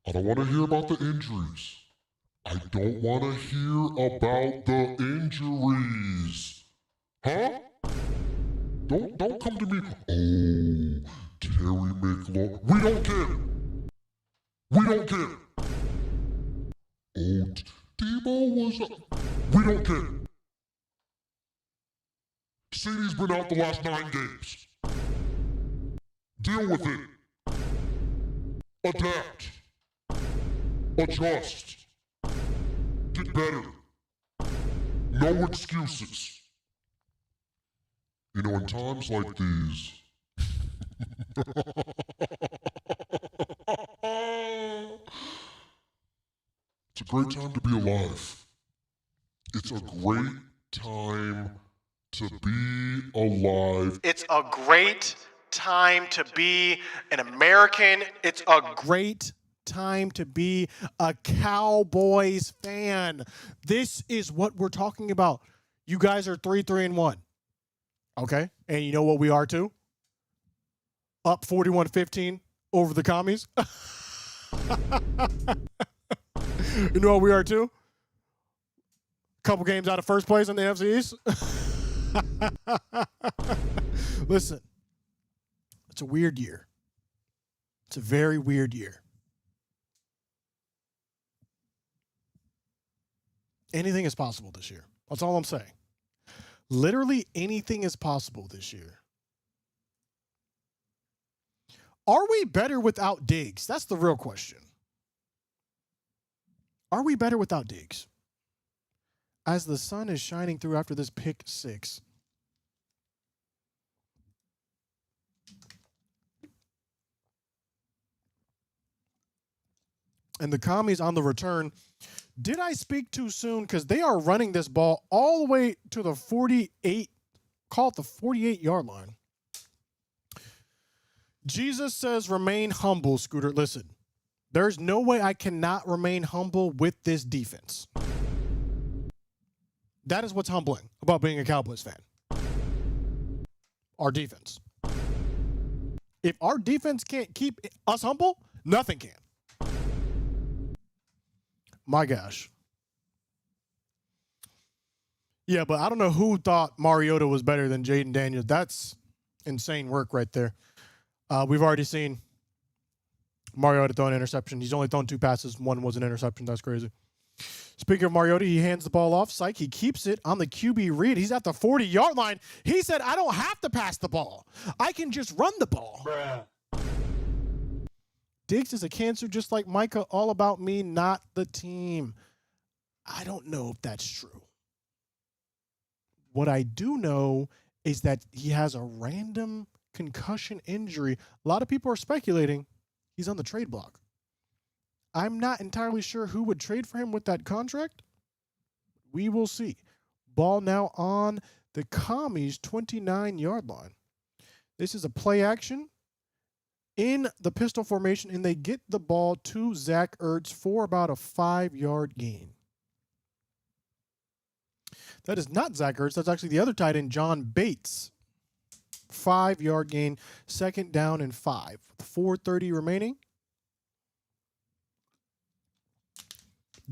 I don't want to hear about the injuries. I don't want to hear about the injuries. Huh? Don't come to me. Oh, Terry McLaurin. We don't care. We don't care. Oh, Debo was. We don't care. CD's been out the last 9 games. Deal with it. Adapt. Adjust. Get better. No excuses. You know, in times like these, it's a great time to be alive. It's a great time to be alive.
It's a great time to be an American. It's a
Great time to be a Cowboys fan. This is what we're talking about. You guys are 3-3-1. Okay? And you know what we are too? Up 41-15 over the commies. You know what we are too? Couple games out of first place in the NFC East. Listen, it's a weird year. It's a very weird year. Anything is possible this year. That's all I'm saying. Literally anything is possible this year. Are we better without Diggs? That's the real question. Are we better without Diggs? As the sun is shining through after this pick six. And the commies on the return. Did I speak too soon? Because they are running this ball all the way to the 48, call it the 48-yard line. Jesus says, remain humble, Scooter. Listen, there's no way I cannot remain humble with this defense. That is what's humbling about being a Cowboys fan. Our defense. If our defense can't keep us humble, nothing can. My gosh. Yeah, but I don't know who thought Mariota was better than Jaden Daniels. That's insane work right there. We've already seen Mariota throw an interception. He's only thrown 2 passes. 1 was an interception. That's crazy. Speaking of Mariota, he hands the ball off. Psych, he keeps it on the QB read. He's at the 40-yard line. He said, I don't have to pass the ball. I can just run the ball.
Bruh.
Diggs is a cancer just like Micah. All about me, not the team. I don't know if that's true. What I do know is that he has a random concussion injury. A lot of people are speculating he's on the trade block. I'm not entirely sure who would trade for him with that contract. We will see. Ball now on the commies' 29-yard line. This is a play action in the pistol formation, and they get the ball to Zach Ertz for about a 5-yard gain. That is not Zach Ertz. That's actually the other tight end, John Bates. 5-yard gain, 2nd down and 5. 4:30 remaining.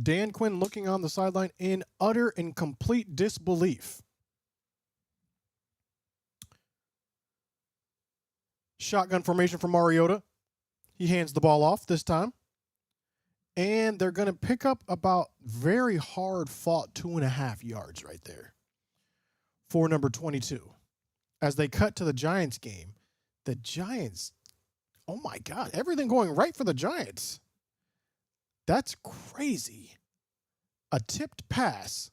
Dan Quinn looking on the sideline in utter and complete disbelief. Shotgun formation for Mariota. He hands the ball off this time. And they're going to pick up about very hard fought 2.5 yards right there for number 22. As they cut to the Giants game, the Giants, oh my God, everything going right for the Giants. That's crazy. A tipped pass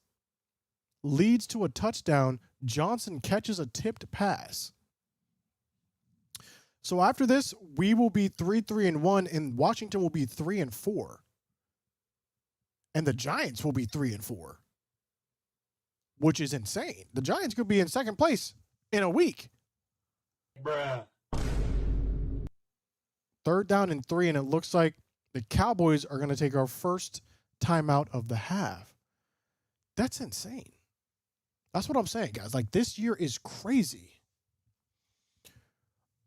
leads to a touchdown. Johnson catches a tipped pass. So after this, we will be 3-3-1, and Washington will be 3-4. And the Giants will be 3-4, which is insane. The Giants could be in 2nd place in a week.
Bruh.
3rd down and 3, and it looks like the Cowboys are going to take our first timeout of the half. That's insane. That's what I'm saying, guys. Like, this year is crazy.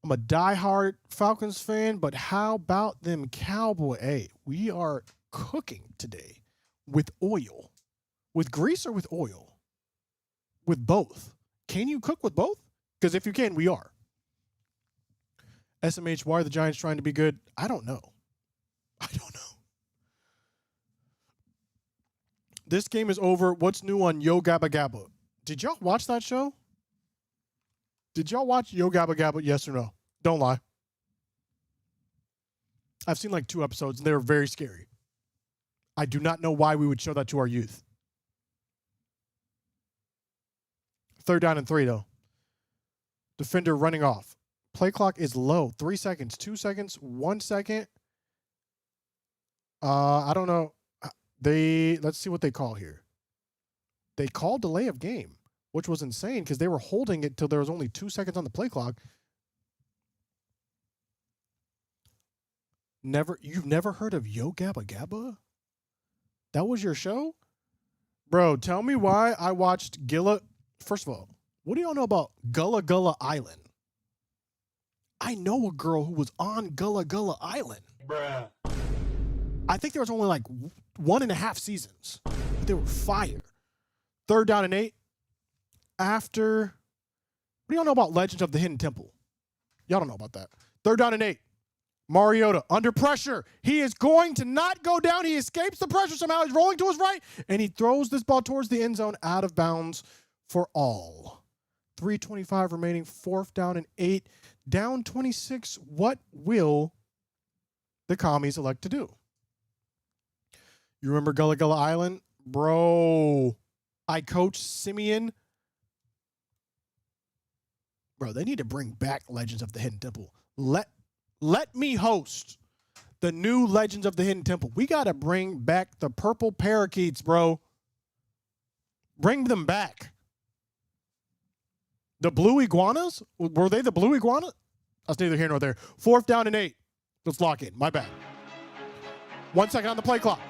I'm a diehard Falcons fan, but how about them Cowboys? Hey, we are cooking today with oil. With grease or with oil? With both. Can you cook with both? Because if you can, we are. SMH, why are the Giants trying to be good? I don't know. This game is over. What's new on Yo Gabba Gabba? Did y'all watch that show? Did y'all watch Yo Gabba Gabba? Yes or no? Don't lie. I've seen like 2 episodes, and they were very scary. I do not know why we would show that to our youth. 3rd down and 3, though. Defender running off. Play clock is low. 3 seconds, 2 seconds, 1 second. I don't know. Let's see what they call here. They called delay of game, which was insane because they were holding it till there was only 2 seconds on the play clock. You've never heard of Yo Gabba Gabba? That was your show? Bro, tell me why I watched Gilla. First of all, what do y'all know about Gullah Gullah Island? I know a girl who was on Gullah Gullah Island.
Bruh.
I think there was only like 1.5 seasons. But they were fire. 3rd down and 8. After, what do y'all know about Legends of the Hidden Temple? Y'all don't know about that. 3rd down and 8. Mariota under pressure. He is going to not go down. He escapes the pressure somehow. He's rolling to his right, and he throws this ball towards the end zone out of bounds for all. 3:25 remaining, 4th down and 8, down 26. What will the commies elect to do? You remember Gullah Gullah Island? Bro, I coached Simeon. Bro, they need to bring back Legends of the Hidden Temple. Let me host the new Legends of the Hidden Temple. We got to bring back the purple parakeets, bro. Bring them back. The blue iguanas? Were they the blue iguana? That's neither here nor there. 4th down and 8. Let's lock in. My bad. 1 second on the play clock.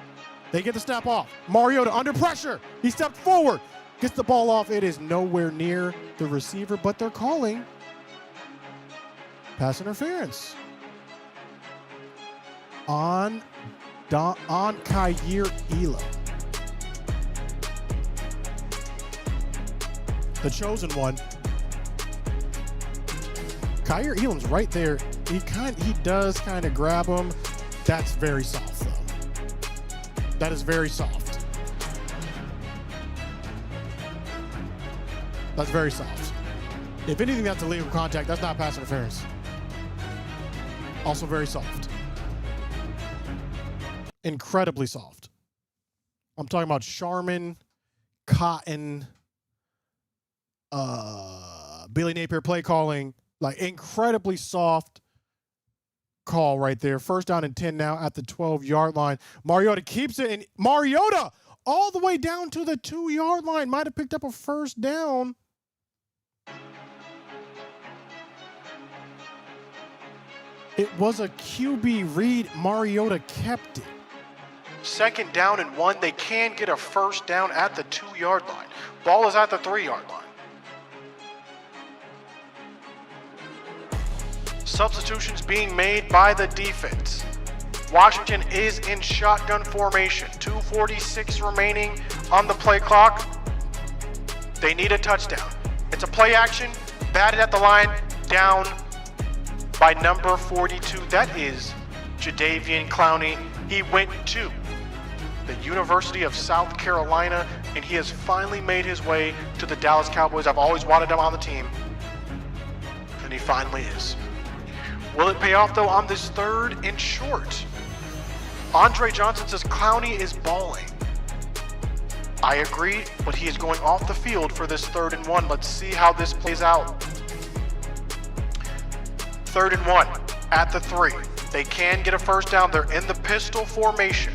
They get the snap off. Mariota under pressure. He stepped forward. Gets the ball off. It is nowhere near the receiver, but they're calling pass interference on Kyer Elam. The chosen one. Kyer Elam's right there. He does kind of grab him. That's very soft, though. That is very soft. That's very soft. If anything, that's illegal contact. That's not pass interference. Also very soft. Incredibly soft. I'm talking about Charmin, Cotton, Billy Napier play calling. Like, incredibly soft call right there. 1st down and 10 now at the 12-yard line. Mariota keeps it, and Mariota all the way down to the 2-yard line. Might have picked up a 1st down. It was a QB read. Mariota kept it. 2nd down and 1. They can get a 1st down at the 2-yard line. Ball is at the 3-yard line. Substitutions being made by the defense. Washington is in shotgun formation. 2:46 remaining on the play clock. They need a touchdown. It's a play action, batted at the line, down by number 42. That is Jadeveon Clowney. He went to the University of South Carolina, and he has finally made his way to the Dallas Cowboys. I've always wanted him on the team, and he finally is. Will it pay off, though, on this 3rd and short? Andre Johnson says Clowney is balling. I agree, but he is going off the field for this 3rd and 1. Let's see how this plays out. 3rd and 1 at the 3. They can get a 1st down. They're in the pistol formation.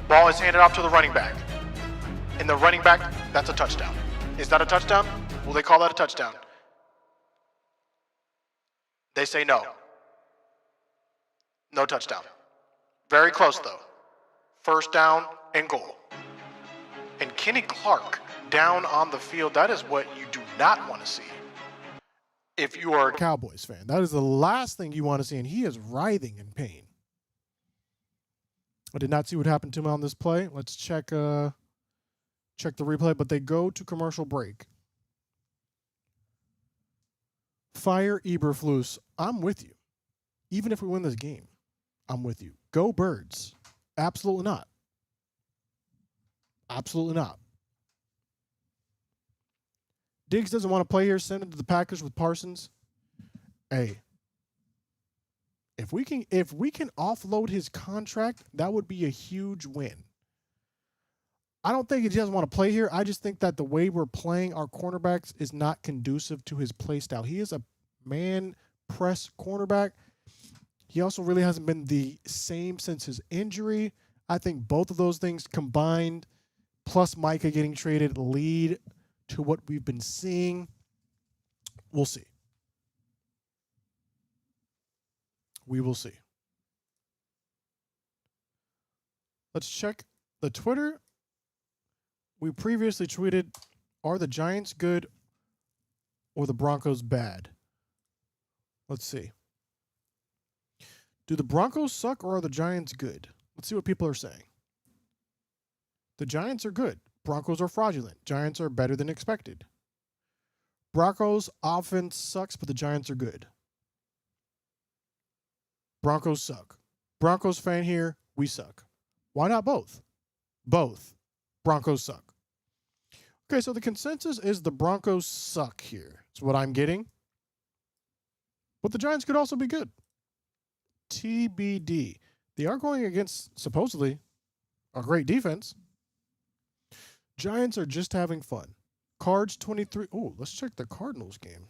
Ball is handed off to the running back. And the running back, that's a touchdown. Is that a touchdown? Will they call that a touchdown? They say no. No touchdown. Very close, though. 1st down and goal. And Kenny Clark down on the field. That is what you do not want to see if you are a Cowboys fan. That is the last thing you want to see, and he is writhing in pain. I did not see what happened to him on this play. Let's check the replay, but they go to commercial break. Fire Eberflus. I'm with you. Even if we win this game, I'm with you. Go Birds. Absolutely not. Absolutely not. Diggs doesn't want to play here. Send him to the Packers with Parsons. Hey, if we can offload his contract, that would be a huge win. I don't think he doesn't want to play here. I just think that the way we're playing our cornerbacks is not conducive to his play style. He is a man press cornerback. He also really hasn't been the same since his injury. I think both of those things combined, plus Micah getting traded, lead to what we've been seeing. We'll see. We will see. Let's check the Twitter. We previously tweeted, are the Giants good or the Broncos bad? Let's see. Do the Broncos suck or are the Giants good? Let's see what people are saying. The Giants are good. Broncos are fraudulent. Giants are better than expected. Broncos offense sucks, but the Giants are good. Broncos suck. Broncos fan here, we suck. Why not both? Both. Broncos suck. Okay, so the consensus is the Broncos suck here. That's what I'm getting. But the Giants could also be good. TBD. They are going against, supposedly, a great defense. Giants are just having fun. Cards 23. Oh, let's check the Cardinals game.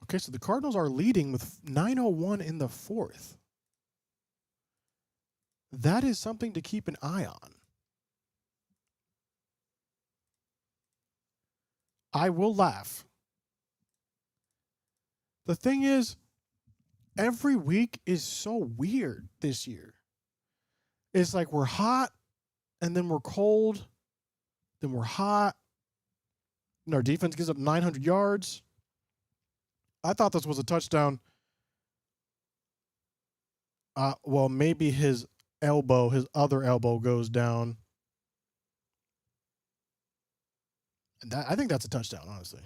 Okay, so the Cardinals are leading with 9:01 in the fourth. That is something to keep an eye on. I will laugh. The thing is, every week is so weird this year. It's like we're hot, and then we're cold, then we're hot, and our defense gives up 900 yards. I thought this was a touchdown. Well, maybe his other elbow goes down. And I think that's a touchdown, honestly.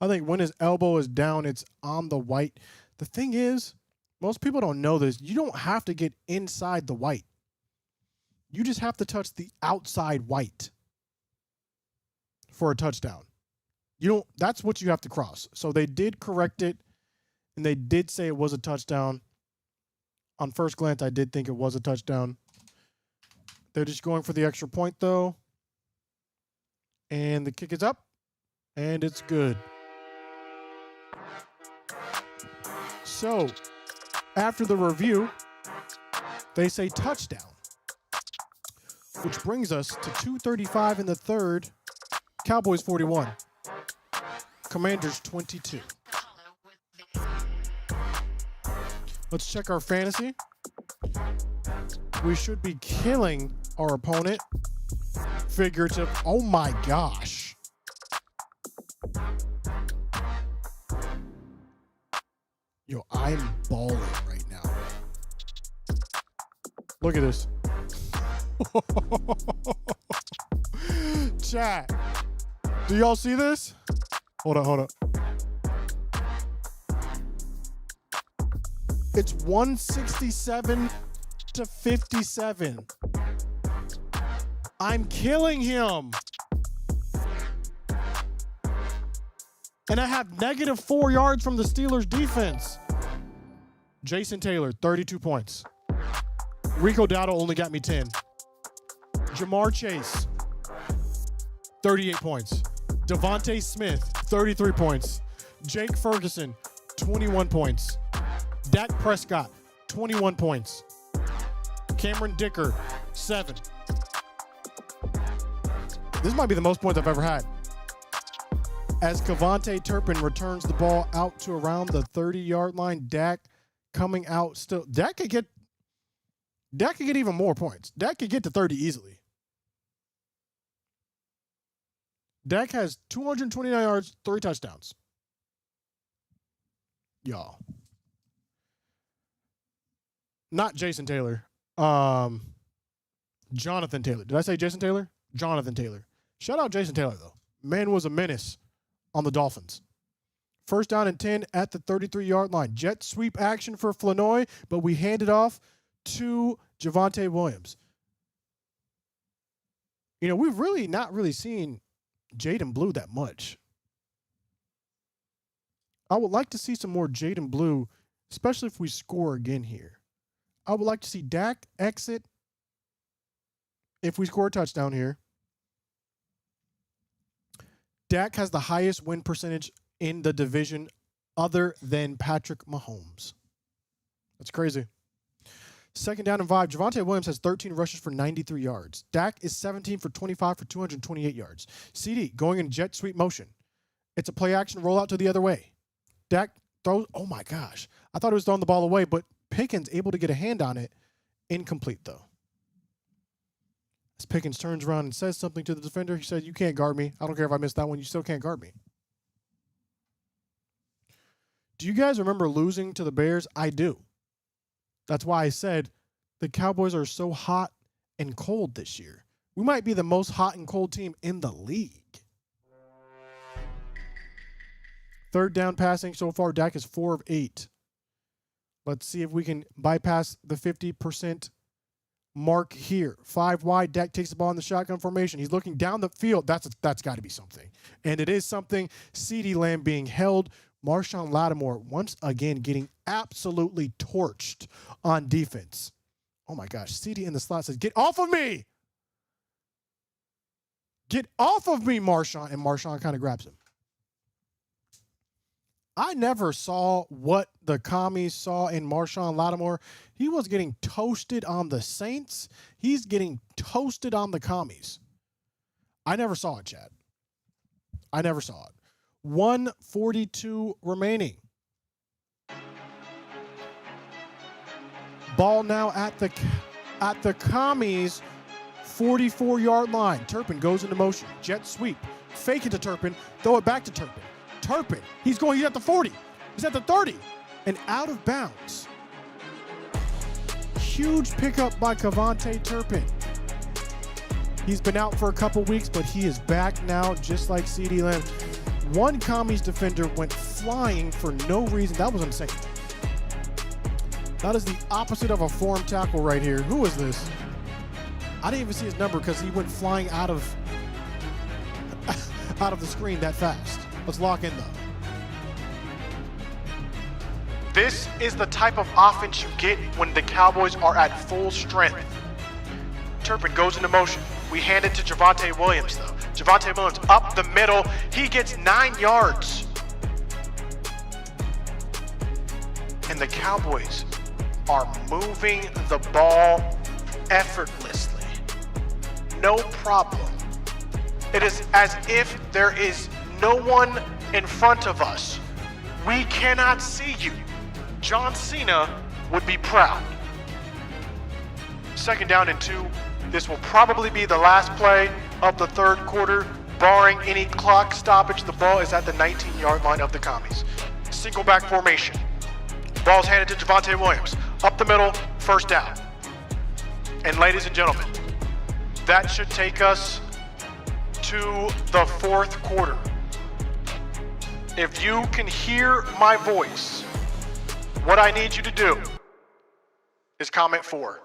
I think when his elbow is down, it's on the white. The thing is, most people don't know this. You don't have to get inside the white. You just have to touch the outside white for a touchdown. That's what you have to cross. So they did correct it, and they did say it was a touchdown. On first glance, I did think it was a touchdown. They're just going for the extra point, though. And the kick is up, and it's good. So, after the review, they say touchdown, which brings us to 2:35 in the third. Cowboys 41. Commanders 22. Let's check our fantasy. We should be killing our opponent. Figurative. Oh my gosh. Yo, I'm balling right now. Look at this. Chat. Do y'all see this? Hold up. It's 167 to 57. I'm killing him. And I have -4 yards from the Steelers defense. Jason Taylor, 32 points. Rico Dowdle only got me 10. Jamar Chase, 38 points. Devontae Smith, 33 points. Jake Ferguson, 21 points. Dak Prescott, 21 points. Cameron Dicker, 7. This might be the most points I've ever had. As Kevontae Turpin returns the ball out to around the 30-yard line, Dak coming out still. Dak could get even more points. Dak could get to 30 easily. Dak has 229 yards, 3 touchdowns. Y'all. Not Jason Taylor. Jonathan Taylor. Did I say Jason Taylor? Jonathan Taylor. Shout out Jason Taylor, though. Man was a menace on the Dolphins. First down and 10 at the 33-yard line. Jet sweep action for Flanoy, but we hand it off to Javonte Williams. You know, we've really not really seen Jaden Blue that much. I would like to see some more Jaden Blue, especially if we score again here. I would like to see Dak exit if we score a touchdown here. Dak has the highest win percentage in the division other than Patrick Mahomes. That's crazy. Second down and 5. Javonte Williams has 13 rushes for 93 yards. Dak is 17 for 25 for 228 yards. CD going in jet sweep motion. It's a play action rollout to the other way. Dak throws. Oh my gosh. I thought he was throwing the ball away, but Pickens able to get a hand on it. Incomplete though. As Pickens turns around and says something to the defender, he said, "You can't guard me. I don't care if I missed that one. You still can't guard me." Do you guys remember losing to the Bears? I do. That's why I said the Cowboys are so hot and cold this year. We might be the most hot and cold team in the league. Third down passing so far, Dak is 4 of 8. Let's see if we can bypass the 50% mark here. 5 wide. DAHECK takes the ball in the shotgun formation. He's looking down the field. That's got to be something. And it is something. CeeDee Lamb being held. Marshon Lattimore once again getting absolutely torched on defense. Oh my gosh. CeeDee in the slot says, "Get off of me! Get off of me, Marshon." And Marshon kind of grabs him. I never saw what the commies saw in Marshon Lattimore. He was getting toasted on the Saints. He's getting toasted on the commies. I never saw it, Chad. I never saw it. 1:42 remaining. Ball now at the commies' 44-yard line. Turpin goes into motion. Jet sweep. Fake it to Turpin. Throw it back to Turpin. Turpin. He's at the 40. He's at the 30. And out of bounds. Huge pickup by Kevontae Turpin. He's been out for a couple weeks, but he is back now, just like CeeDee Lamb. One commies defender went flying for no reason. That was insane. That is the opposite of a form tackle right here. Who is this? I didn't even see his number because he went flying out of the screen that fast. Let's lock in, though.
This is the type of offense you get when the Cowboys are at full strength. Turpin goes into motion. We hand it to Javonte Williams, though. Javonte Williams up the middle. He gets 9 yards. And the Cowboys are moving the ball effortlessly. No problem. It is as if there is no one in front of us. We cannot see you. John Cena would be proud. 2nd down and 2. This will probably be the last play of the 3rd quarter. Barring any clock stoppage, the ball is at the 19-yard line of the commies. Single back formation. Ball's handed to Javonte Williams. Up the middle, 1st down. And ladies and gentlemen, that should take us to the 4th quarter. If you can hear my voice, what I need you to do is comment 4.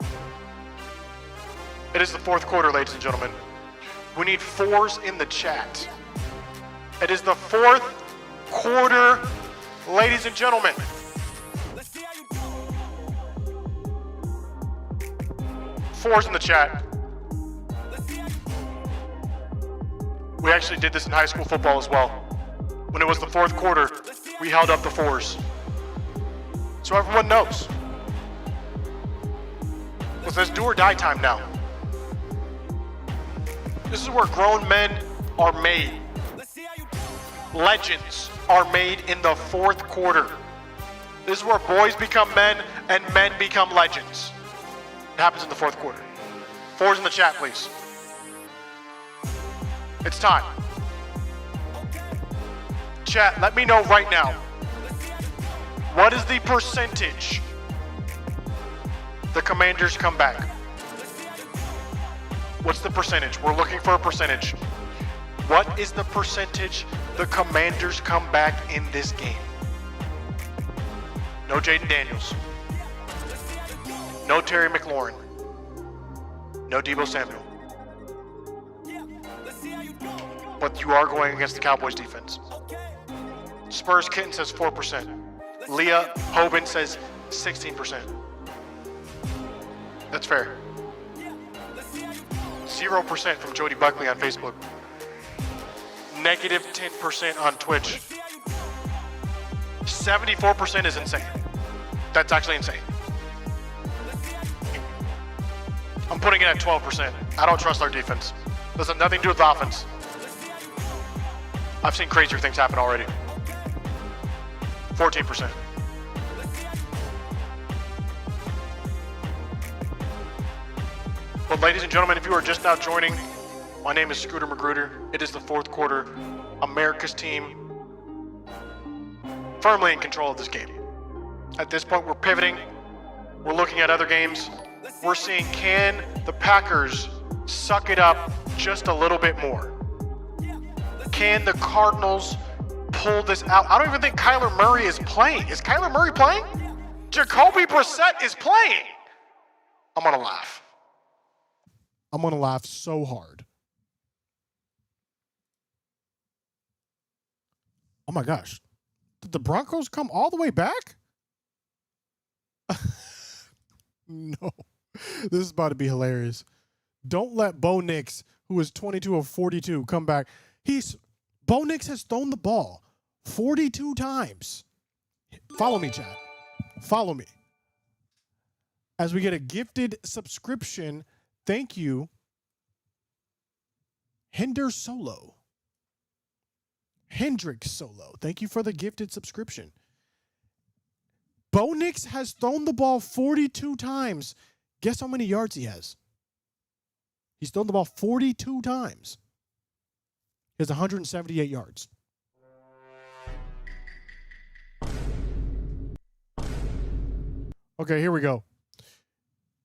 It is the 4th quarter, ladies and gentlemen. We need 4s in the chat. It is the 4th quarter, ladies and gentlemen. 4s in the chat. We actually did this in high school football as well. When it was the 4th quarter, we held up the 4s. So everyone knows. Well, it's do or die time now. This is where grown men are made. Legends are made in the 4th quarter. This is where boys become men and men become legends. It happens in the 4th quarter. 4s in the chat, please. It's time. Chat, let me know right now. What is the percentage the Commanders come back? What's the percentage? We're looking for a percentage. What is the percentage the Commanders come back in this game? No Jaden Daniels. No Terry McLaurin. No Deebo Samuel. But you are going against the Cowboys defense. Spurs Kitten says 4%. Leah Hoban says 16%. That's fair. 0% from Jody Buckley on Facebook. Negative 10% on Twitch. 74% is insane. That's actually insane. I'm putting it at 12%. I don't trust our defense. This has nothing to do with the offense. I've seen crazier things happen already. 14%. But ladies and gentlemen, if you are just now joining, my name is ScooterMagruder. It is the 4th quarter. America's team firmly in control of this game. At this point, we're pivoting. We're looking at other games. We're seeing, can the Packers suck it up just a little bit more? Can the Cardinals pull this out? I don't even think Kyler Murray is playing. Is Kyler Murray playing? Jacoby Brissett is playing. I'm going to laugh.
I'm going to laugh so hard. Oh my gosh. Did the Broncos come all the way back? No. This is about to be hilarious. Don't let Bo Nix, who is 22 of 42, come back. Bo Nix has thrown the ball 42 times. Follow me, chat. Follow me. As we get a gifted subscription, thank you, Hendrix Solo. Thank you for the gifted subscription. Bo Nix has thrown the ball 42 times. Guess how many yards he has? He's thrown the ball 42 times. He has 178 yards. Okay, here we go.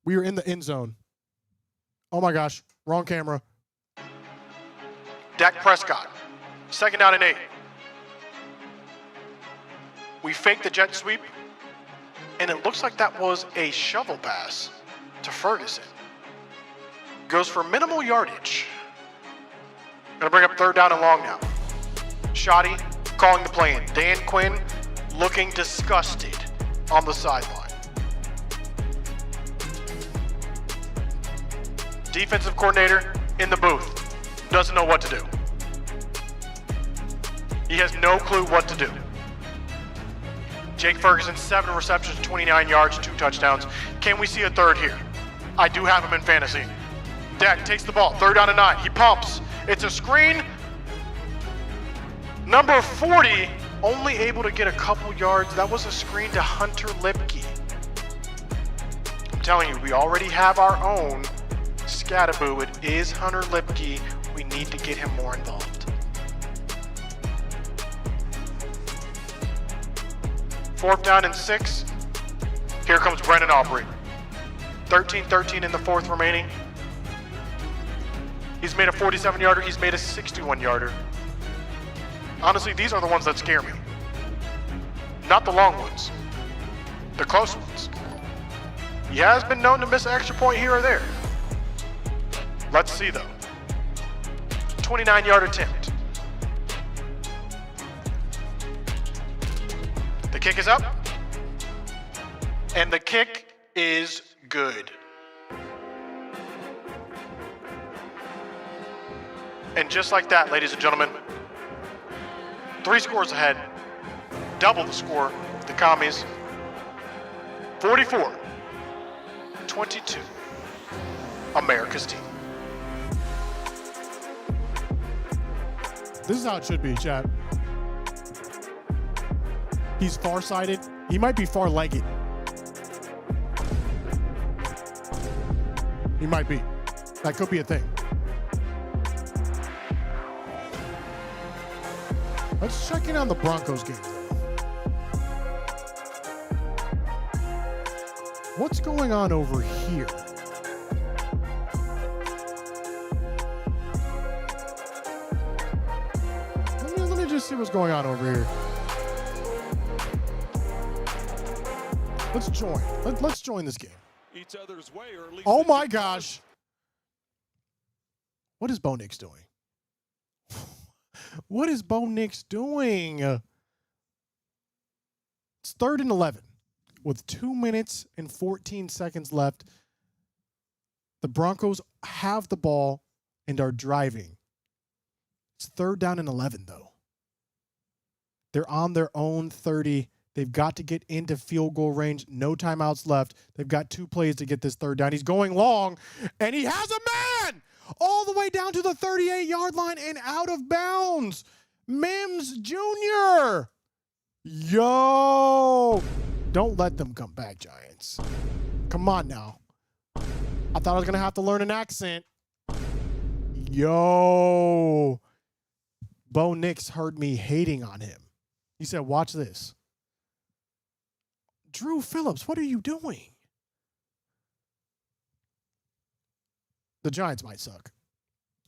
We are in the end zone. Oh my gosh, wrong camera.
Dak Prescott, 2nd down and 8. We fake the jet sweep, and it looks like that was a shovel pass to Ferguson. Goes for minimal yardage. Gonna bring up 3rd down and long now. Shoddy calling the play in. Dan Quinn looking disgusted on the sideline. Defensive coordinator in the booth. Doesn't know what to do. He has no clue what to do. Jake Ferguson, 7 receptions, 29 yards, 2 touchdowns. Can we see a third here? I do have him in fantasy. Dak takes the ball, 3rd down and 9. He pumps. It's a screen. Number 40, only able to get a couple yards. That was a screen to Hunter Lipke. I'm telling you, we already have our own Scattaboo. It is Hunter Lipke. We need to get him more involved. 4th down and 6. Here comes Brendan Aubrey. 13-13 in the 4th remaining. He's made a 47-yarder. He's made a 61-yarder. Honestly, these are the ones that scare me. Not the long ones. The close ones. He has been known to miss an extra point here or there. Let's see, though. 29-yard attempt. The kick is up. And the kick is good. And just like that, ladies and gentlemen, 3 scores ahead, double the score, the Commies, 44-22, America's team.
This is how it should be, chat. He's farsighted. He might be far-legged. He might be. That could be a thing. Let's check in on the Broncos game. What's going on over here? Let me just see what's going on over here. Let's join. Let's join this game.
Each other's way, or at least
Oh my gosh. What is Bo Nix doing? What is Bo Nix doing? It's 3rd and 11 with 2 minutes and 14 seconds left. The Broncos have the ball and are driving. It's 3rd down and 11, though. They're on their own 30. They've got to get into field goal range. No timeouts left. They've got 2 plays to get this 3rd down. He's going long, and he has a man all the way down to the 38-yard line and out of bounds. Mims Jr. Yo. Don't let them come back, Giants. Come on now. I thought I was going to have to learn an accent. Yo. Bo Nix heard me hating on him. He said, watch this. Drew Phillips, what are you doing? The Giants might suck.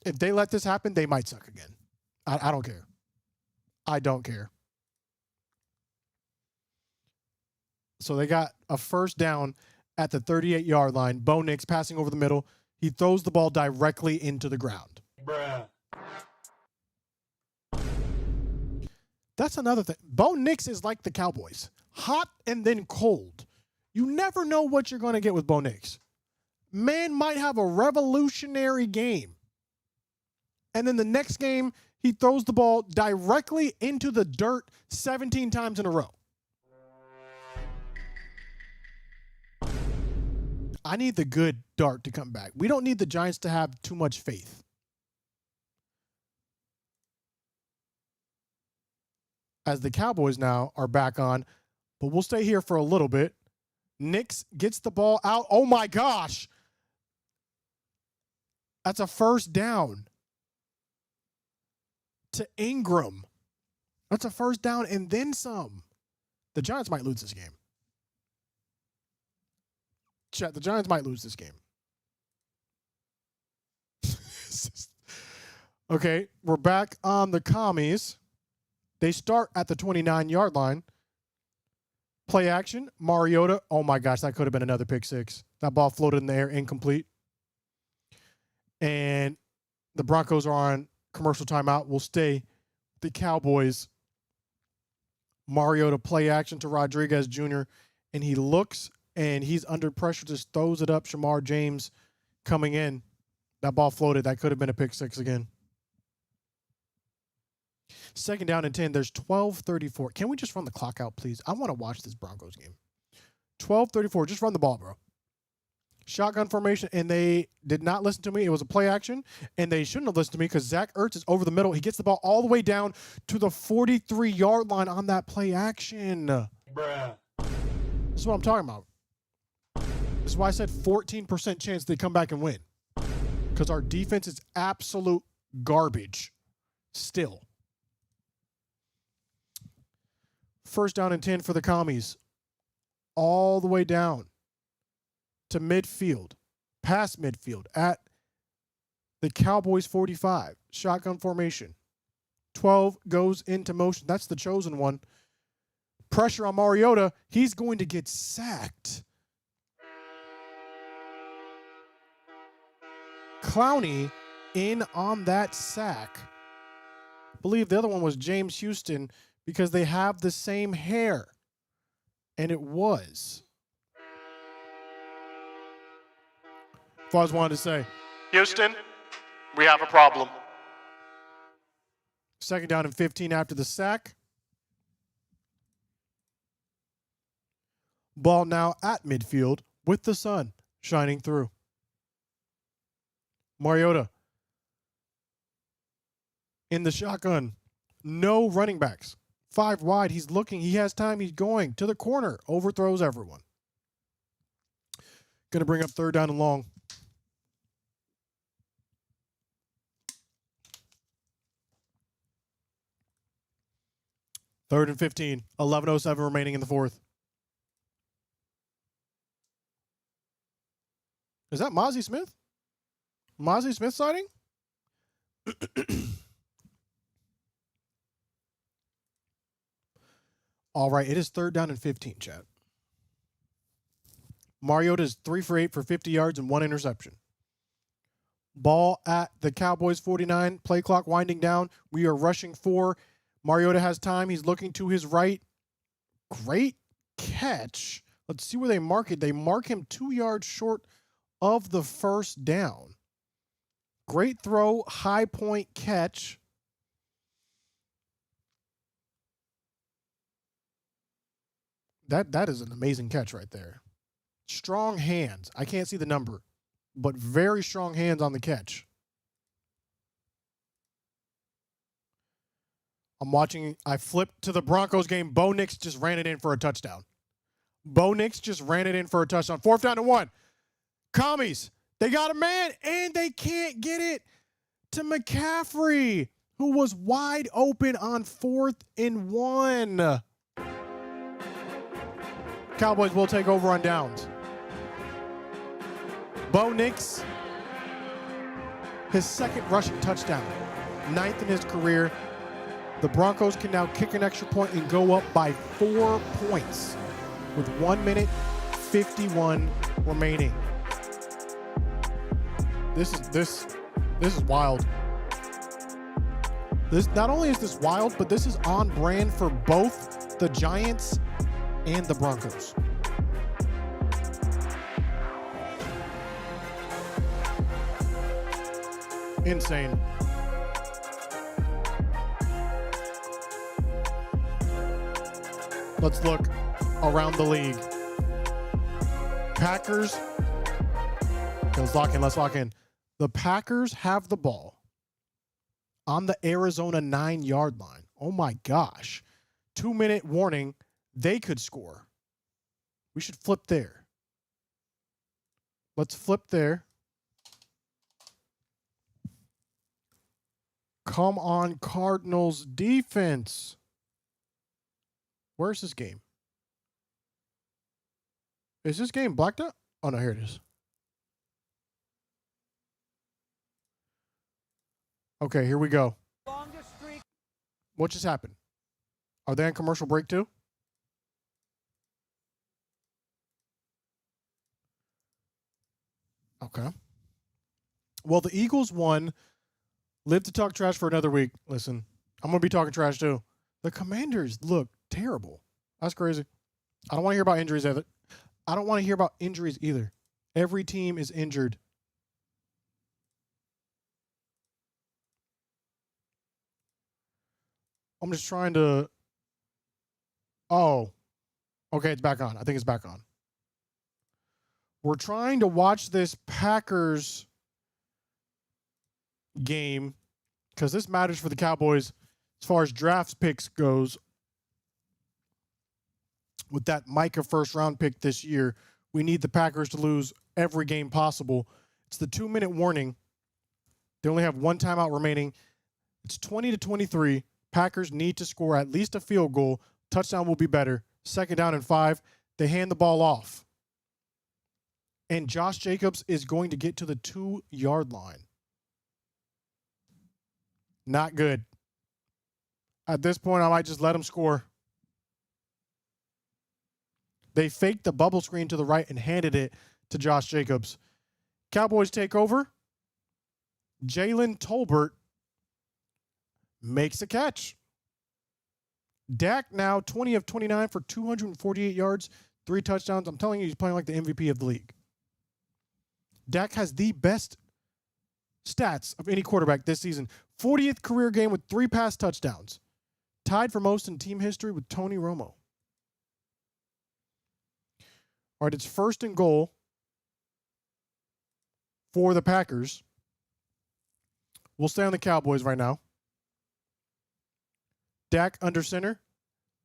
If they let this happen, they might suck again. I don't care. I don't care. So they got a first down at the 38-yard line. Bo Nix passing over the middle. He throws the ball directly into the ground.
Bruh.
That's another thing. Bo Nix is like the Cowboys. Hot and then cold. You never know what you're going to get with Bo Nix. Man might have a revolutionary game. And then the next game, he throws the ball directly into the dirt 17 times in a row. I need the good dart to come back. We don't need the Giants to have too much faith. As the Cowboys now are back on, but we'll stay here for a little bit. Nix gets the ball out. Oh my gosh. That's a first down to Ingram. That's a first down and then some. The Giants might lose this game. Chat, the Giants might lose this game. Okay, we're back on the commies. They start at the 29-yard line. Play action, Mariota. Oh my gosh, that could have been another pick six. That ball floated in the air, incomplete. And the Broncos are on commercial timeout. We'll stay the Cowboys. Mariota play action to Rodriguez Jr. And he looks and he's under pressure, just throws it up. Shamar James coming in. That ball floated. That could have been a pick six again. Second down and 10. There's 12:34. Can we just run the clock out, please? I want to watch this Broncos game. 12:34. Just run the ball, bro. Shotgun formation, and they did not listen to me. It was a play action, and they shouldn't have listened to me because Zach Ertz is over the middle. He gets the ball all the way down to the 43-yard line on that play action.
Bruh.
This is what I'm talking about. This is why I said 14% chance they come back and win. Because our defense is absolute garbage still. First down and 10 for the commies. All the way down to midfield. Past midfield at the Cowboys 45. Shotgun formation. 12 goes into motion. That's the chosen one. Pressure on Mariota. He's going to get sacked. Clowney in on that sack. I believe the other one was James Houston because they have the same hair. And it was. That's all I just wanted to say.
Houston, we have a problem.
Second down and 15 after the sack. Ball now at midfield with the sun shining through. Mariota in the shotgun. No running backs. 5 wide. He's looking. He has time. He's going to the corner. Overthrows everyone. Going to bring up third down and long. Third and 15. 11:07 remaining in the fourth. Is that Mozzie Smith? Mozzie Smith sighting? All right, it is third down and 15, chat. Mariota is 3 for 8 for 50 yards and 1 interception. Ball at the Cowboys 49. Play clock winding down. We are rushing 4. Mariota has time. He's looking to his right. Great catch. Let's see where they mark it. They mark him 2 yards short of the first down. Great throw, high point catch. That is an amazing catch right there. Strong hands. I can't see the number, but very strong hands on the catch. I'm watching. I flipped to the Broncos game. Bo Nix just ran it in for a touchdown. Bo Nix just ran it in for a touchdown. 4th down and 1. Commies. They got a man, and they can't get it to McCaffrey, who was wide open on 4th and 1. Cowboys will take over on downs. Bo Nix, his second rushing touchdown, 9th in his career. The Broncos can now kick an extra point and go up by 4 points. with 1 minute 51 remaining. This is wild. This not only is this wild, but this is on brand for both the Giants and the Broncos. Insane. Let's look around the league. Packers. Let's lock in. The Packers have the ball on the Arizona 9-yard line. Oh my gosh. 2-minute warning. They could score. We should flip there. Let's flip there. Come on, Cardinals defense. Where's this game? Is this game blacked out? Oh, no, here it is. Okay, here we go. What just happened? Are they on commercial break too? Okay. Well, the Eagles won. Live to talk trash for another week. Listen, I'm going to be talking trash too. The Commanders look terrible. That's crazy. I don't want to hear about injuries either. I don't want to hear about injuries either. Every team is injured. I'm just trying to... Oh. Okay, it's back on. I think it's back on. We're trying to watch this Packers game because this matters for the Cowboys as far as draft picks goes. With that Micah first-round pick this year, we need the Packers to lose every game possible. It's the 2-minute warning. They only have one timeout remaining. It's 20-23. Packers need to score at least a field goal. Touchdown will be better. 2nd down and 5. They hand the ball off. And Josh Jacobs is going to get to the 2-yard line. Not good. At this point, I might just let him score. They faked the bubble screen to the right and handed it to Josh Jacobs. Cowboys take over. Jalen Tolbert makes a catch. Dak now 20 of 29 for 248 yards, 3 touchdowns. I'm telling you, he's playing like the MVP of the league. Dak has the best stats of any quarterback this season. 40th career game with 3 pass touchdowns. Tied for most in team history with Tony Romo. All right, it's 1st and goal for the Packers. We'll stay on the Cowboys right now. Dak under center.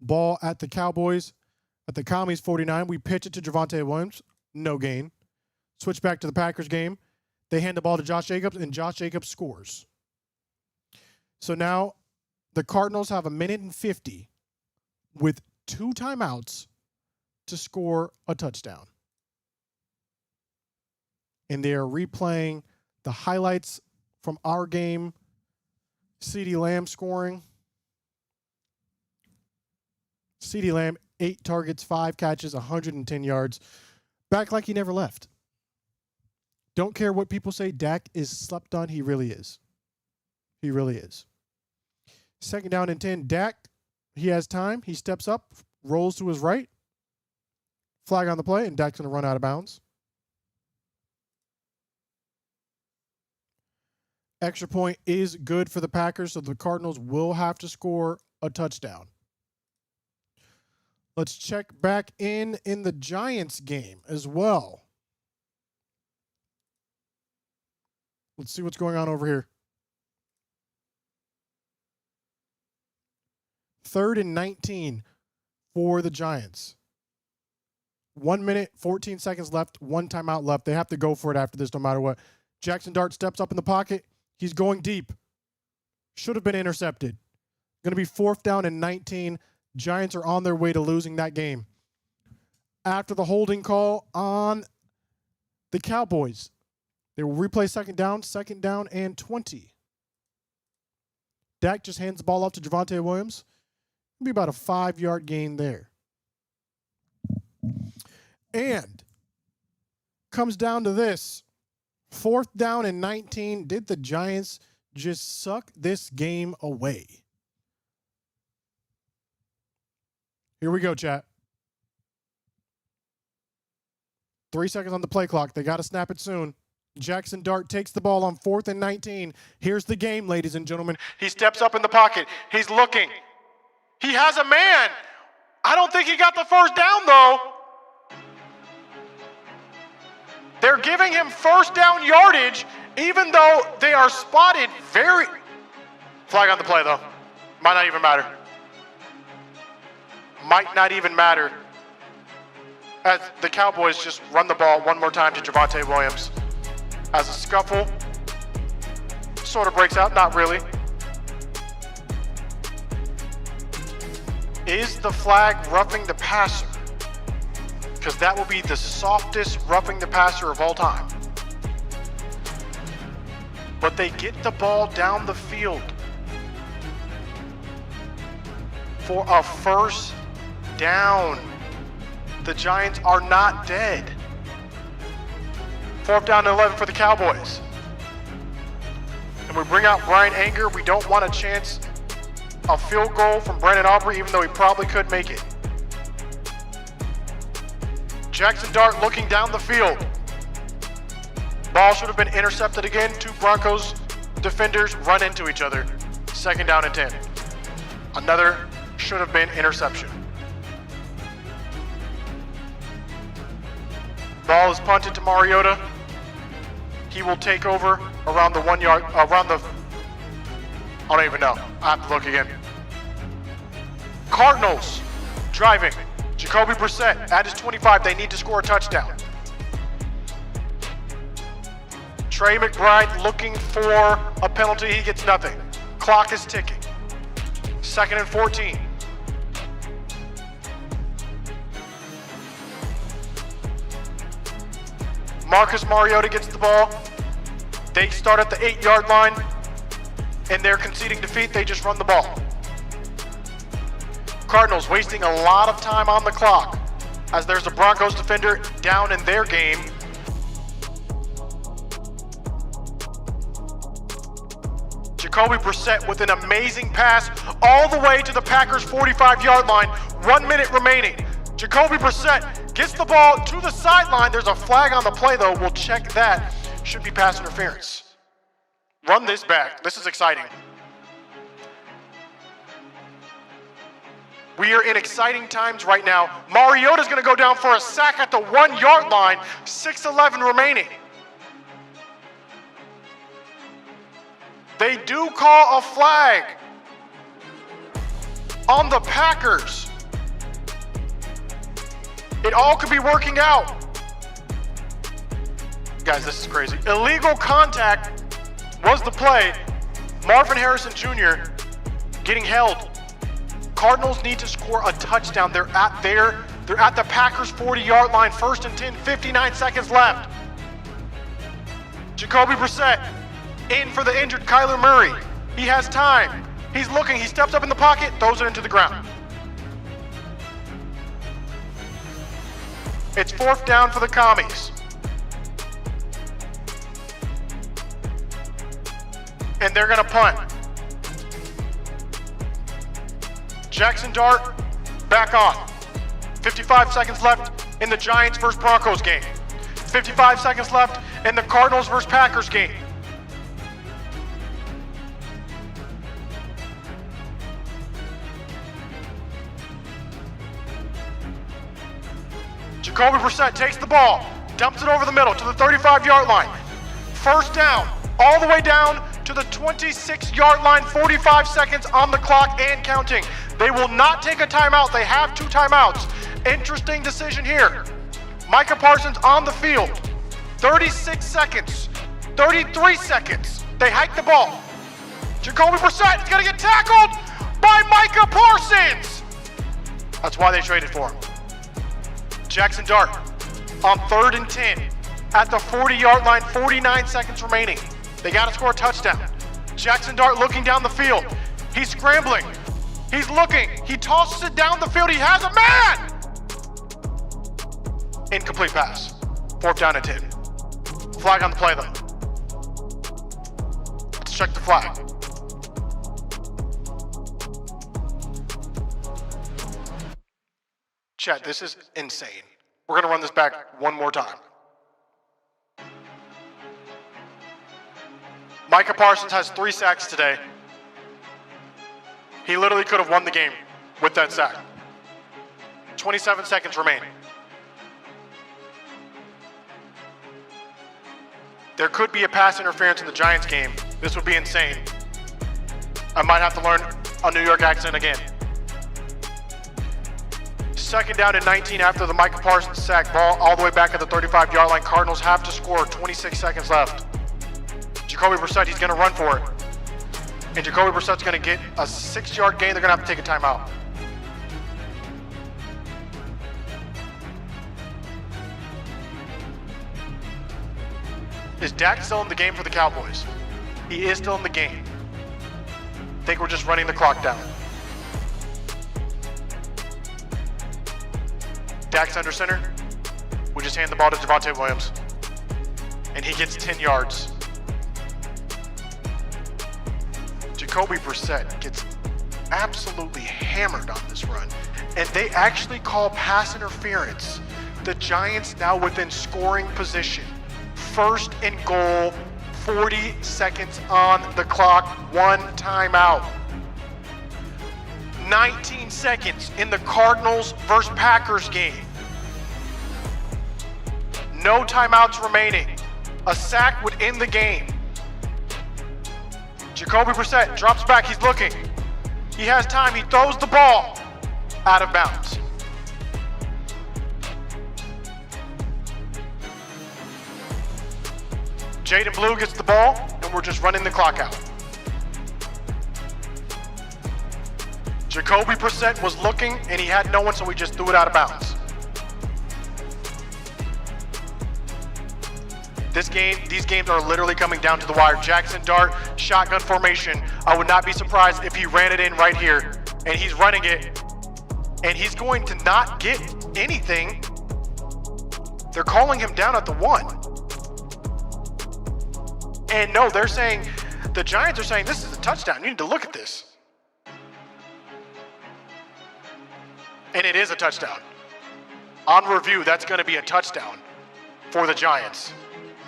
Ball at the Cowboys. At the Commies 49. We pitch it to Javonte Williams. No gain. Switch back to the Packers game. They hand the ball to Josh Jacobs, and Josh Jacobs scores. So now the Cardinals have 1:50 with 2 timeouts to score a touchdown. And they are replaying the highlights from our game. CeeDee Lamb scoring. CeeDee Lamb, 8 targets, 5 catches, 110 yards. Back like he never left. Don't care what people say. Dak is slept on. He really is. He really is. 2nd down and 10. Dak, he has time. He steps up, rolls to his right. Flag on the play, and Dak's going to run out of bounds. Extra point is good for the Packers, so the Cardinals will have to score a touchdown. Let's check back in the Giants game as well. Let's see what's going on over here. 3rd and 19 for the Giants. 1 minute, 14 seconds left, 1 timeout left. They have to go for it after this no matter what. Jackson Dart steps up in the pocket. He's going deep. Should have been intercepted. Going to be 4th down and 19. Giants are on their way to losing that game. After the holding call on the Cowboys, they will replay 2nd down and 20. Dak just hands the ball off to Javonte Williams. It'll be about a 5-yard gain there. And comes down to this. 4th down and 19. Did the Giants just suck this game away? Here we go, chat. 3 seconds on the play clock. They got to snap it soon. Jackson Dart takes the ball on 4th and 19. Here's the game, ladies and gentlemen.
He steps up in the pocket. He's looking. He has a man. I don't think he got the first down, though. They're giving him first down yardage, even though they are spotted very... Flag on the play, though. Might not even matter. Might not even matter. As the Cowboys just run the ball one more time to Javonte Williams. As a scuffle sort of breaks out, not really. Is the flag roughing the passer? Because that will be the softest roughing the passer of all time. But they get the ball down the field for a first down. The Giants are not dead. 4th down and 11 for the Cowboys. And we bring out Brian Anger. We don't want a chance a field goal from Brandon Aubrey, even though he probably could make it. Jackson Dart looking down the field. Ball should have been intercepted again. 2 Broncos defenders run into each other. 2nd down and 10. Another should have been interception. Ball is punted to Mariota. He will take over around the 1 yard, around the, I don't even know. I have to look again. Cardinals driving. Jacoby Brissett at his 25. They need to score a touchdown. Trey McBride looking for a penalty. He gets nothing. Clock is ticking. 2nd and 14. Marcus Mariota gets the ball. They start at the 8-yard line, and they're conceding defeat. They just run the ball. Cardinals wasting a lot of time on the clock as there's a Broncos defender down in their game. Jacoby Brissett with an amazing pass all the way to the Packers' 45-yard line. 1 minute remaining. Jacoby Brissett gets the ball to the sideline. There's a flag on the play, though. We'll check that. Should be pass interference. Run this back. This is exciting. We are in exciting times right now. Mariota's going to go down for a sack at the 1-yard line. 6:11 remaining. They do call a flag on the Packers. It all could be working out. Guys, this is crazy. Illegal contact was the play. Marvin Harrison Jr. getting held. Cardinals need to score a touchdown. They're at the Packers 40-yard line. 1st and 10, 59 seconds left. Jacoby Brissett in for the injured Kyler Murray. He has time. He's looking. He steps up in the pocket, throws it into the ground. It's 4th down for the Commies. And they're going to punt. Jackson Dart back on. 55 seconds left in the Giants versus Broncos game. 55 seconds left in the Cardinals versus Packers game. Jacoby Brissett takes the ball, dumps it over the middle to the 35-yard line. 1st down, all the way down to the 26-yard line, 45 seconds on the clock and counting. They will not take a timeout. They have 2 timeouts. Interesting decision here. Micah Parsons on the field. 36 seconds, 33 seconds. They hike the ball. Jacoby Brissett is going to get tackled by Micah Parsons. That's why they traded for him. Jackson Dart on 3rd and 10 at the 40-yard line, 49 seconds remaining. They got to score a touchdown. Jackson Dart looking down the field. He's scrambling. He's looking. He tosses it down the field. He has a man. Incomplete pass. 4th down and 10. Flag on the play though. Let's check the flag. Chat, this is insane. We're gonna run this back one more time. Micah Parsons has 3 sacks today. He literally could have won the game with that sack. 27 seconds remaining. There could be a pass interference in the Giants game. This would be insane. I might have to learn a New York accent again. 2nd down and 19 after the Micah Parsons sack. Ball all the way back at the 35-yard line. Cardinals have to score. 26 seconds left. Jacoby Brissett, he's going to run for it. And Jacoby Brissett's going to get a 6-yard gain. They're going to have to take a timeout. Is Dak still in the game for the Cowboys? He is still in the game. I think we're just running the clock down. Dak's under center. We just hand the ball to Javonte Williams. And he gets 10 yards. Jacoby Brissett gets absolutely hammered on this run. And they actually call pass interference. The Giants now within scoring position. 1st and goal, 40 seconds on the clock, 1 timeout. 19 seconds in the Cardinals versus Packers game. No timeouts remaining. A sack would end the game. Jacoby Brissett drops back, he's looking. He has time, he throws the ball out of bounds. Jaden Blue gets the ball, and we're just running the clock out. Jacoby Brissett was looking, and he had no one, so we just threw it out of bounds. These games are literally coming down to the wire. Jackson Dart, shotgun formation. I would not be surprised if he ran it in right here, and he's running it, and he's going to not get anything. They're calling him down at the 1. And no, they're saying, the Giants are saying this is a touchdown. You need to look at this. And it is a touchdown. On review, that's going to be a touchdown for the Giants.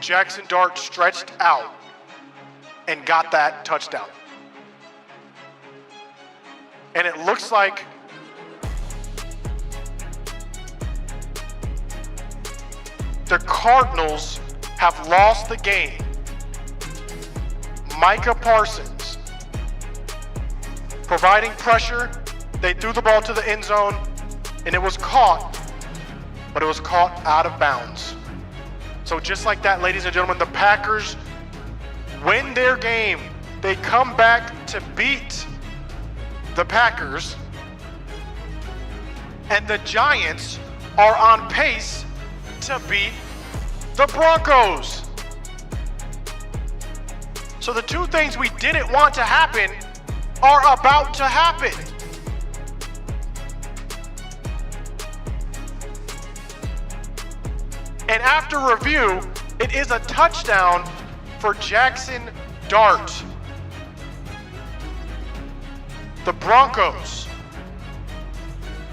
Jackson Dart stretched out and got that touchdown. And it looks like the Cardinals have lost the game. Micah Parsons providing pressure. They threw the ball to the end zone and it was caught, but it was caught out of bounds. So just like that, ladies and gentlemen, the Packers win their game. They come back to beat the Packers, and the Giants are on pace to beat the Broncos. So the 2 things we didn't want to happen are about to happen. And after review, it is a touchdown for Jackson Dart. The Broncos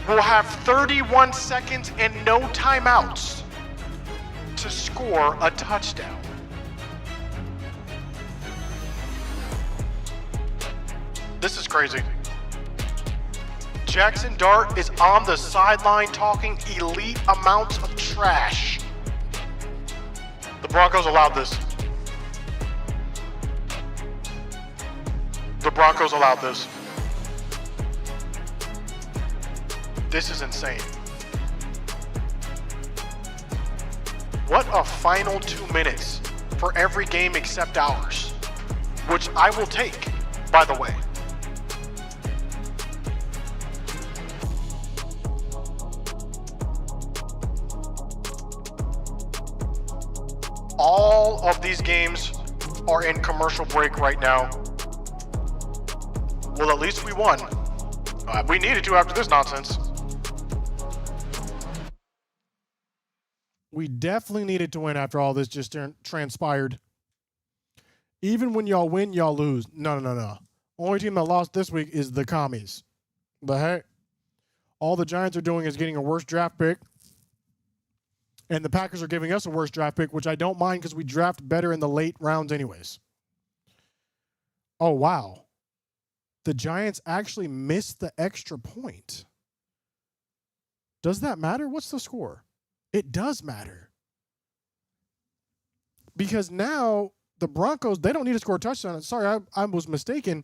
will have 31 seconds and no timeouts to score a touchdown. This is crazy. Jackson Dart is on the sideline talking elite amounts of trash. The Broncos allowed this. The Broncos allowed this. This is insane. What a final 2 minutes for every game except ours, which I will take, by the way. All of these games are in commercial break right now. Well, at least we won. We needed to after this nonsense.
We definitely needed to win after all this just transpired. Even when y'all win, y'all lose. No. Only team that lost this week is the Commies. The heck? All the Giants are doing is getting a worse draft pick. And the Packers are giving us a worse draft pick, which I don't mind because we draft better in the late rounds anyways. Oh, wow. The Giants actually missed the extra point. Does that matter? What's the score? It does matter. Because now the Broncos, they don't need to score a touchdown. Sorry, I was mistaken.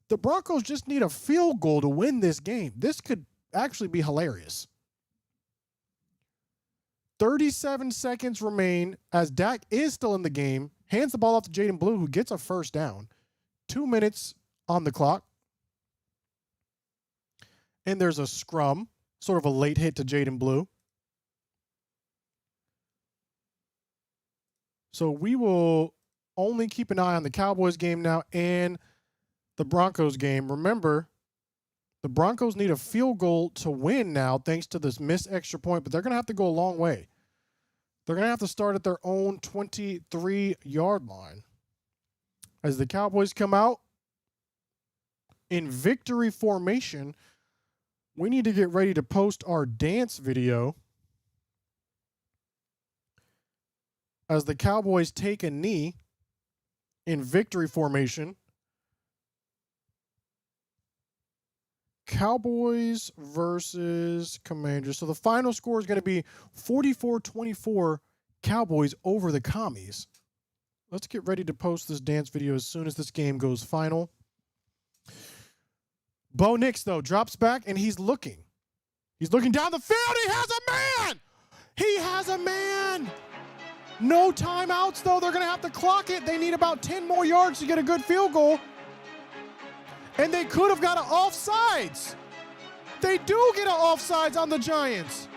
The Broncos just need a field goal to win this game. This could actually be hilarious. 37 seconds remain as Dak is still in the game. Hands the ball off to Jaden Blue, who gets a first down. 2 minutes on the clock. And there's a scrum, sort of a late hit to Jaden Blue. So we will only keep an eye on the Cowboys game now and the Broncos game. Remember, the Broncos need a field goal to win now thanks to this missed extra point, but they're going to have to go a long way. They're going to have to start at their own 23-yard line. As the Cowboys come out in victory formation, we need to get ready to post our dance video as the Cowboys take a knee in victory formation. Cowboys versus Commanders. So the final score is going to be 44-24 Cowboys over the Commies. Let's get ready to post this dance video as soon as this game goes final. Bo Nix, though, drops back, and he's looking. He's looking down the field. He has a man! He has a man! No timeouts, though. They're going to have to clock it. They need about 10 more yards to get a good field goal. And they could have got an offsides. They do get an offsides on the Giants.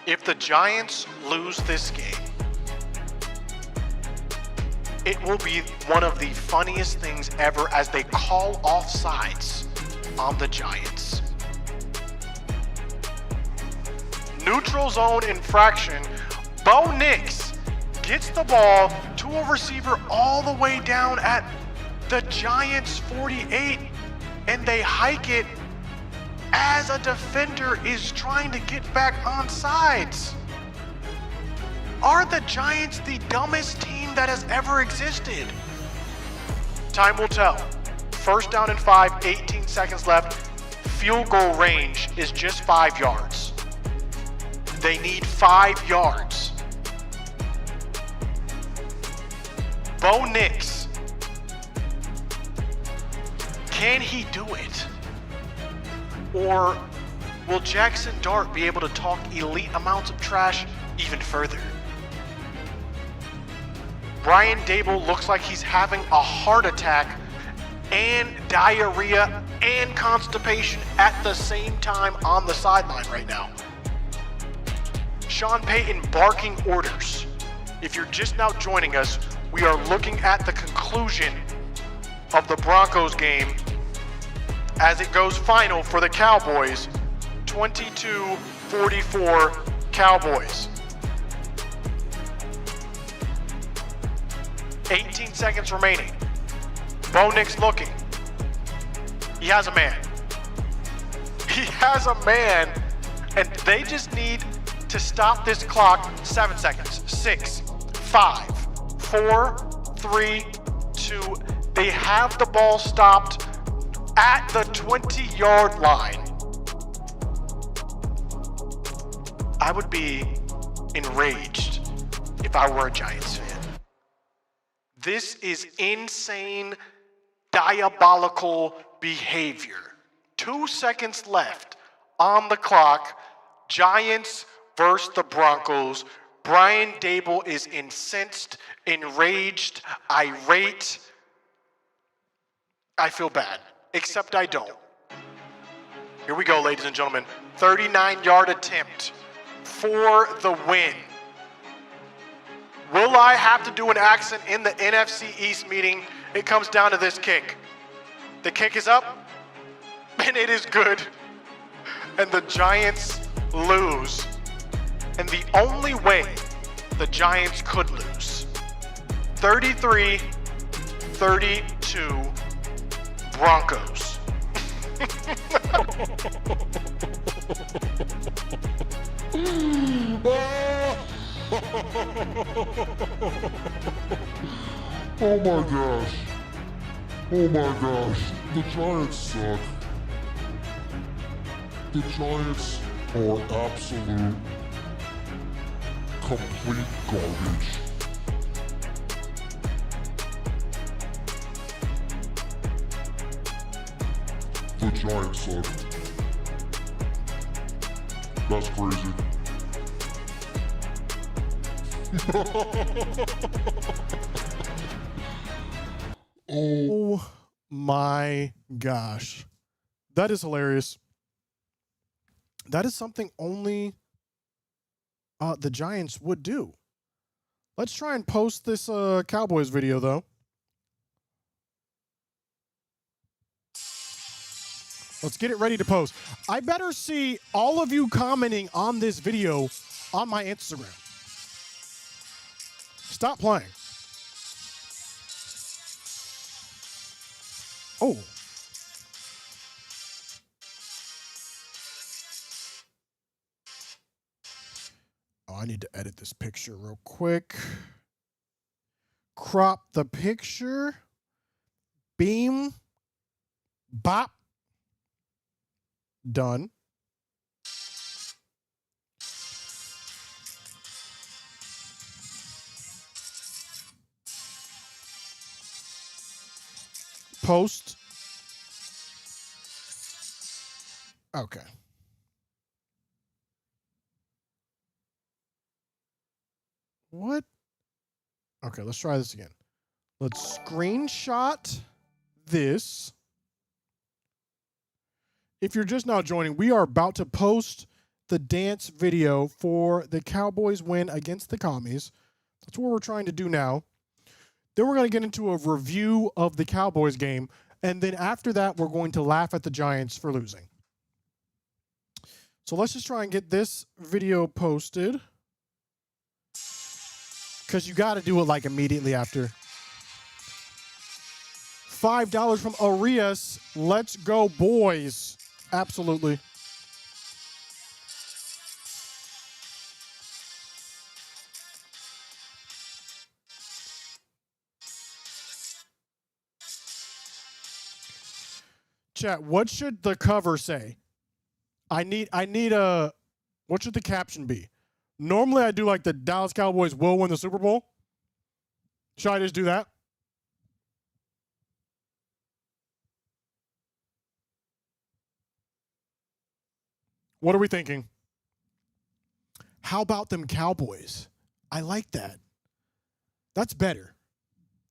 If the Giants lose this game, it will be one of the funniest things ever as they call offsides on the Giants. Neutral zone infraction. Bo Nix gets the ball to a receiver all the way down at the Giants 48, and they hike it as a defender is trying to get back on sides. Are the Giants the dumbest team that has ever existed? Time will tell. First down and 5, 18 seconds left. Field goal range is just 5 yards. They need 5 yards. Bo Nix. Can he do it? Or will Jackson Dart be able to talk elite amounts of trash even further? Brian Dable looks like he's having a heart attack and diarrhea and constipation at the same time on the sideline right now. Sean Payton barking orders. If you're just now joining us, we are looking at the conclusion of the Broncos game as it goes final for the Cowboys, 22-44 Cowboys. 18 seconds remaining. Bo Nix looking. He has a man. He has a man, and they just need to stop this clock. 7 seconds. 6, 5, 4, 3, 2. They have the ball stopped at the 20-yard line. I would be enraged if I were a Giants fan. This is insane, diabolical behavior. 2 seconds left on the clock. Giants versus the Broncos. Brian Dable is incensed, enraged, irate. I feel bad, except I don't. Here we go, ladies and gentlemen. 39-yard attempt for the win. Will I have to do an accent in the NFC East meeting? It comes down to this kick. The kick is up, and it is good. And the Giants lose and the only way the Giants could lose. 33-32 Broncos.
Oh my gosh. Oh my gosh. The Giants suck. The Giants are absolute, complete garbage. The Giants suck. That's crazy.
Oh my gosh. That is hilarious. That is something only the Giants would do. Let's try and post this Cowboys video, though. Let's get it ready to post. I better see all of you commenting on this video on my Instagram. Stop playing. Oh. Oh, I need to edit this picture real quick. Crop the picture. Beam. Bop. Done. Post. Okay. What? Okay, let's try this again. Let's screenshot this. If you're just now joining, we are about to post the dance video for the Cowboys win against the Commies. That's what we're trying to do now. Then we're going to get into a review of the Cowboys game. And then after that, we're going to laugh at the Giants for losing. So let's just try and get this video posted. Because you got to do it like immediately after. $5 from Arias. Let's go, boys. Absolutely. Chat, what should the cover say? I need a, what should the caption be? Normally I do like the Dallas Cowboys will win the Super Bowl. Should I just do that? What are we thinking? How about them Cowboys? I like that. That's better.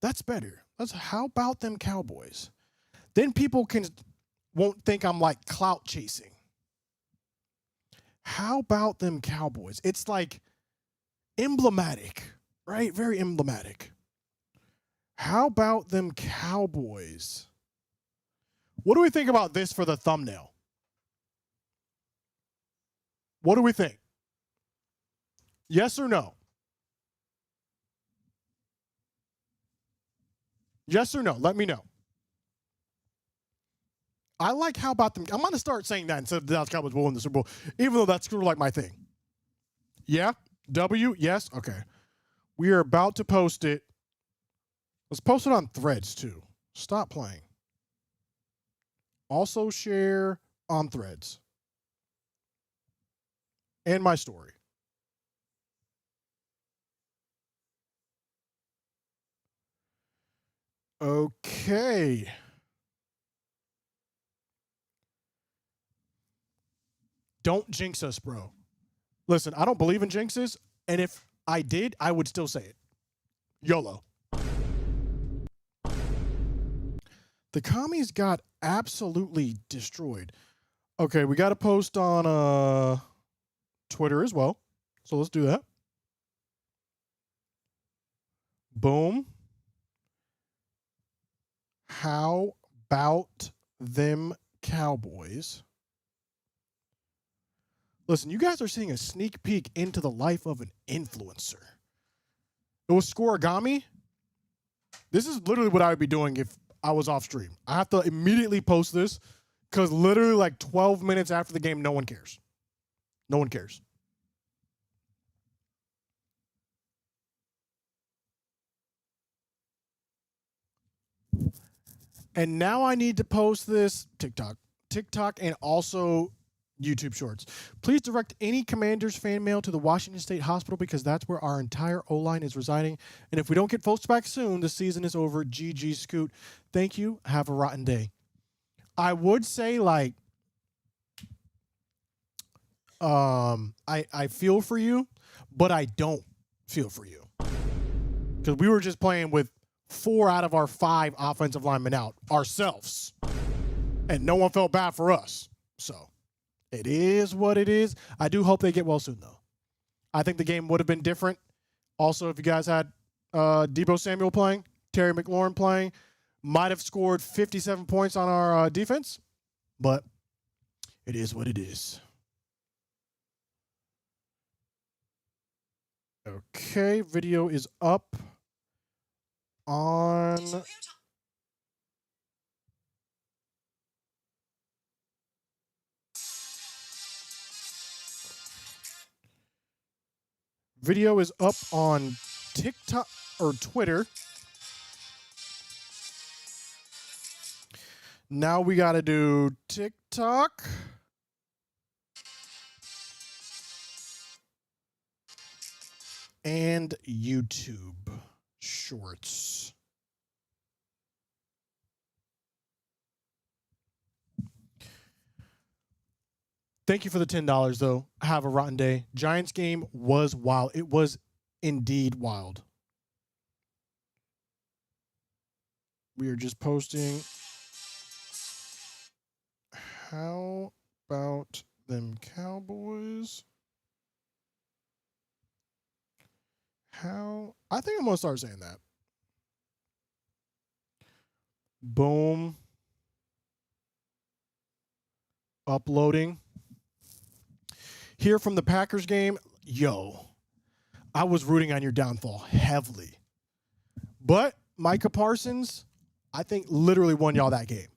That's better. That's how about them Cowboys? Then people won't think I'm like clout chasing. How about them Cowboys? It's like emblematic, right? Very emblematic. How about them Cowboys? What do we think about this for the thumbnail? What do we think? Yes or no? Yes or no? Let me know. I like how about them. I'm going to start saying that instead of the Dallas Cowboys will win the Super Bowl, even though that's sort of like my thing. Yeah? W? Yes? Okay. We are about to post it. Let's post it on Threads, too. Stop playing. Also share on Threads. And my story. Okay. Don't jinx us, bro. Listen, I don't believe in jinxes, and if I did, I would still say it. YOLO. The Commies got absolutely destroyed. Okay, we got to post on Twitter as well. So let's do that. Boom. How about them Cowboys? Listen, you guys are seeing a sneak peek into the life of an influencer. It was Scoregami. This is literally what I would be doing if I was off stream. I have to immediately post this because literally like 12 minutes after the game, no one cares. No one cares. And now I need to post this TikTok, and also YouTube Shorts. Please direct any Commanders fan mail to the Washington State Hospital because that's where our entire O-line is residing. And if we don't get folks back soon, the season is over. GG Scoot. Thank you. Have a rotten day. I would say, like, I feel for you, but I don't feel for you. Because we were just playing with 4 out of our 5 offensive linemen out ourselves. And no one felt bad for us. So it is what it is. I do hope they get well soon, though. I think the game would have been different. Also, if you guys had Deebo Samuel playing, Terry McLaurin playing, might have scored 57 points on our defense. But it is what it is. Okay, video is up on video is up on TikTok or Twitter. Now we got to do TikTok. And YouTube Shorts. Thank you for the $10, though. Have a rotten day. Giants game was wild. It was indeed wild. We are just posting. How about them Cowboys? I think I'm going to start saying that. Boom. Uploading. Here from the Packers game. Yo, I was rooting on your downfall heavily. But Micah Parsons, I think, literally won y'all that game.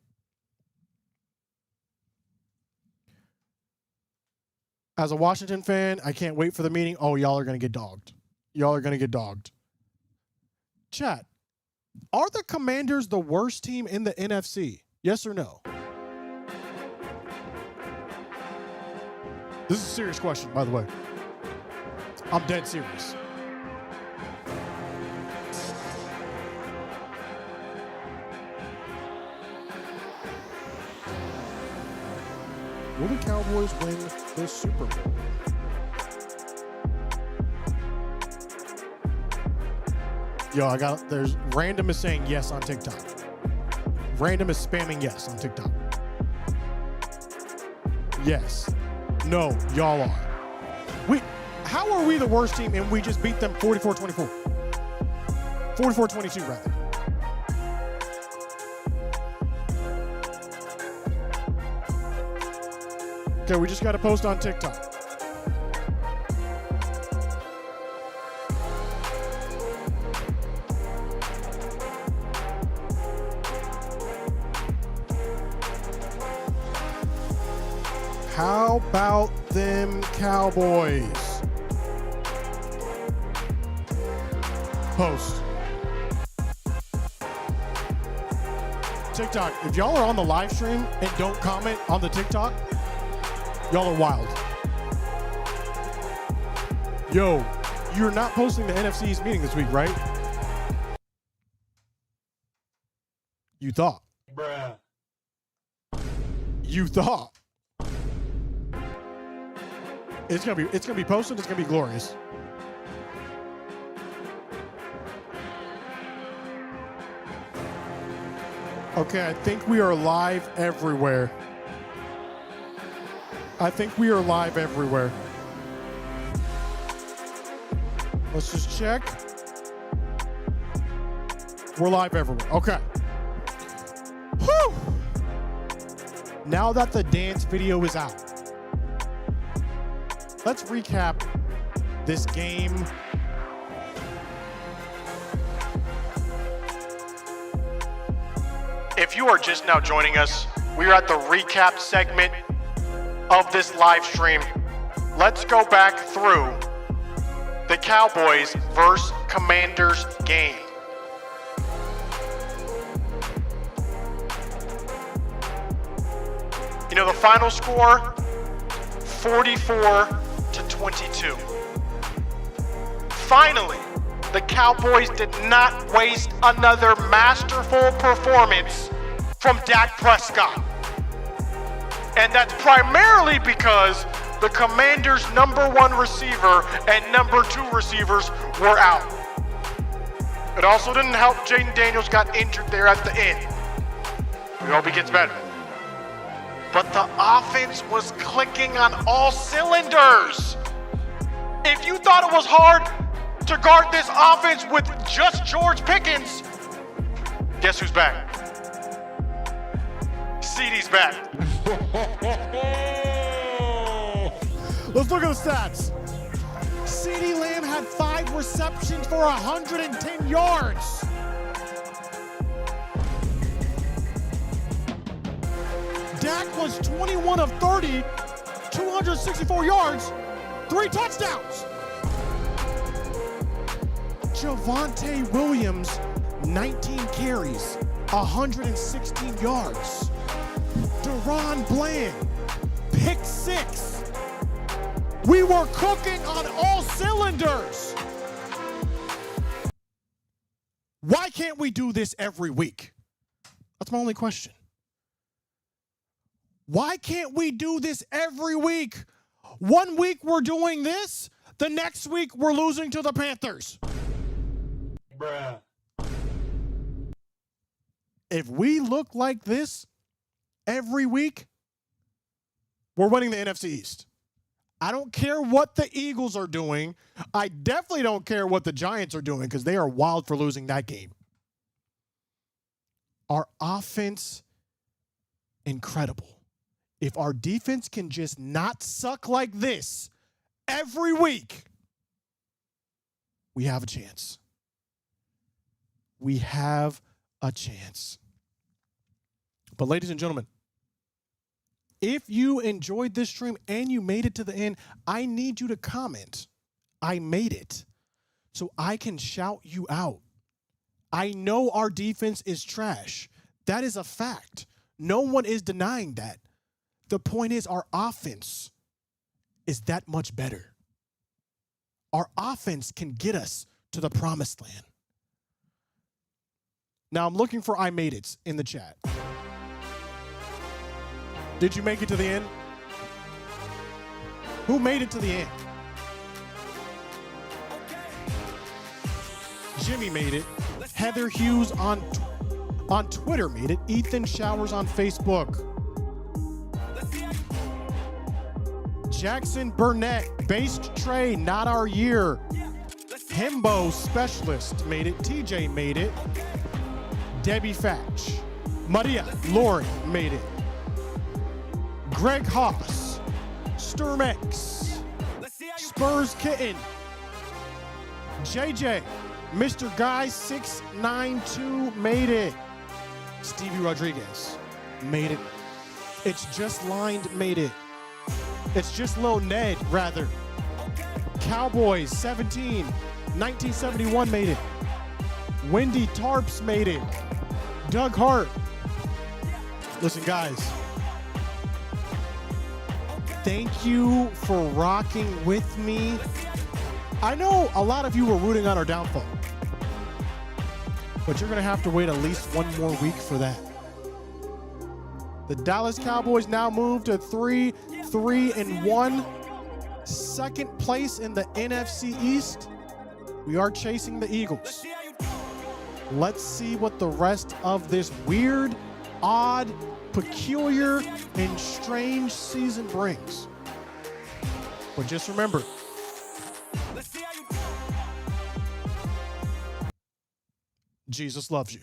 As a Washington fan, I can't wait for the meeting. Oh, y'all are going to get dogged. Y'all are going to get dogged. Chat, are the Commanders the worst team in the NFC? Yes or no? This is a serious question, by the way. I'm dead serious. Will the Cowboys win the Super Bowl? Yo, there's random is saying yes on TikTok. Random is spamming yes on TikTok. Yes. No, y'all are. How are we the worst team and we just beat them 44-24? 44-22 rather. Okay, we just got to post on TikTok. How about them Cowboys? Post. TikTok, if y'all are on the live stream and don't comment on the TikTok, y'all are wild. Yo, you're not posting the NFC's meeting this week, right? You thought.
Bruh.
You thought. It's gonna be posted. It's gonna be glorious. Okay, I think we are live everywhere. Let's just check. We're live everywhere. Okay. Whew. Now that the dance video is out, let's recap this game.
If you are just now joining us, we are at the recap segment of this live stream. Let's go back through the Cowboys versus Commanders game. You know, the final score, 44-22. Finally, the Cowboys did not waste another masterful performance from Dak Prescott. And that's primarily because the Commanders' #1 receiver and #2 receivers were out. It also didn't help Jaden Daniels got injured there at the end. We hope he gets better. But the offense was clicking on all cylinders. If you thought it was hard to guard this offense with just George Pickens, guess who's back? CeeDee's back.
Let's look at the stats. CeeDee Lamb had 5 receptions for 110 yards. Dak was 21 of 30, 264 yards, 3 touchdowns. Javonte Williams, 19 carries, 116 yards. Deron Bland, pick 6. We were cooking on all cylinders. Why can't we do this every week? That's my only question. Why can't we do this every week? One week we're doing this, the next week we're losing to the Panthers.
Bruh.
If we look like this every week, we're winning the NFC East. I don't care what the Eagles are doing. I definitely don't care what the Giants are doing because they are wild for losing that game. Our offense, incredible. If our defense can just not suck like this every week, we have a chance. We have a chance. But ladies and gentlemen, if you enjoyed this stream and you made it to the end, I need you to comment, I made it, so I can shout you out. I know our defense is trash. That is a fact. No one is denying that. The point is our offense is that much better. Our offense can get us to the promised land. Now I'm looking for I made it in the chat. Did you make it to the end? Who made it to the end? Jimmy made it. Heather Hughes on Twitter made it. Ethan Showers on Facebook. Jackson Burnett, based Trey, not our year. Himbo Specialist made it. TJ made it. Debbie Fatch. Maria Lauren made it. Greg Haas. Sturmex. Spurs Kitten. JJ. Mr. Guy 692 made it. Stevie Rodriguez made it. It's Just Lined made it. It's Just Lil Ned, rather. Cowboys 17, 1971 made it. Wendy Tarps made it. Doug Hart. Listen, guys. Thank you for rocking with me. I know a lot of you were rooting on our downfall, but you're going to have to wait at least one more week for that. The Dallas Cowboys now move to 3-1, second place in the NFC East. We are chasing the Eagles. Let's see what the rest of this weird, odd, peculiar, and strange season brings. But just remember, Jesus loves you.